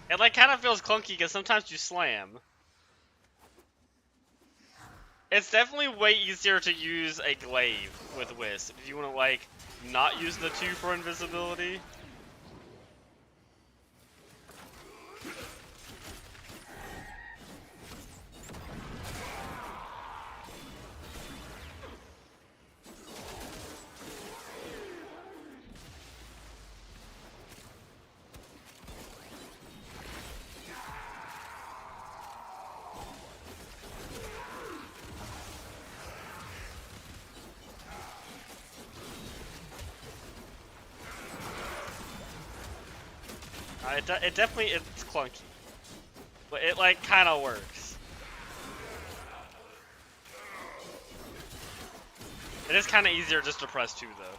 It like kind of feels clunky because sometimes you slam. It's definitely way easier to use a glaive with Wisp if you want to like not use the 2 for invisibility. It definitely, it's clunky. But it like kind of works. It is kind of easier just to press 2 though.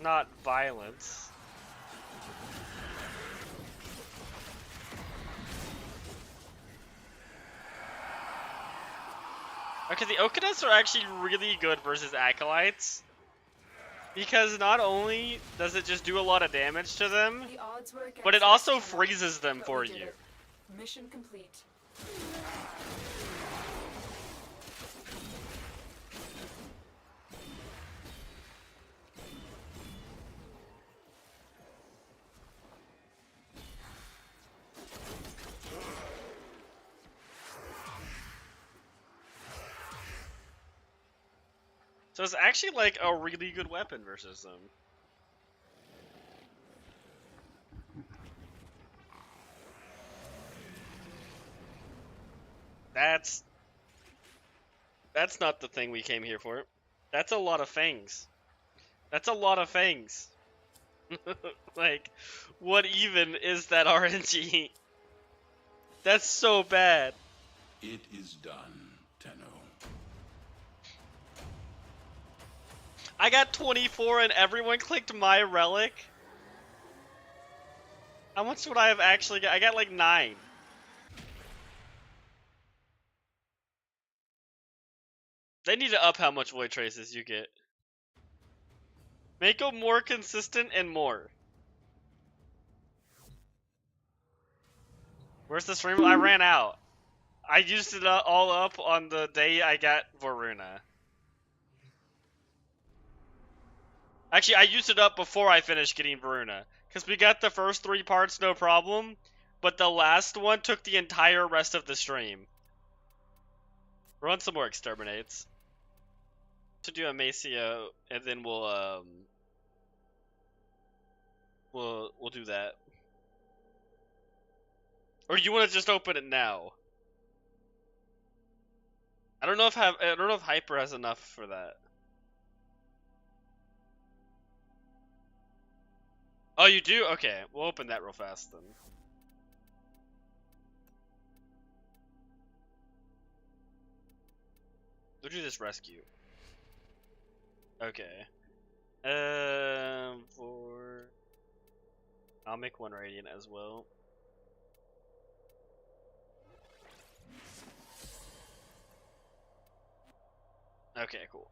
Not violence. Okay, the Okadas are actually really good versus Acolytes. Because not only does it just do a lot of damage to them, The odds were against but it us, also Tenno, freezes them but for we did you. it. Mission complete. So it's actually like a really good weapon versus them. That's not the thing we came here for. That's a lot of fangs. That's a lot of fangs. Like, what even is that RNG? That's so bad. It is done, Tenno. I got 24 and everyone clicked my relic. How much would I have actually got? I got like 9. They need to up how much void traces you get. Make them more consistent and more. Where's the stream? I ran out. I used it all up on the day I got Varuna. Actually, I used it up before I finished getting Varuna. Because we got the first 3 parts no problem, but the last one took the entire rest of the stream. Run some more exterminates. To do a Maceo, and then we'll do that. Or do you want to just open it now? I don't know if Hyper has enough for that. Oh, you do? Okay, we'll open that real fast then. We'll do this rescue. Okay. I'll make 1 radiant as well. Okay, cool.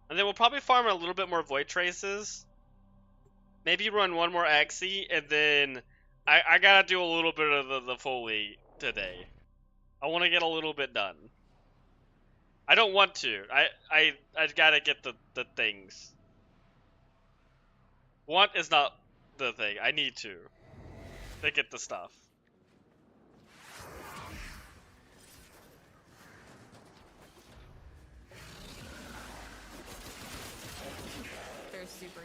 And then we'll probably farm a little bit more void traces. Maybe run 1 more Axie, and then I gotta do a little bit of the Foley today. I want to get a little bit done. I don't want to. I gotta get the things. Want is not the thing. I need to get the stuff. They're super.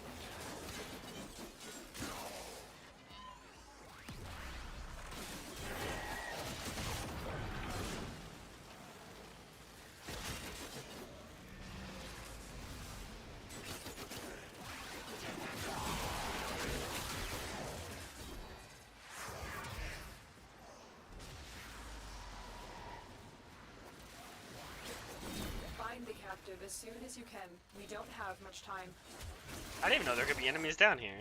Find the captive as soon as you can. We don't have much time. I didn't even know there could be enemies down here.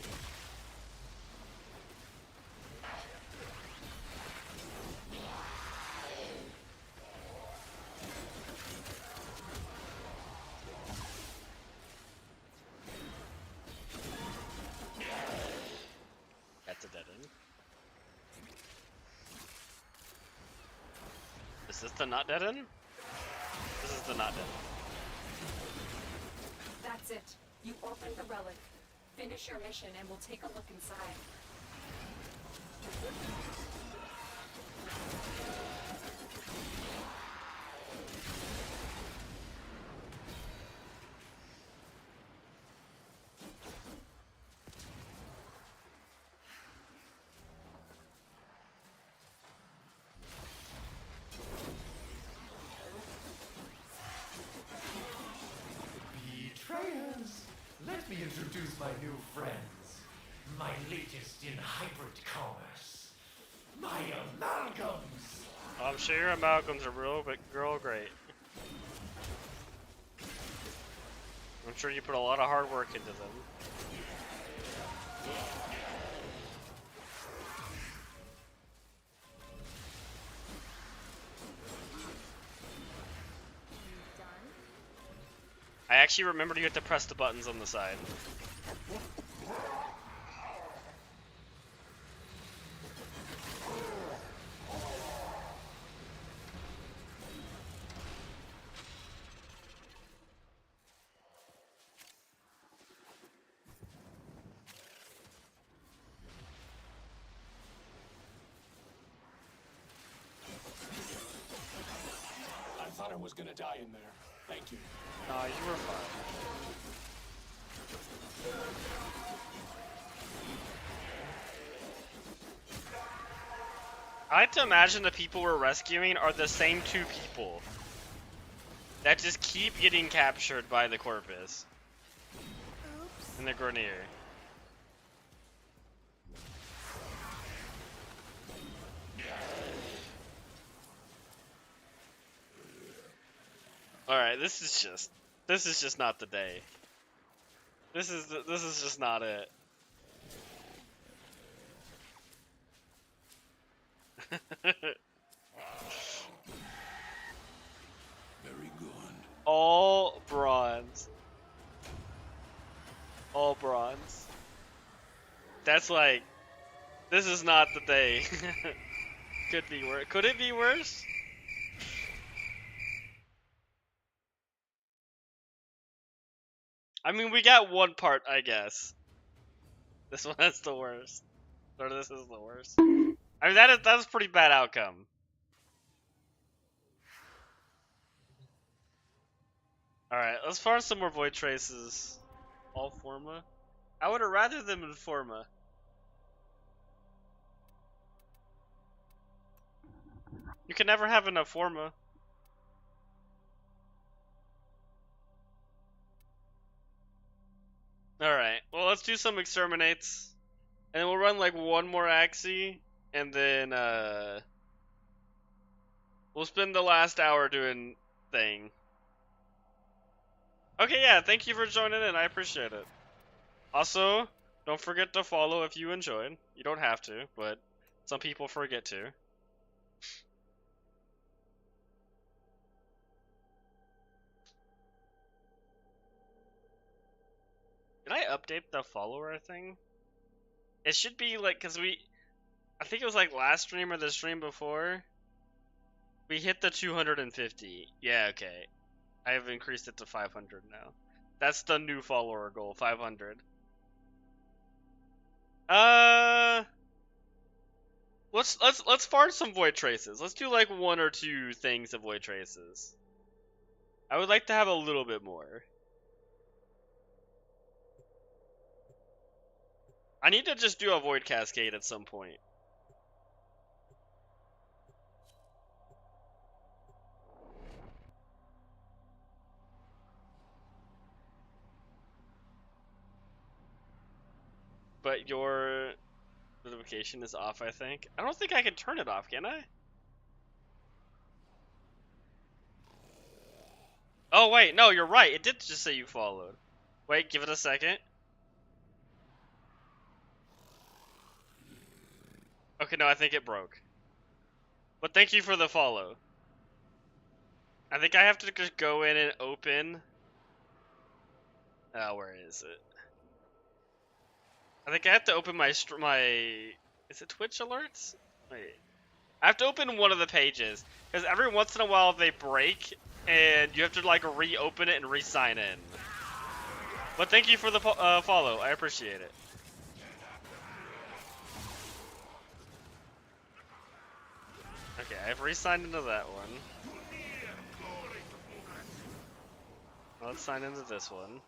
That's a dead end. Is this the not dead end? This is the not dead end. That's it. You opened the relic. Finish your mission and we'll take a look inside. Betrayers! Let me introduce my new friends. My latest in hybrid commerce. My amalgams! I'm sure your amalgams are real great. I'm sure you put a lot of hard work into them. I actually remembered you have to press the buttons on the side. I thought I was gonna die in there. Thank you. Nah, you were fine. I like to imagine the people we're rescuing are the same 2 people that just keep getting captured by the Corpus and the Grenier. All right, this is just not the day. This is just not it. Very good. All bronze. All bronze. That's like, this is not the day. Could be worse. Could it be worse? I mean, we got one part, I guess. This one is the worst. Or this is the worst. I mean, that's a pretty bad outcome. Alright, let's find some more Void Traces. All Forma? I would have rather them in Forma. You can never have enough Forma. Alright, well, let's do some Exterminates. And then we'll run like one more Axie. And then, we'll spend the last hour doing thing. Okay, yeah, thank you for joining in. I appreciate it. Also, don't forget to follow if you enjoyed. You don't have to, but some people forget to. Did I update the follower thing? It should be like, cause I think it was like last stream or the stream before. We hit the 250. Yeah, okay. I have increased it to 500 now. That's the new follower goal, 500. Let's farm some Void Traces. Let's do like one or two things of Void Traces. I would like to have a little bit more. I need to just do a Void Cascade at some point. But your notification is off, I think. I don't think I can turn it off, can I? Oh, wait, no, you're right. It did just say you followed. Wait, give it a second. Okay, no, I think it broke. But thank you for the follow. I think I have to just go in and open. Where is it? I think I have to open my is it Twitch alerts? Wait. I have to open one of the pages because every once in a while they break and you have to like reopen it and re-sign in. But thank you for the follow. I appreciate it. Okay, I've re-signed into that one. Let's sign into this one.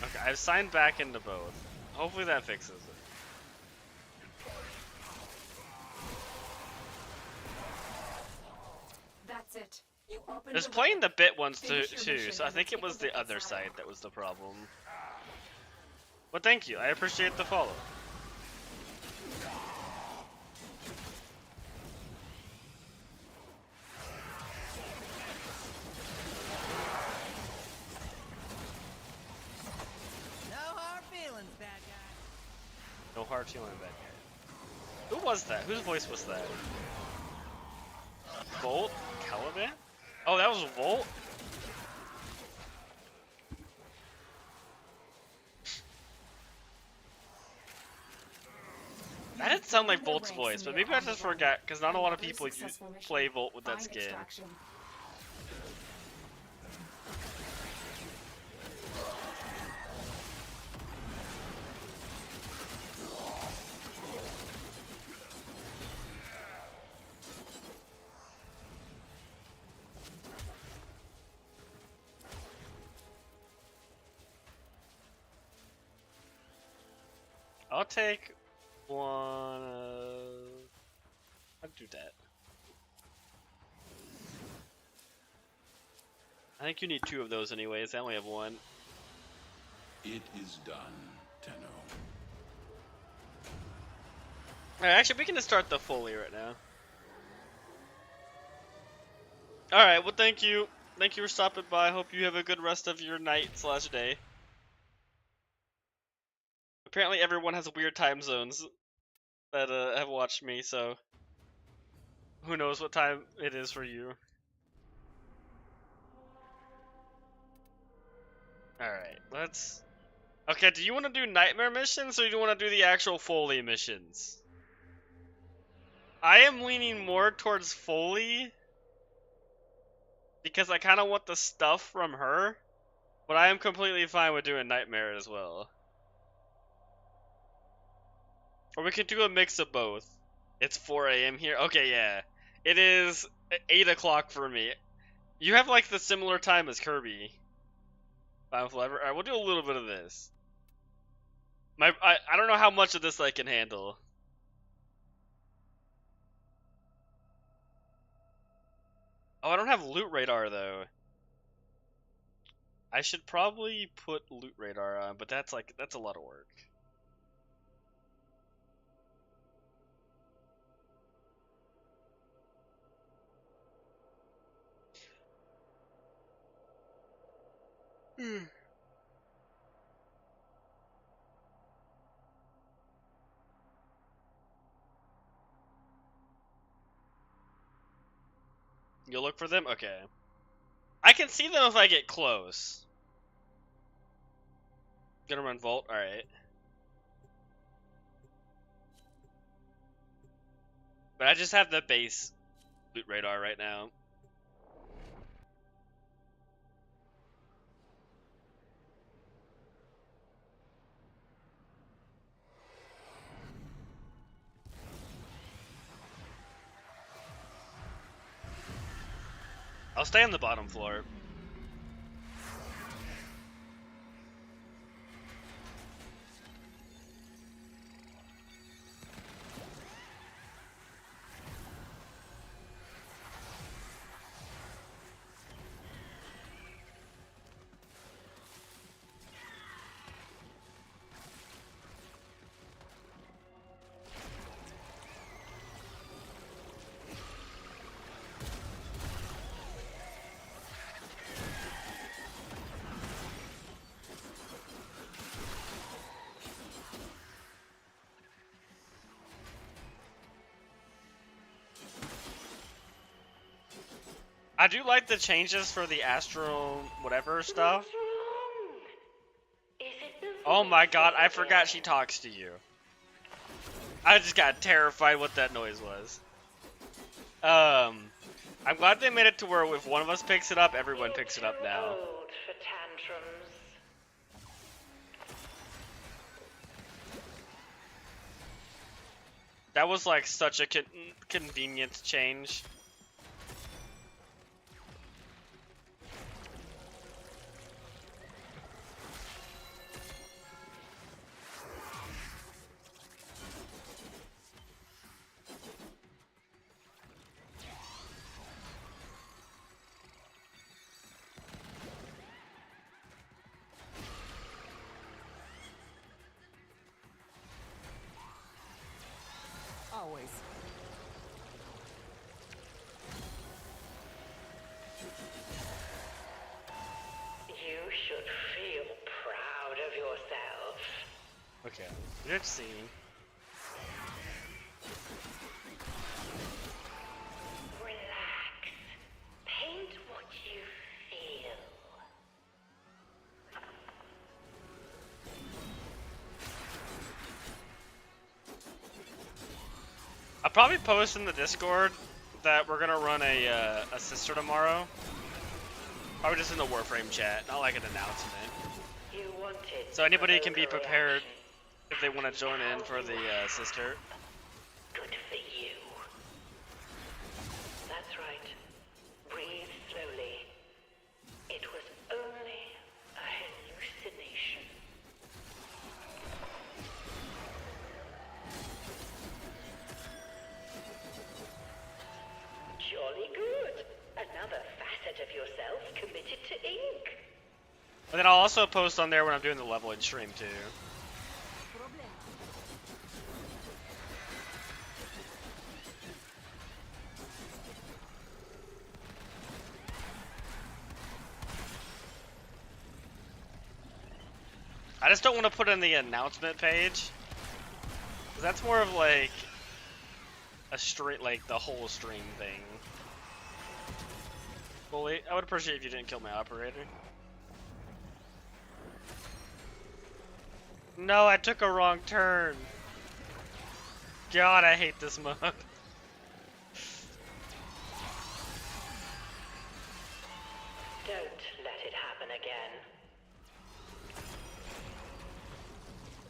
Okay, I've signed back into both. Hopefully that fixes it. That's it. You opened There's the playing the weapon. bit ones too, Finish your mission so I and think it take was a the look other inside. side that was the problem. But thank you, I appreciate the follow. No hard feelings, bad guy. No hard feeling bad guy. Who was that? Whose voice was that? Volt? Caliban? Oh, that was Volt? That didn't sound like Volt's voice, but maybe I just forgot, because not a lot of people play Volt with that Find skin. extraction. I'll take one. I'll do that. I think you need two of those anyways. I only have one. It is done, Tenno. Alright, actually, we can just start the Foley right now. Alright, well, thank you. Thank you for stopping by. Hope you have a good rest of your night/day. Apparently, everyone has weird time zones that have watched me, so who knows what time it is for you. Alright, let's... Okay, do you want to do nightmare missions, or do you want to do the actual Foley missions? I am leaning more towards Foley, because I kind of want the stuff from her, but I am completely fine with doing nightmare as well. Or we could do a mix of both. It's 4 a.m. here? Okay, yeah. It is 8 o'clock for me. You have like the similar time as Kirby. Final Forever. Alright, we'll do a little bit of this. I don't know how much of this I can handle. Oh, I don't have loot radar though. I should probably put loot radar on, but that's a lot of work. You'll look for them? Okay. I can see them if I get close. Gonna run Vault? Alright. But I just have the base loot radar right now. I'll stay on the bottom floor. I do like the changes for the Astro whatever stuff. Oh my god, I forgot she talks to you. I just got terrified what that noise was. I'm glad they made it to where if one of us picks it up, everyone picks it up now. That was like such a convenient change. Always. You should feel proud of yourself. Okay, let's see. Relax. Paint what you feel. I'll probably post in the Discord that we're gonna run a sister tomorrow. Probably just in the Warframe chat, not like an announcement. So anybody can be prepared if they want to join in for the sister. Good for you. That's right. Breathe slowly. It was only a hallucination. Jolly good. Another facet of yourself committed to ink. And then I'll also post on there when I'm doing the leveling stream too. I just don't want to put in the announcement page. 'Cause that's more of like a stream, like the whole stream thing. Bully, I would appreciate if you didn't kill my operator. No, I took a wrong turn. God, I hate this mode. Don't let it happen again.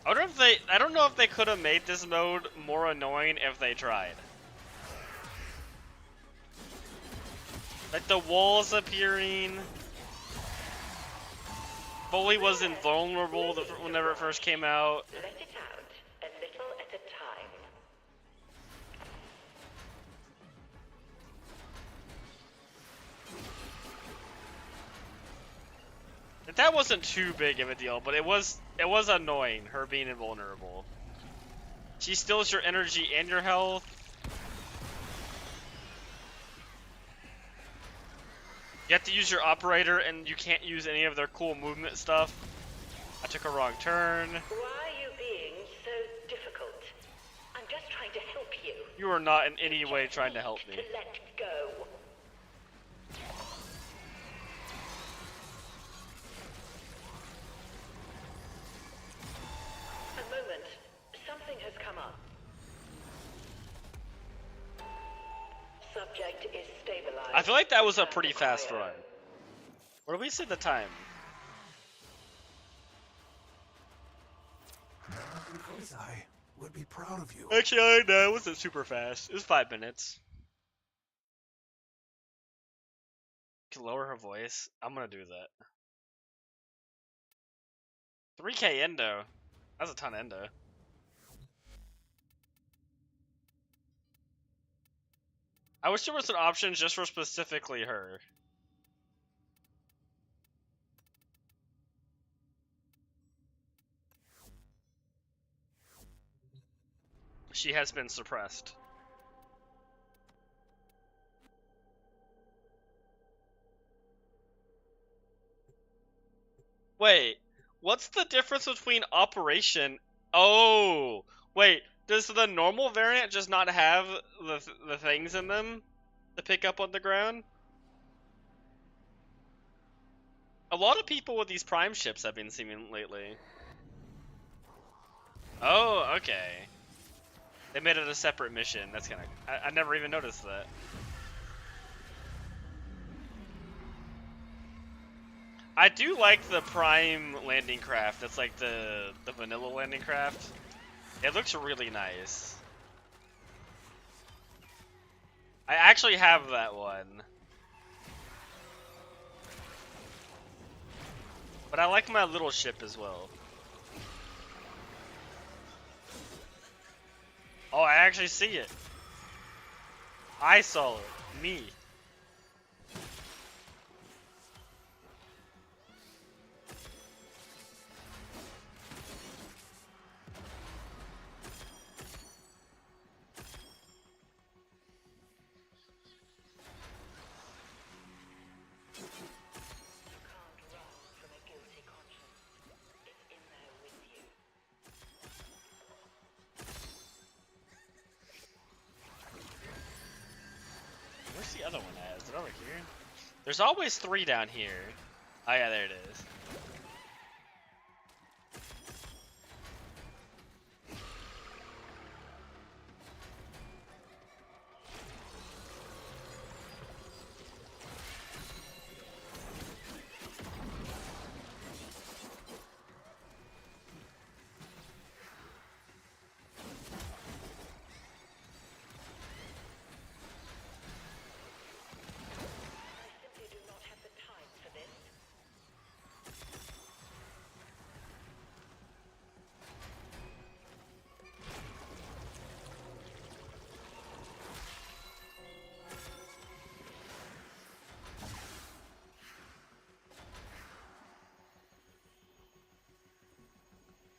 I wonder if they, I don't know if they could have made this mode more annoying if they tried. Like the walls appearing. Bully was invulnerable whenever it first came out. Let it out, a little at a time. That wasn't too big of a deal, but it was annoying, her being invulnerable. She steals your energy and your health. You have to use your operator, and you can't use any of their cool movement stuff. I took a wrong turn. Why are you being so difficult? I'm just trying to help you. You are not in any way trying to help me. To let go. A moment. Something has come up. Subject is stabilized. I feel like that was a pretty fast run. What do we say the time? Because I would be proud of you. Actually, no, it wasn't super fast. It was 5 minutes. Can lower her voice. I'm gonna do that. 3K endo. That's a ton of endo. I wish there was an option just for specifically her. She has been suppressed. Wait, what's the difference between Operation? Oh, wait, does the normal variant just not have the things in them to pick up on the ground? A lot of people with these Prime ships have been seeing lately. Oh, okay. They made it a separate mission. That's kind of... I never even noticed that. I do like the Prime landing craft. That's like the vanilla landing craft. It looks really nice. I actually have that one. But I like my little ship as well. Oh, I actually see it. I saw it. Me. Where's the other one at? Is it over here? There's always 3 down here. Oh yeah, there it is.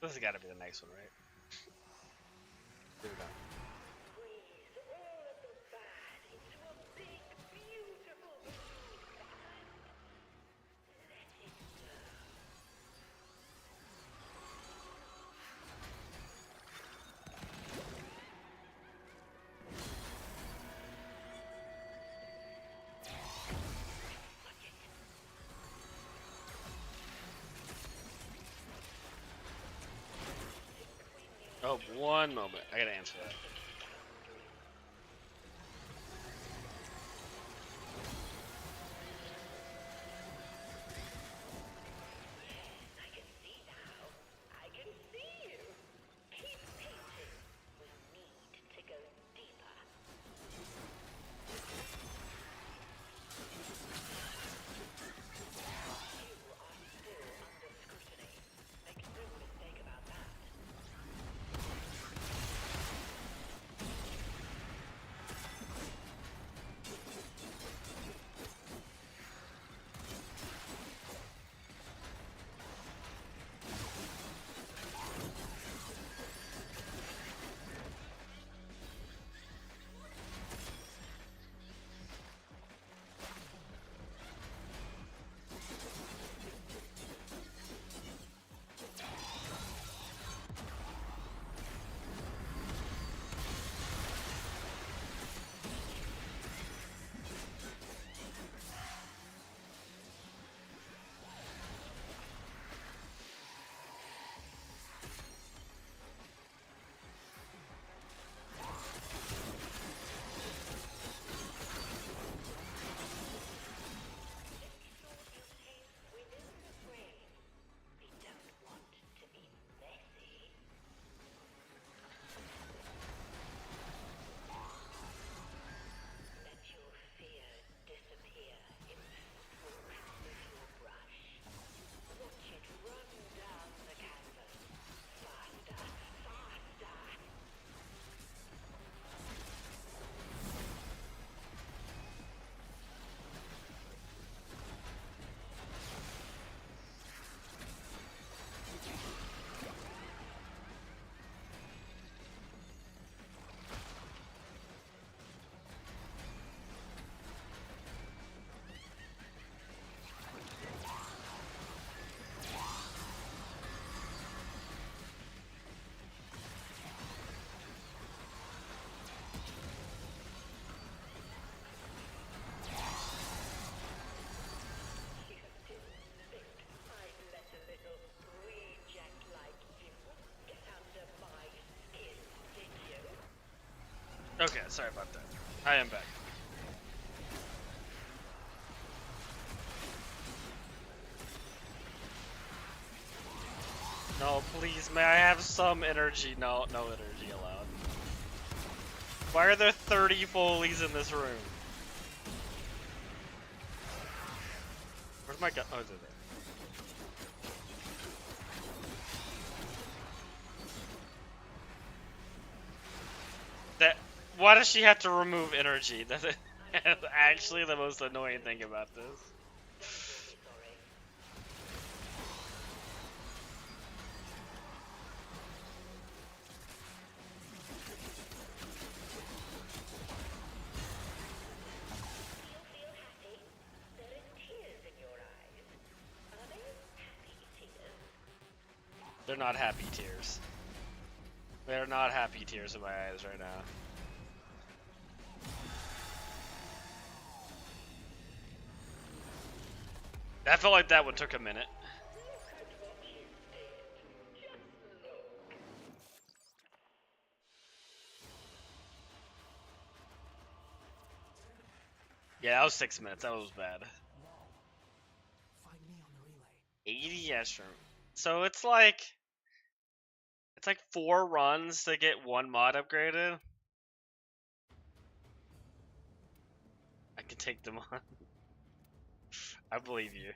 This has got to be the next one, right? Here we go. Oh, one moment. I gotta answer that. Okay, sorry about that. I am back. No, please, may I have some energy? No, no energy allowed. Why are there 30 Foleys in this room? Where's my gun? Oh, they're there. Why does she have to remove energy? That's actually the most annoying thing about this. They're not happy tears. They're not happy tears in my eyes right now. That felt like that one took a minute. Yeah, that was 6 minutes. That was bad. Find me on the relay. 80 Yeshurun. So it's like 4 runs to get 1 mod upgraded. I can take them on. I believe you.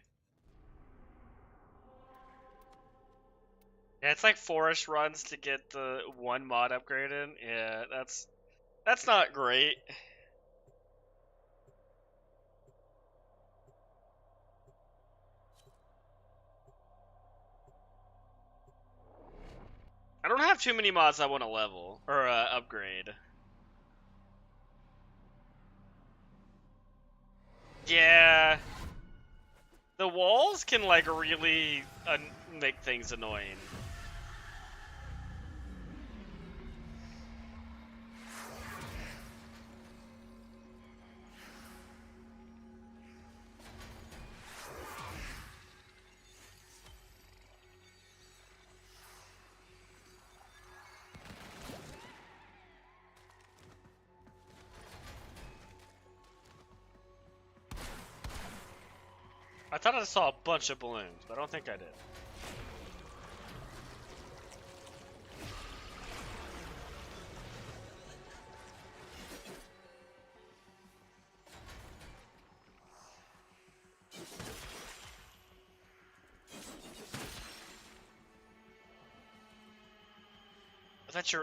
Yeah, it's like 4-ish runs to get the 1 mod upgraded. Yeah, that's not great. I don't have too many mods I want to level or upgrade. Yeah, the walls can like really make things annoying. thought I saw a bunch of balloons, but I don't think I did.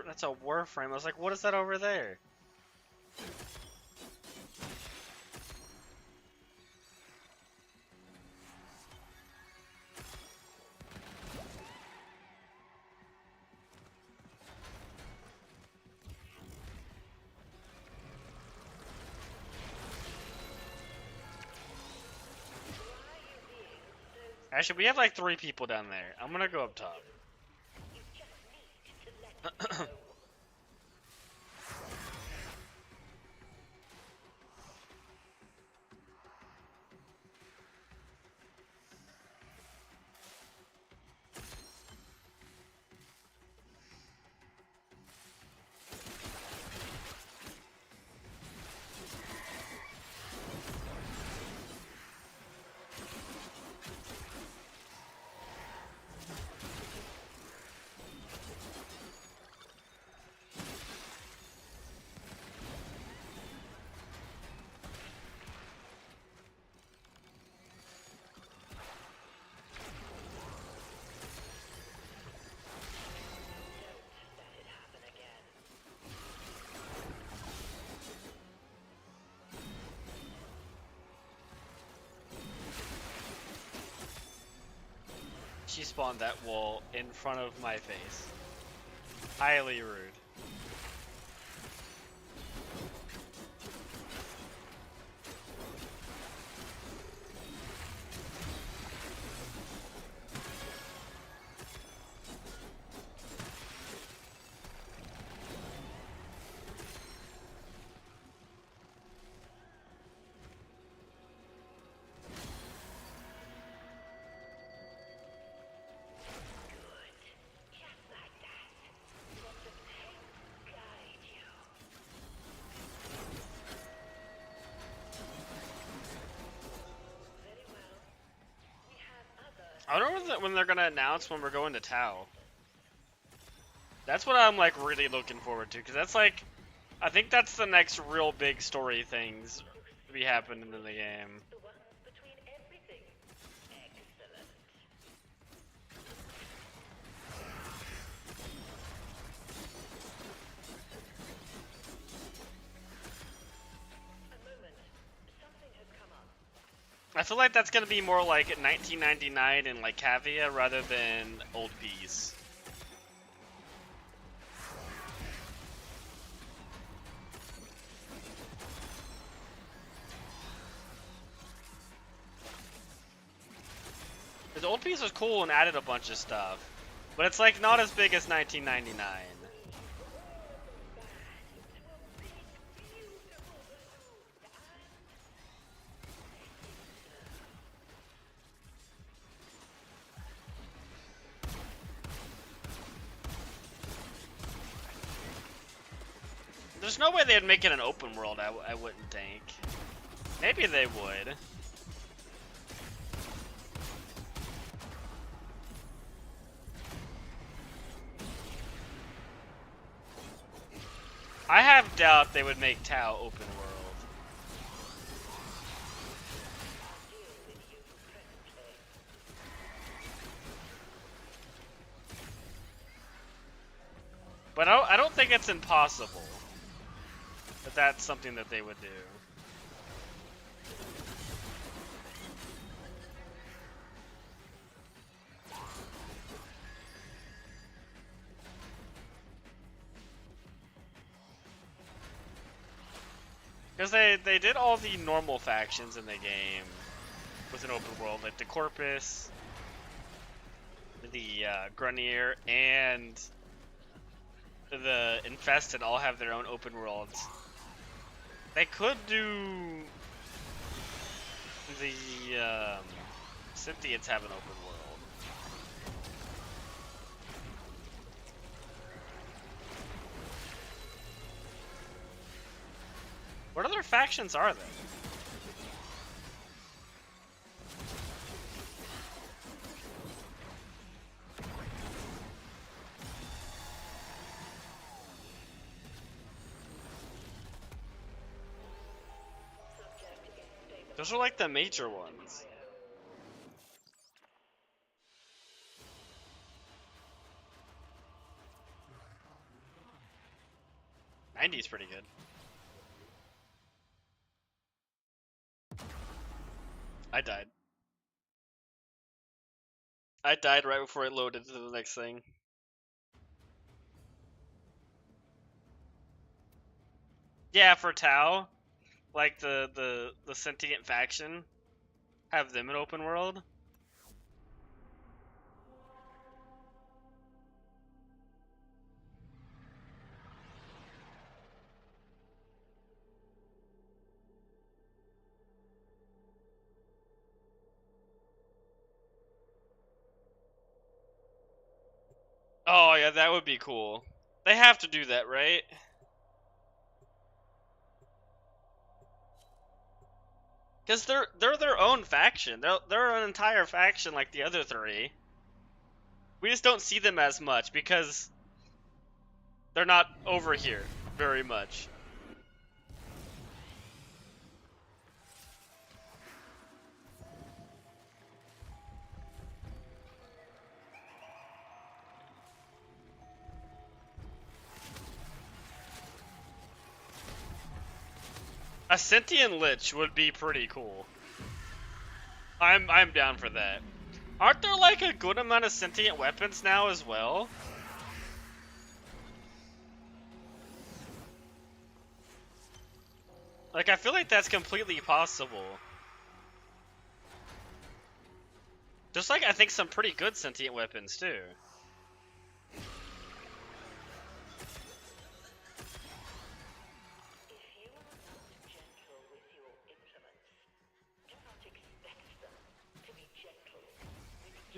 That's a Warframe. I was like, what is that over there? Actually, we have like 3 people down there. I'm gonna go up top. She spawned that wall in front of my face. Highly rude. I don't know when they're gonna announce when we're going to Tau. That's what I'm like really looking forward to, because that's like, I think that's the next real big story things to be happening in the game. I feel like that's gonna be more like 1999 and like Cavia rather than Old Bees. The Old Bees was cool and added a bunch of stuff, but it's like not as big as 1999. There's no way they'd make it an open world, I wouldn't think. Maybe they would. I have doubt they would make Tau open world. But I don't think it's impossible. But that's something that they would do. Because they did all the normal factions in the game with an open world, like the Corpus, the Grunnier, and the Infested all have their own open worlds. They could do the Synthians have an open world. What other factions are there? Those are like the major ones. '90's pretty good. I died. I died right before it loaded to the next thing. Yeah, for Tau, like the sentient faction, have them in open world. Oh yeah, that would be cool. They have to do that, right? Because they're their own faction. They're an entire faction like the other three. We just don't see them as much because they're not over here very much. A sentient lich would be pretty cool. I'm down for that. Aren't there like a good amount of sentient weapons now as well? Like I feel like that's completely possible. There's like I think some pretty good sentient weapons too.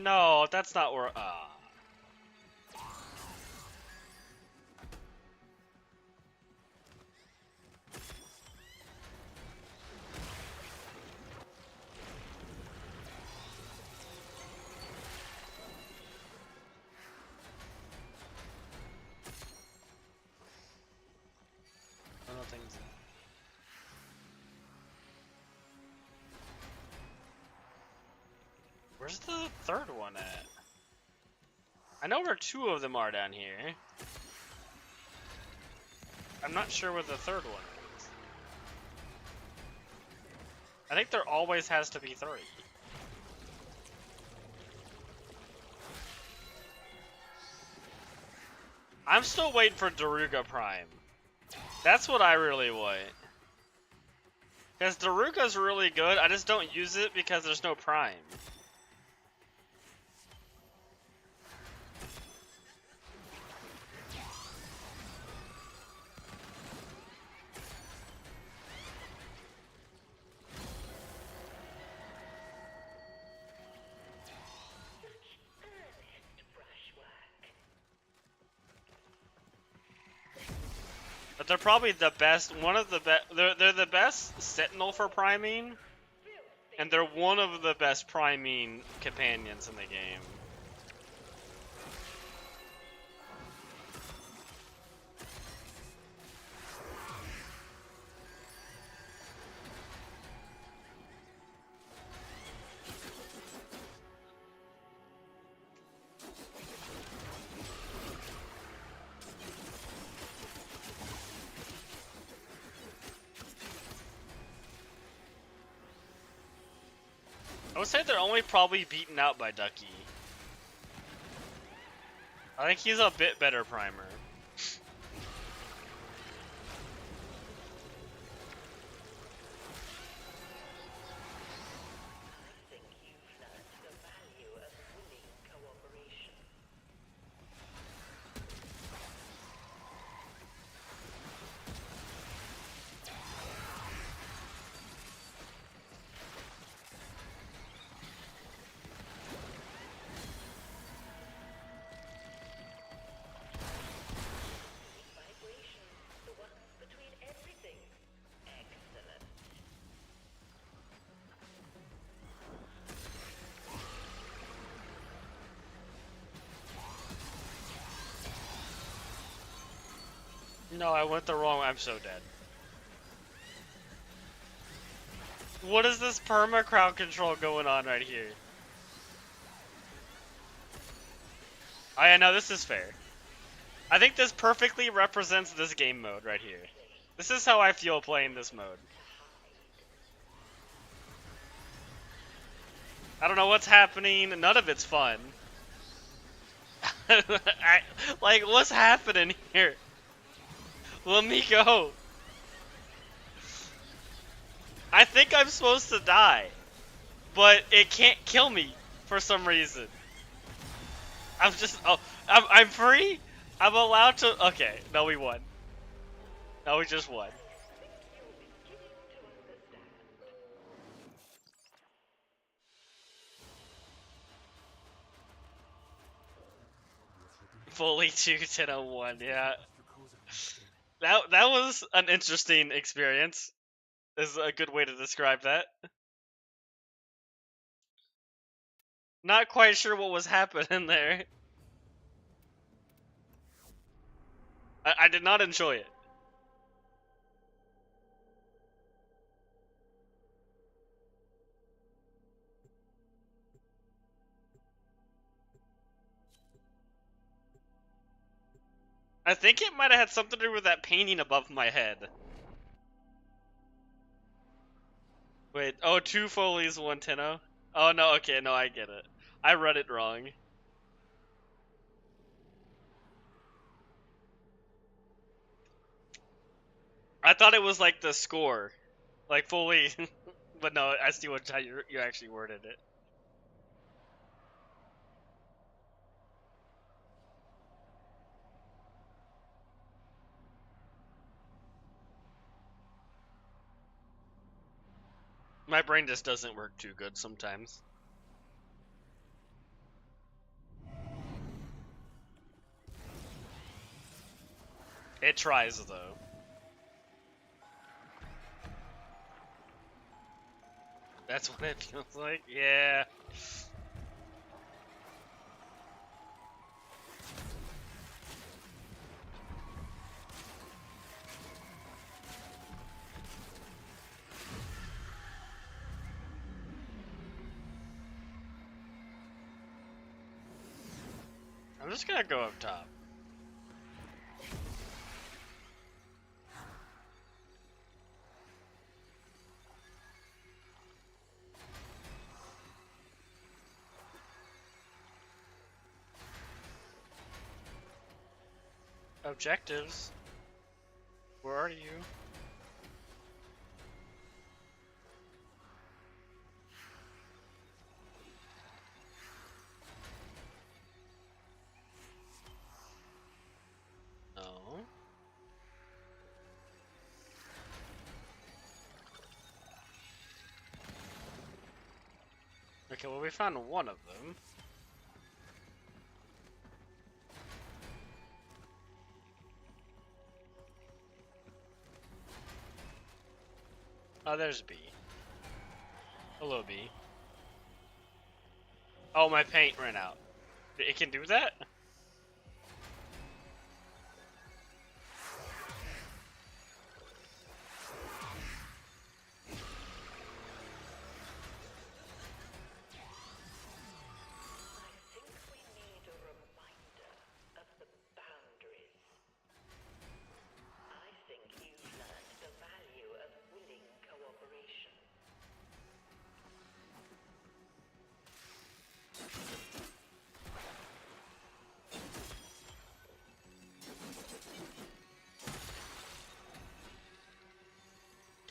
No, that's not where. Where's the third one at? I know where two of them are down here. I'm not sure where the third one is. I think there always has to be three. I'm still waiting for Daruga Prime. That's what I really want. Because Daruga's really good, I just don't use it because there's no Prime. But they're probably the best, one of the best, they're the best Sentinel for priming, and they're one of the best priming companions in the game. I would say they're only probably beaten out by Ducky. I think he's a bit better primer. No, I went the wrong way. I'm so dead. What is this perma crowd control going on right here? Oh yeah, no, this is fair. I think this perfectly represents this game mode right here. This is how I feel playing this mode. I don't know what's happening. None of it's fun. Like, what's happening here? Let me go. I think I'm supposed to die, but it can't kill me for some reason. I'm just, oh, I'm free? I'm allowed to, okay, no, we won. No, we just won. Fully 2-10-01, yeah. That was an interesting experience. Is a good way to describe that. Not quite sure what was happening there. I did not enjoy it. I think it might have had something to do with that painting above my head. Wait, oh, 2 Foley's 110-0? Oh, no, okay, no, I get it. I read it wrong. I thought it was like the score. Like Foley, but no, I see how you actually worded it. My brain just doesn't work too good sometimes. It tries, though. That's what it feels like? Yeah. I'm just gonna go up top. Objectives? Where are you? No. Okay, well, we found one of them. Oh, there's B. Hello, B. Oh, my paint ran out. It can do that?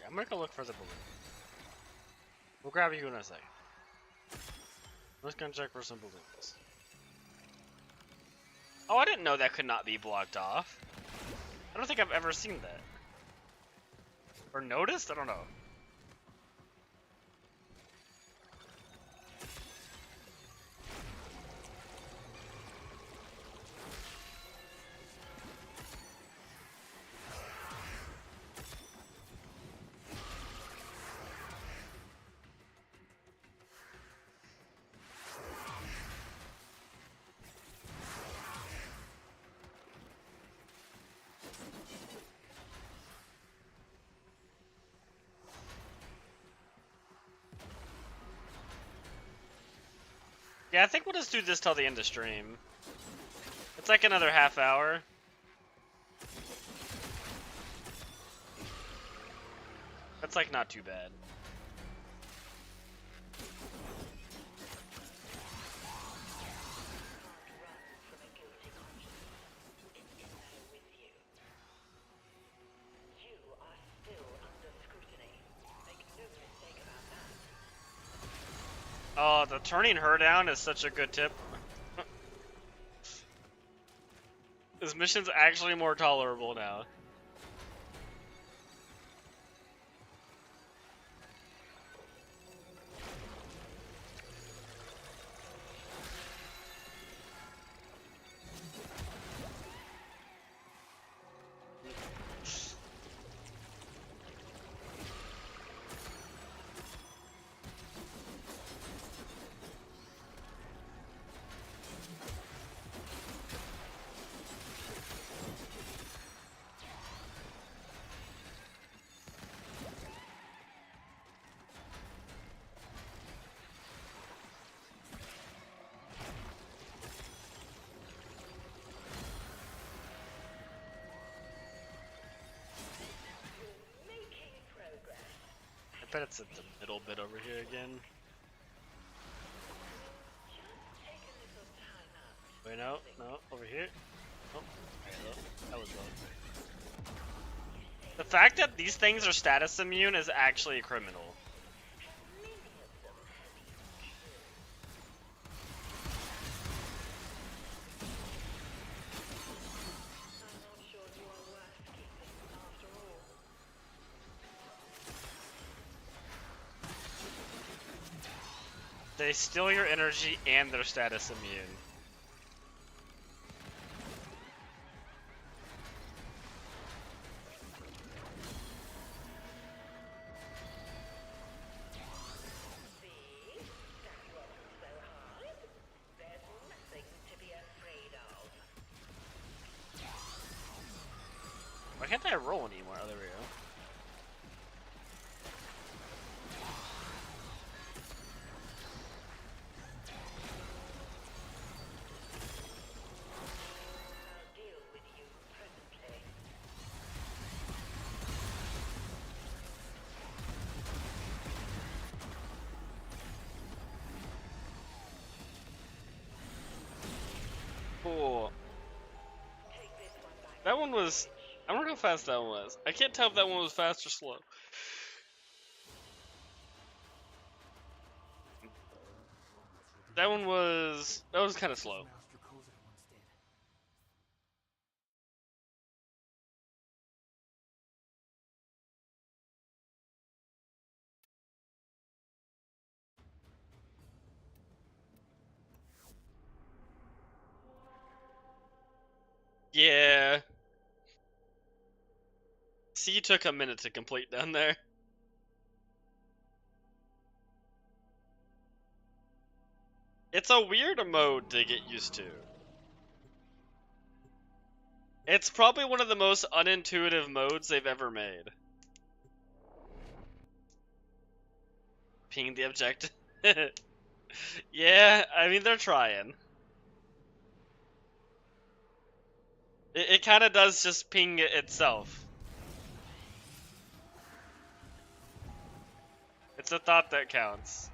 I'm gonna go look for the balloon. We'll grab you in a second. Let's go check for some balloons. Oh, I didn't know that could not be blocked off. I don't think I've ever seen that. Or noticed? I don't know. Yeah, I think we'll just do this till the end of stream. It's like another half hour. That's like not too bad. Oh, the turning her down is such a good tip. This mission's actually more tolerable now. I bet it's at the middle bit over here again. Wait, no, over here. Oh, that was low. The fact that these things are status immune is actually criminal. They steal your energy and their status immune. Why can't I roll anymore? Oh, there we go. Cool. That one was... I wonder how fast that one was. I can't tell if that one was fast or slow. That one was... That was kind of slow. Yeah. C took a minute to complete down there. It's a weird mode to get used to. It's probably one of the most unintuitive modes they've ever made. Ping the objective. Yeah, I mean, they're trying. It kind of does just ping it itself. It's a thought that counts.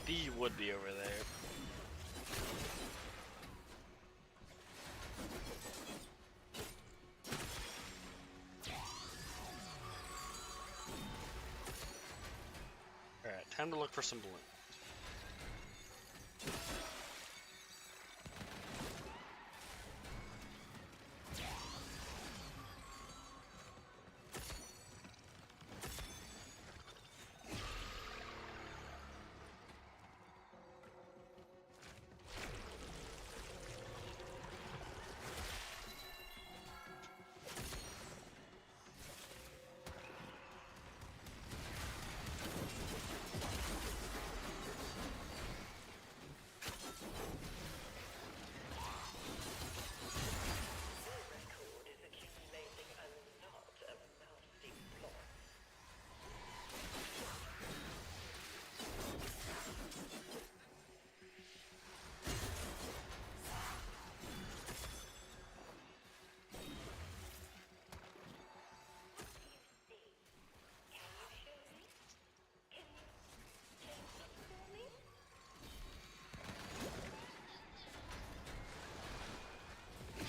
B would be over there. Time to look for some balloons.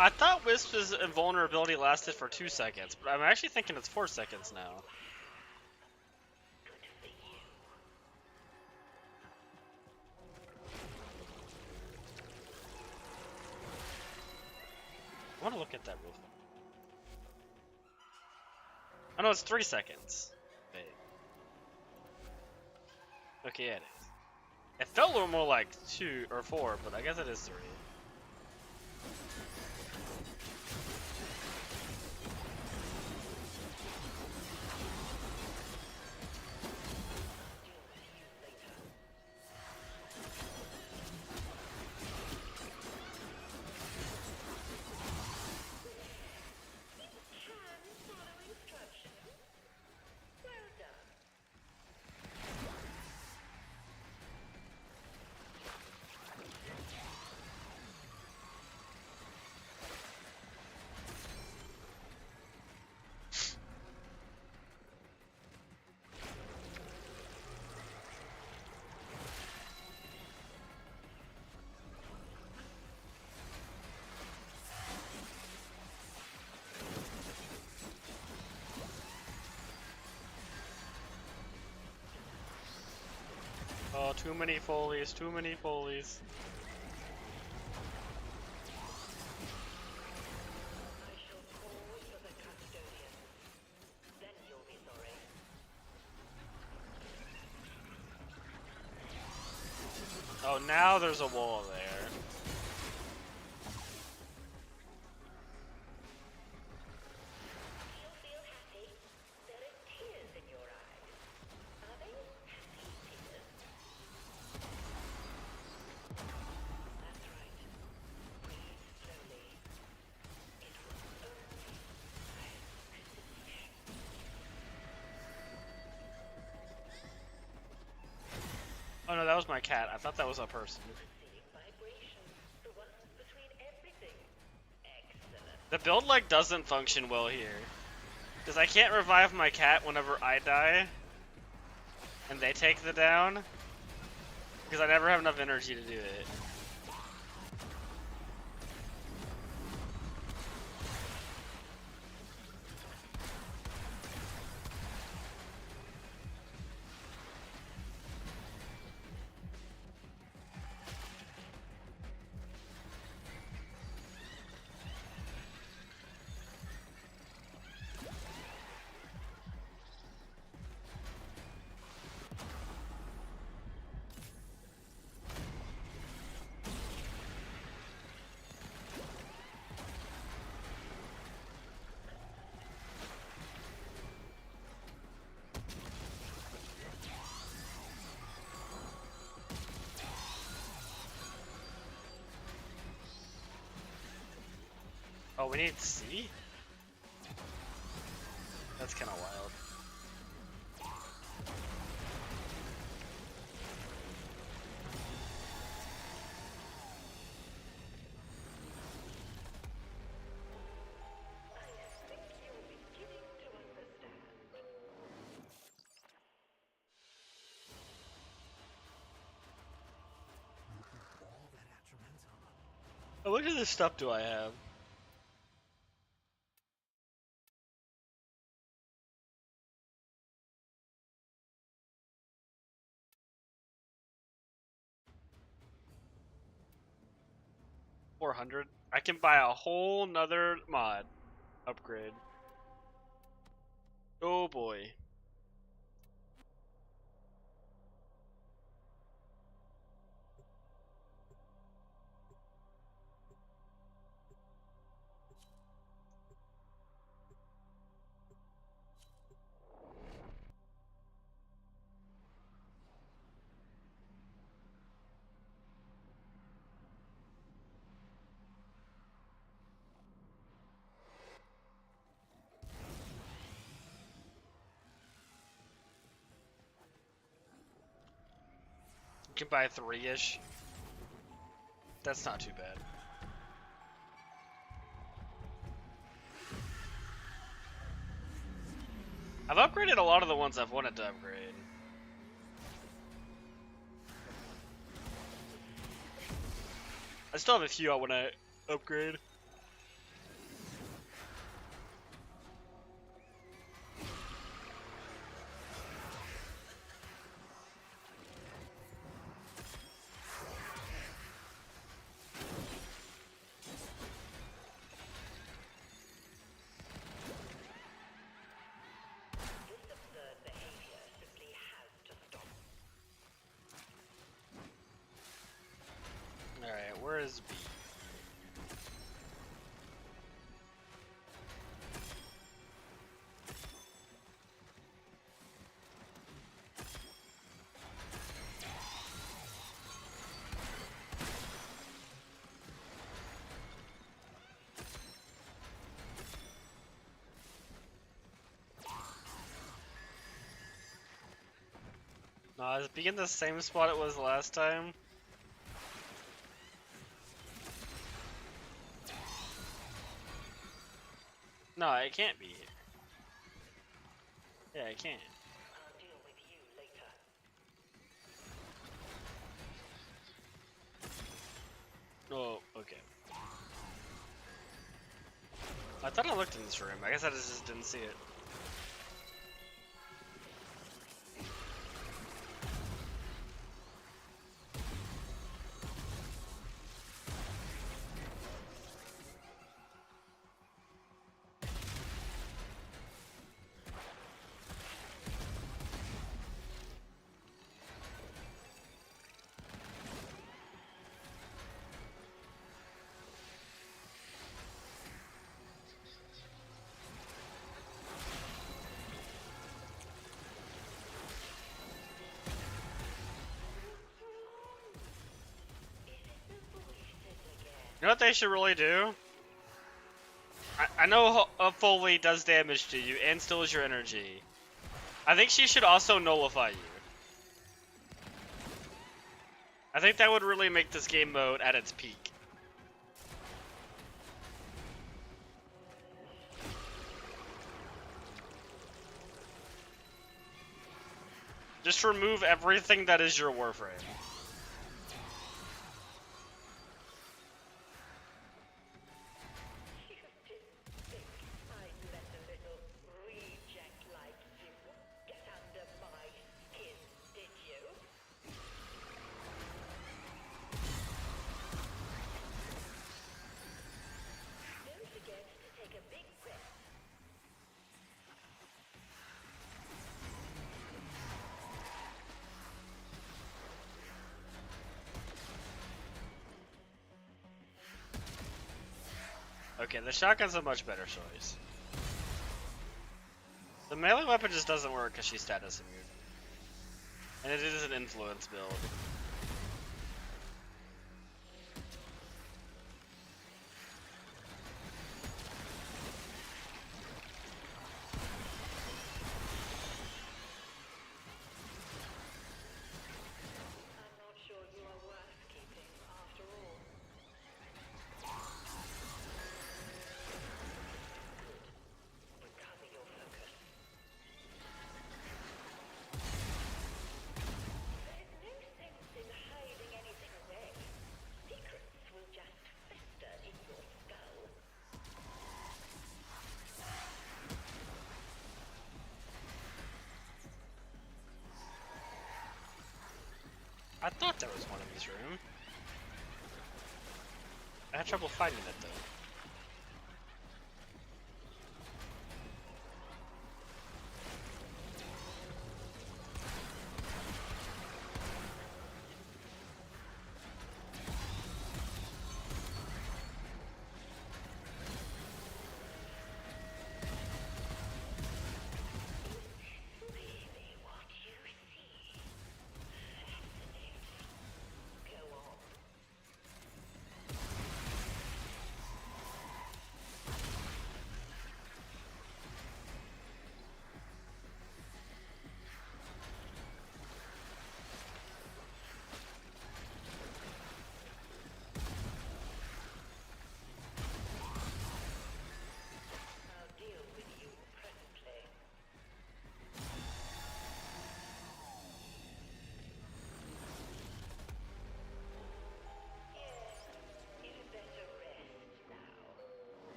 I thought Wisp's invulnerability lasted for 2 seconds, but I'm actually thinking it's 4 seconds now. I want to look at that real quick. Oh no, it's 3 seconds. Wait. Okay, yeah, it is. It felt a little more like 2 or 4, but I guess it is 3. Oh, too many folies, too many folies. Oh, now there's a wall there. Oh no, that was my cat. I thought that was a person. The build like doesn't function well here. Because I can't revive my cat whenever I die. And they take the down. Because I never have enough energy to do it. Oh, we need C? That's kind of wild. Oh, what kind of stuff do I have? 400. I can buy a whole nother mod upgrade. Oh boy. You can buy 3-ish. That's not too bad. I've upgraded a lot of the ones I've wanted to upgrade. I still have a few I want to upgrade. Alright, where is B? No, is B in the same spot it was last time? No, it can't be. Yeah, it can't. I'll deal with you later. Oh, okay. I thought I looked in this room. I guess I just didn't see it. You know what they should really do? I know Foley does damage to you and steals your energy. I think she should also nullify you. I think that would really make this game mode at its peak. Just remove everything that is your Warframe. Okay, the shotgun's a much better choice. The melee weapon just doesn't work because she's status immune. And it is an influence build. I thought there was one in this room. I I had trouble finding it though.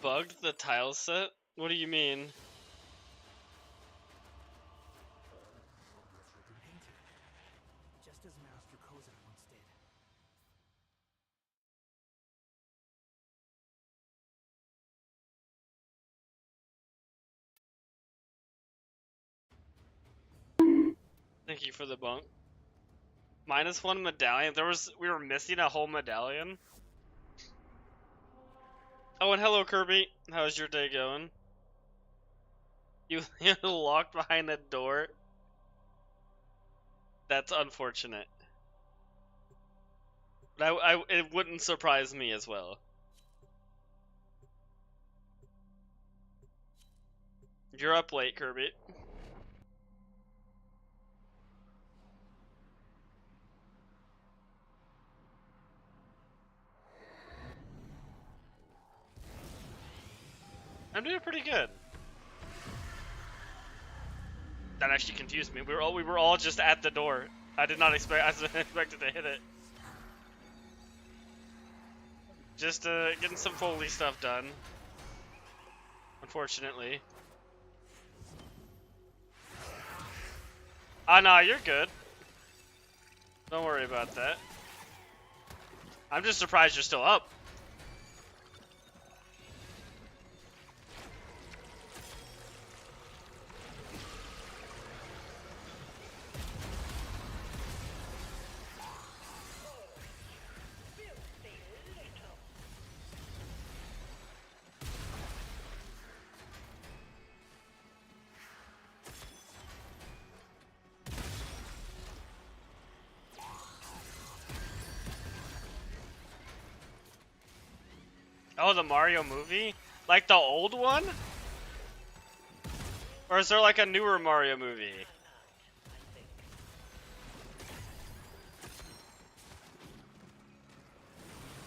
Bugged the tile set? What do you mean? Just as Master Kozar once did. Thank you for the bunk. -1 medallion. We were missing a whole medallion. Oh, and hello Kirby. How's your day going? You locked behind a door. That's unfortunate. But it wouldn't surprise me as well. You're up late, Kirby. I'm doing pretty good. That actually confused me. We were all just at the door. I expected to hit it. Just getting some Foley stuff done. Unfortunately. Ah, nah, you're good. Don't worry about that. I'm just surprised you're still up. Oh, the Mario movie? Like the old one? Or is there like a newer Mario movie?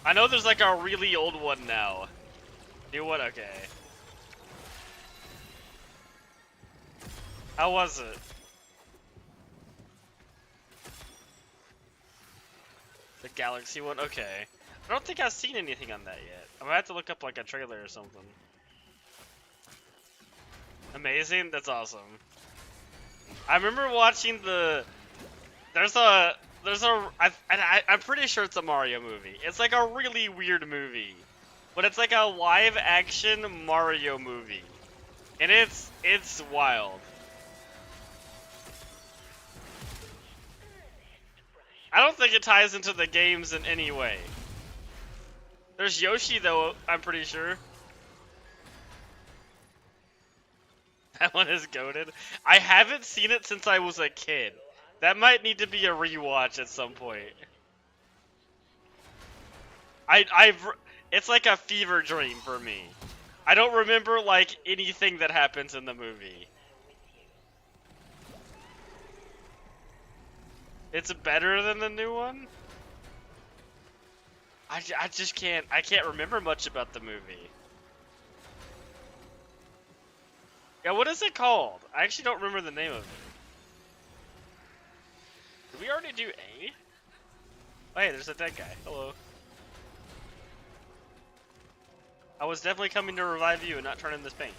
I know there's like a really old one now. New one? Okay. How was it? The Galaxy one? Okay. I don't think I've seen anything on that yet. I'm gonna have to look up like a trailer or something. Amazing? That's awesome. I remember watching the... I'm pretty sure it's a Mario movie. It's like a really weird movie. But it's like a live action Mario movie. And it's wild. I don't think it ties into the games in any way. There's Yoshi though, I'm pretty sure. That one is goated. I haven't seen it since I was a kid. That might need to be a rewatch at some point. It's like a fever dream for me. I don't remember like anything that happens in the movie. It's better than the new one? I just can't remember much about the movie. Yeah, what is it called? I actually don't remember the name of it. Did we already do A? Oh, hey, there's a dead guy. Hello. I was definitely coming to revive you and not turn in this paint.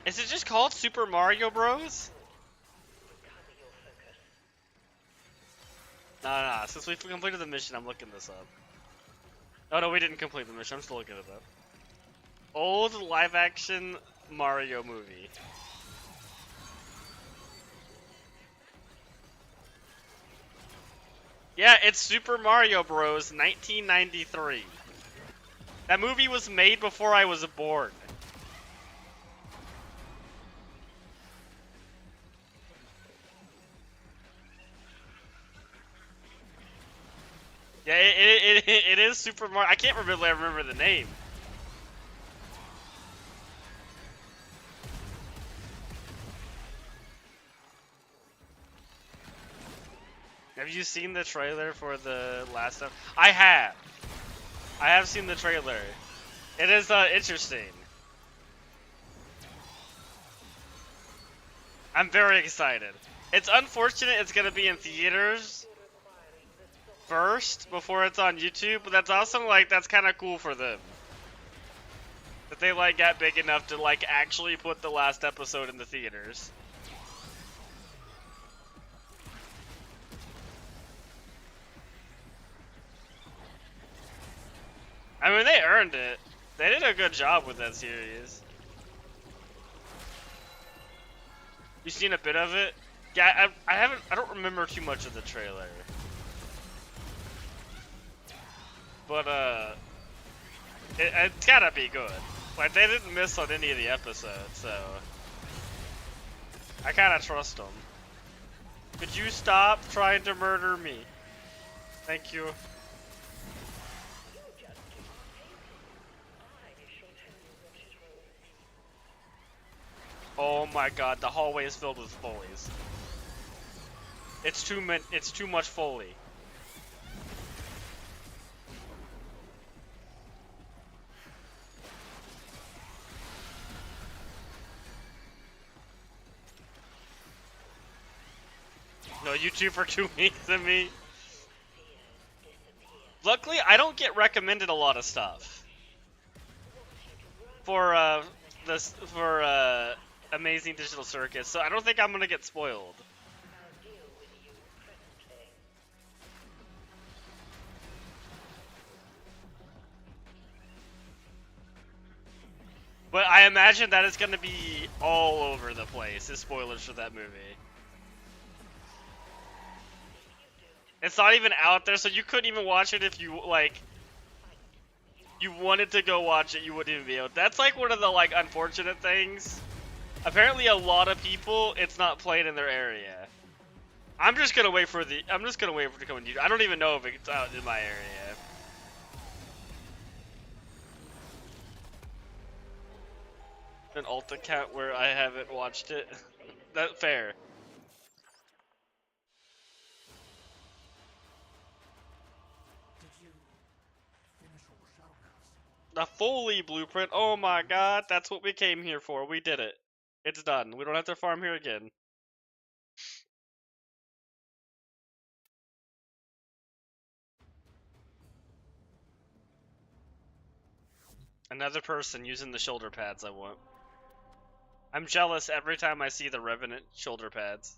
Is it just called Super Mario Bros? No. Since we completed the mission, I'm looking this up. Oh no, we didn't complete the mission. I'm still looking it up. Old live-action Mario movie. Yeah, it's Super Mario Bros. 1993. That movie was made before I was born. Yeah, it is Super Mario. I can't remember the name. Have you seen the trailer for the last stuff? I have. I have seen the trailer. It is interesting. I'm very excited. It's unfortunate it's gonna be in theaters first before it's on YouTube, but that's also like that's kind of cool for them. That they like got big enough to like actually put the last episode in the theaters. I mean, they earned it. They did a good job with that series. You seen a bit of it? Yeah, I don't remember too much of the trailer. But, it's gotta be good. Like, they didn't miss on any of the episodes, so... I kinda trust them. Could you stop trying to murder me? Thank you. Oh my god, the hallway is filled with Foleys. It's too much Foley. No, you two are too mean to me. Luckily, I don't get recommended a lot of stuff. For, Amazing Digital Circus, so I don't think I'm gonna get spoiled. But I imagine that it's gonna be all over the place, is spoilers for that movie. It's not even out there, so you couldn't even watch it if you, like, you wanted to go watch it, you wouldn't even be able. That's like one of the, like, unfortunate things. Apparently a lot of people, it's not played in their area. I'm just gonna wait for it to come on YouTube. I don't even know if it's out in my area. An alt account where I haven't watched it. That's fair. The Foley blueprint. Oh my god, that's what we came here for. We did it. It's done. We don't have to farm here again. Another person using the shoulder pads I want. I'm jealous every time I see the Revenant shoulder pads.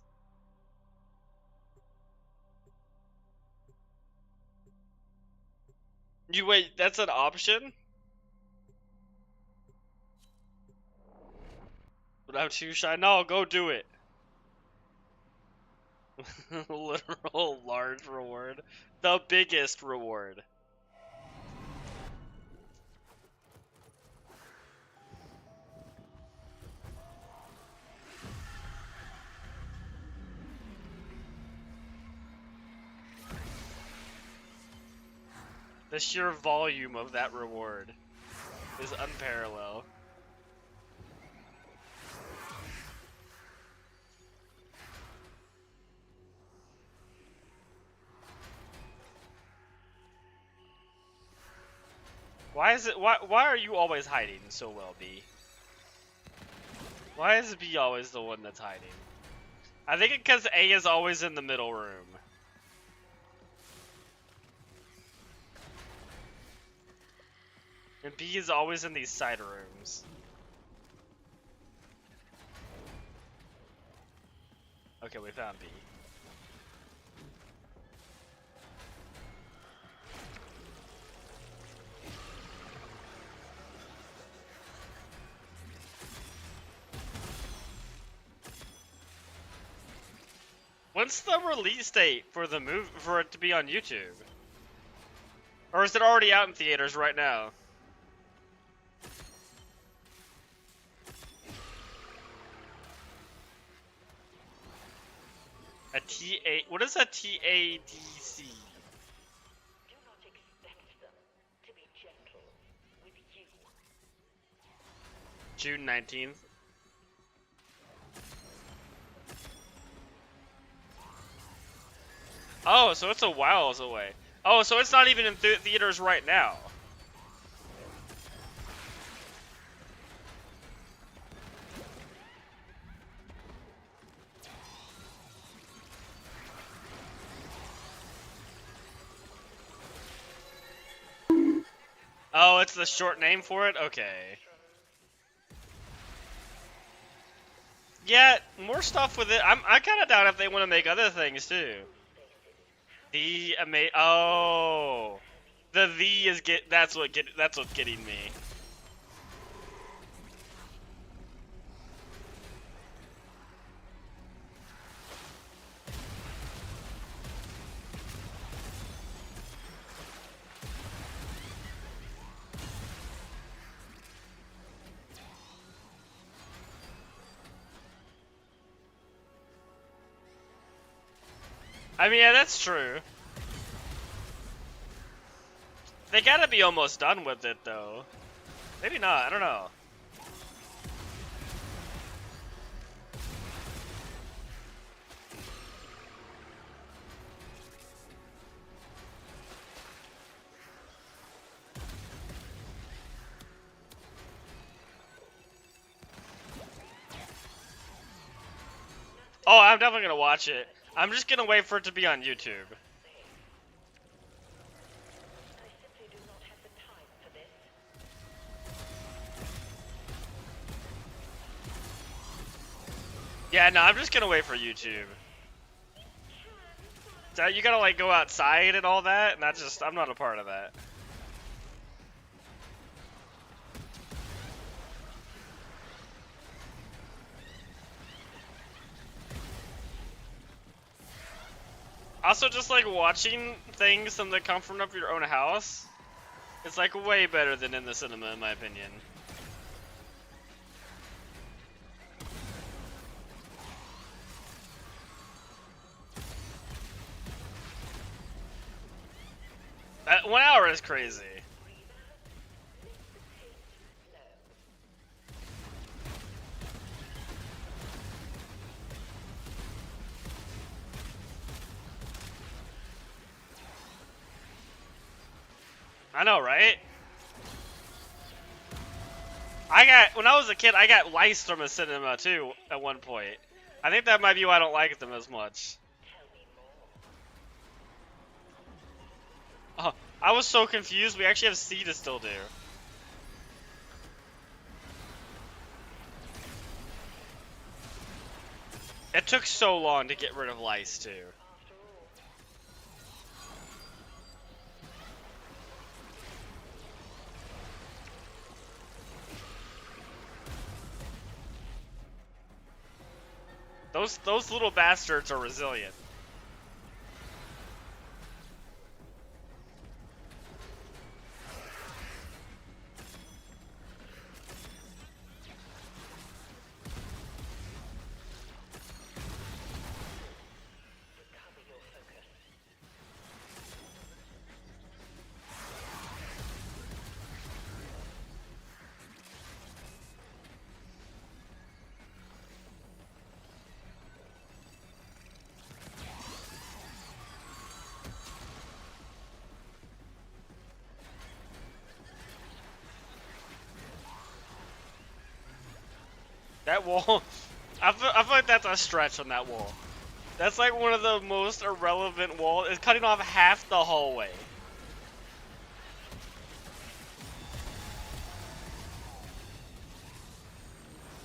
You wait, that's an option? But I'm too shy. No, go do it. Literal large reward. The biggest reward. The sheer volume of that reward is unparalleled. Why are you always hiding so well, B? Why is B always the one that's hiding? I think it's because A is always in the middle room. And B is always in these side rooms. Okay, we found B. When's the release date for the for it to be on YouTube? Or is it already out in theaters right now? A TA, what is a TADC? Do not expect them to be gentle with you. June 19th. Oh, so it's a while away. Oh, so it's not even in theaters right now. Oh, it's the short name for it? Okay. Yeah, more stuff with it. I kind of doubt if they want to make other things too. Oh, the is that's what's getting me. I mean, yeah, that's true. They gotta be almost done with it, though. Maybe not, I don't know. Oh, I'm definitely gonna watch it. I'm just gonna wait for it to be on YouTube. Yeah, no, I'm just gonna wait for YouTube. You gotta like go outside and all that, and I'm not a part of that. Also, just like watching things from the comfort of your own house, it's like way better than in the cinema, in my opinion. That 1 hour is crazy. I know, right? When I was a kid, I got lice from a cinema too at one point. I think that might be why I don't like them as much. Oh, I was so confused. We actually have C to still do. It took so long to get rid of lice too. Those little bastards are resilient. That wall, I feel like that's a stretch on that wall. That's like one of the most irrelevant walls. It's cutting off half the hallway.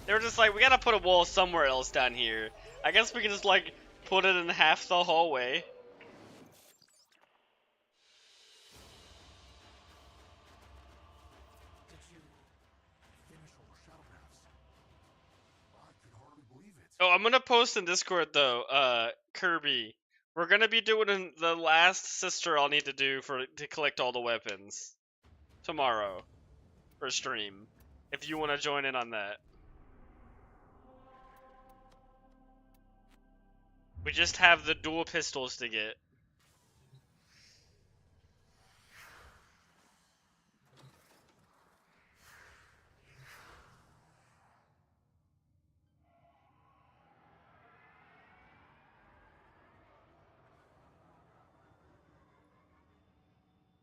They were just like, we gotta put a wall somewhere else down here. I guess we can just like put it in half the hallway. Did you finish all the shuttle routes? I can hardly believe it. Oh, I'm gonna post in Discord though, Kirby. We're gonna be doing the last sister I'll need to do to collect all the weapons tomorrow for stream. If you want to join in on that. We just have the dual pistols to get.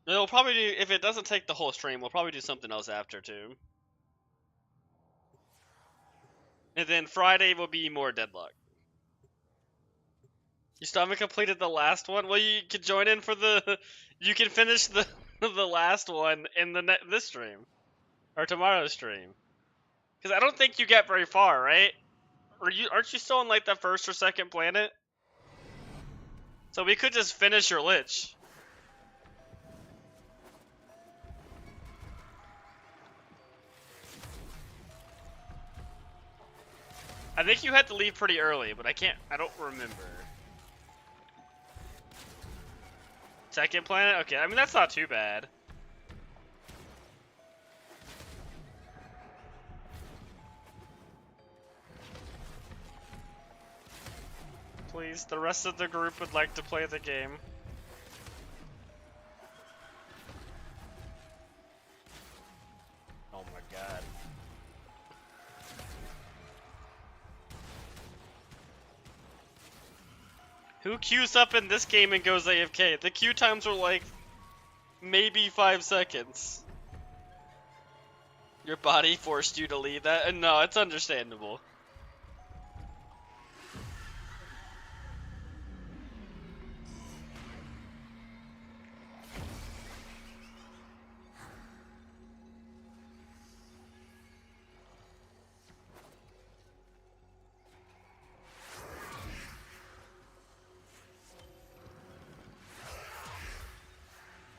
We'll probably do, if it doesn't take the whole stream, we'll probably do something else after too. And then Friday will be more Deadlock. You still haven't completed the last one? Well, you can join in for the... You can finish the the last one in this stream. Or tomorrow's stream. Because I don't think you get very far, right? Aren't you still on like the first or second planet? So we could just finish your Lich. I think you had to leave pretty early, but I don't remember. Second planet? Okay, I mean that's not too bad. Please, the rest of the group would like to play the game. Oh my god. Who queues up in this game and goes AFK? The queue times are like maybe 5 seconds. Your body forced you to leave that? No, it's understandable.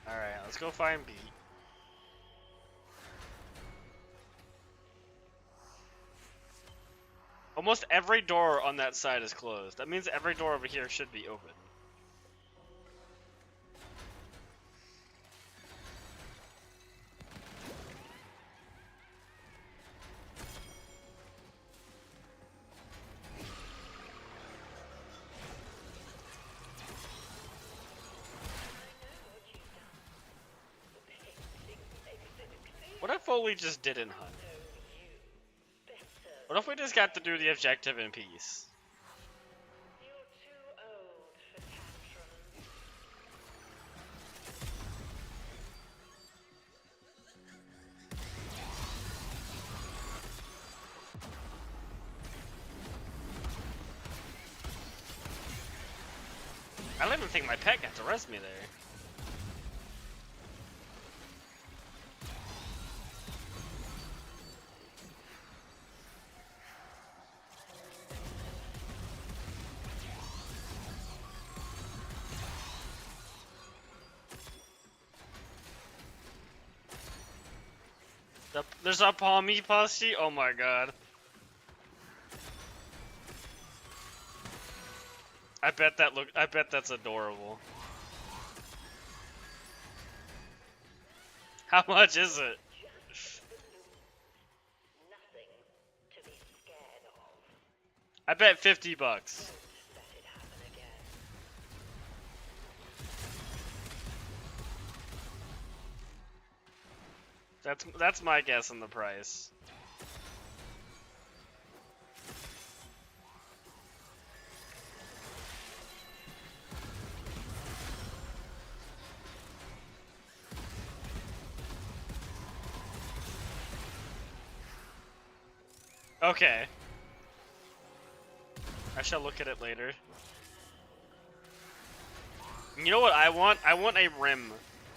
Alright, let's go find B. Almost every door on that side is closed. That means every door over here should be open. What if Foley just didn't hunt? What if we just got to do the objective in peace? I don't even think my pet got to rest me there. There's a Palmy posse? Oh my god. I bet that's adorable. How much is it? I bet $50. That's my guess on the price. Okay. I shall look at it later. You know what I want? I want a Rim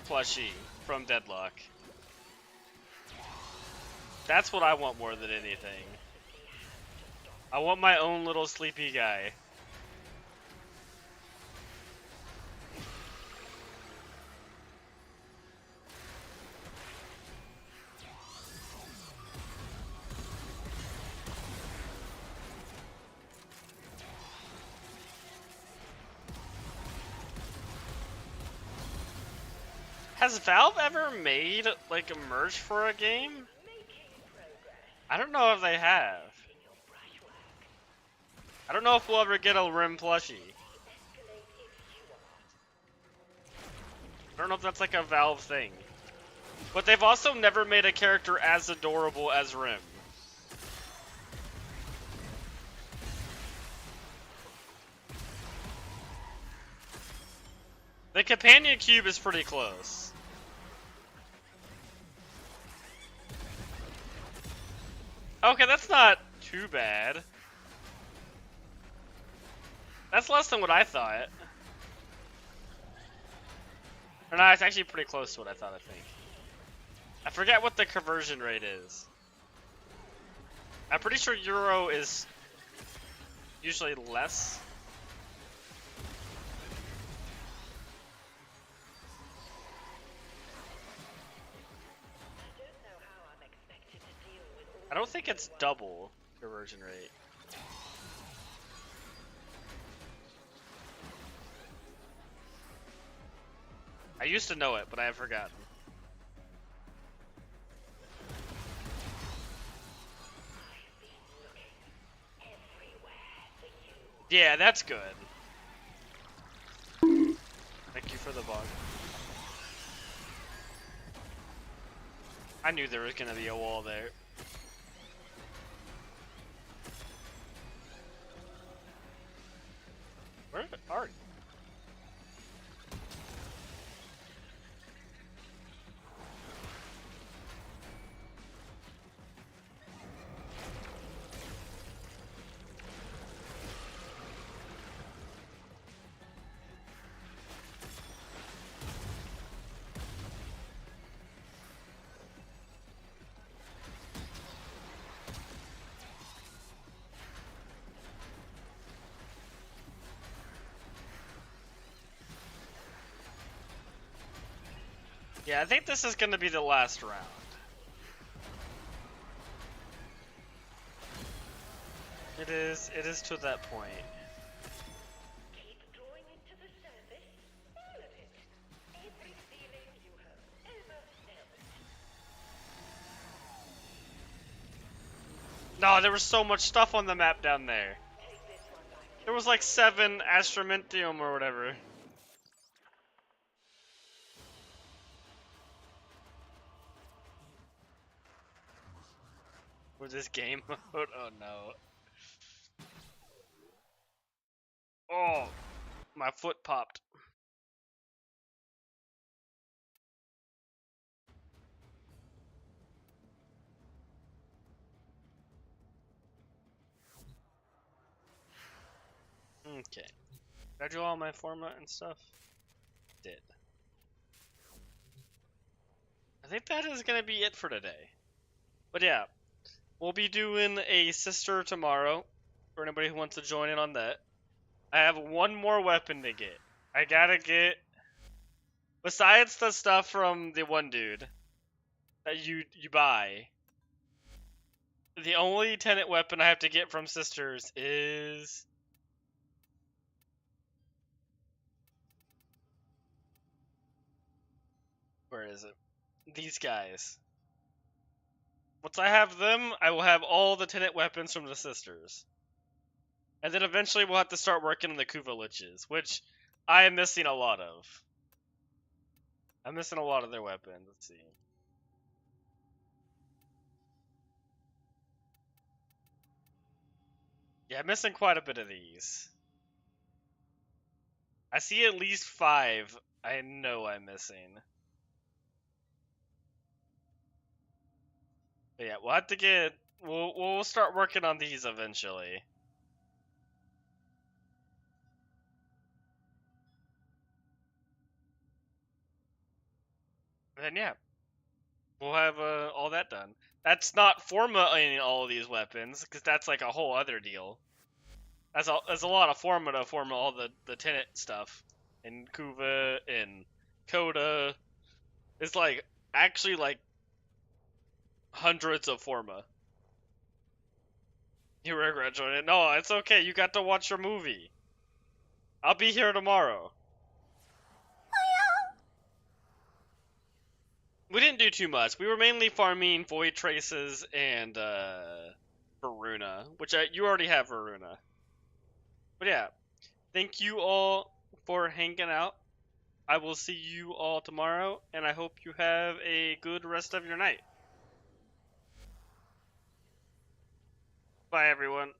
plushie from Deadlock. That's what I want more than anything. I want my own little sleepy guy. Has Valve ever made like a merch for a game? I don't know if they have. I don't know if we'll ever get a Rim plushie. I don't know if that's like a Valve thing. But they've also never made a character as adorable as Rim. The companion cube is pretty close. Okay, that's not too bad. That's less than what I thought. Or no, it's actually pretty close to what I thought, I think. I forget what the conversion rate is. I'm pretty sure Euro is usually less. I don't think it's double conversion rate. I used to know it, but I have forgotten. Yeah, that's good. Thank you for the bug. I knew there was gonna be a wall there. Where are you? Yeah, I think this is gonna be the last round. It is to that point. Keep drawing it to the surface, all of it. Every feeling you have ever felt. No, there was so much stuff on the map down there. There was like 7 Astromentium or whatever. Was this game mode? Oh no. Oh, my foot popped. Okay. Did I do all my format and stuff? Did. I think that is gonna be it for today. But yeah, we'll be doing a sister tomorrow for anybody who wants to join in on that. I have one more weapon to get. I gotta get, besides the stuff from the one dude that you buy, the only tenant weapon I have to get from sisters is where is it? These guys. Once I have them, I will have all the tenant weapons from the sisters. And then eventually we'll have to start working on the Kuva Liches, which I am missing a lot of. I'm missing a lot of their weapons. Let's see. Yeah, I'm missing quite a bit of these. I see at least 5 I know I'm missing. But yeah, we'll have to get... We'll start working on these eventually. And then yeah, we'll have all that done. That's not Forma in all of these weapons, because that's like a whole other deal. There's a lot of Forma to form all the Tenet stuff. And Kuva and Coda. It's like, actually like, hundreds of Forma. You regret joining it? No, it's okay, you got to watch your movie. I'll be here tomorrow. We didn't do too much. We were mainly farming Void Traces and Varuna, which you already have Varuna. But yeah, thank you all for hanging out. I will see you all tomorrow, and I hope you have a good rest of your night. Bye, everyone.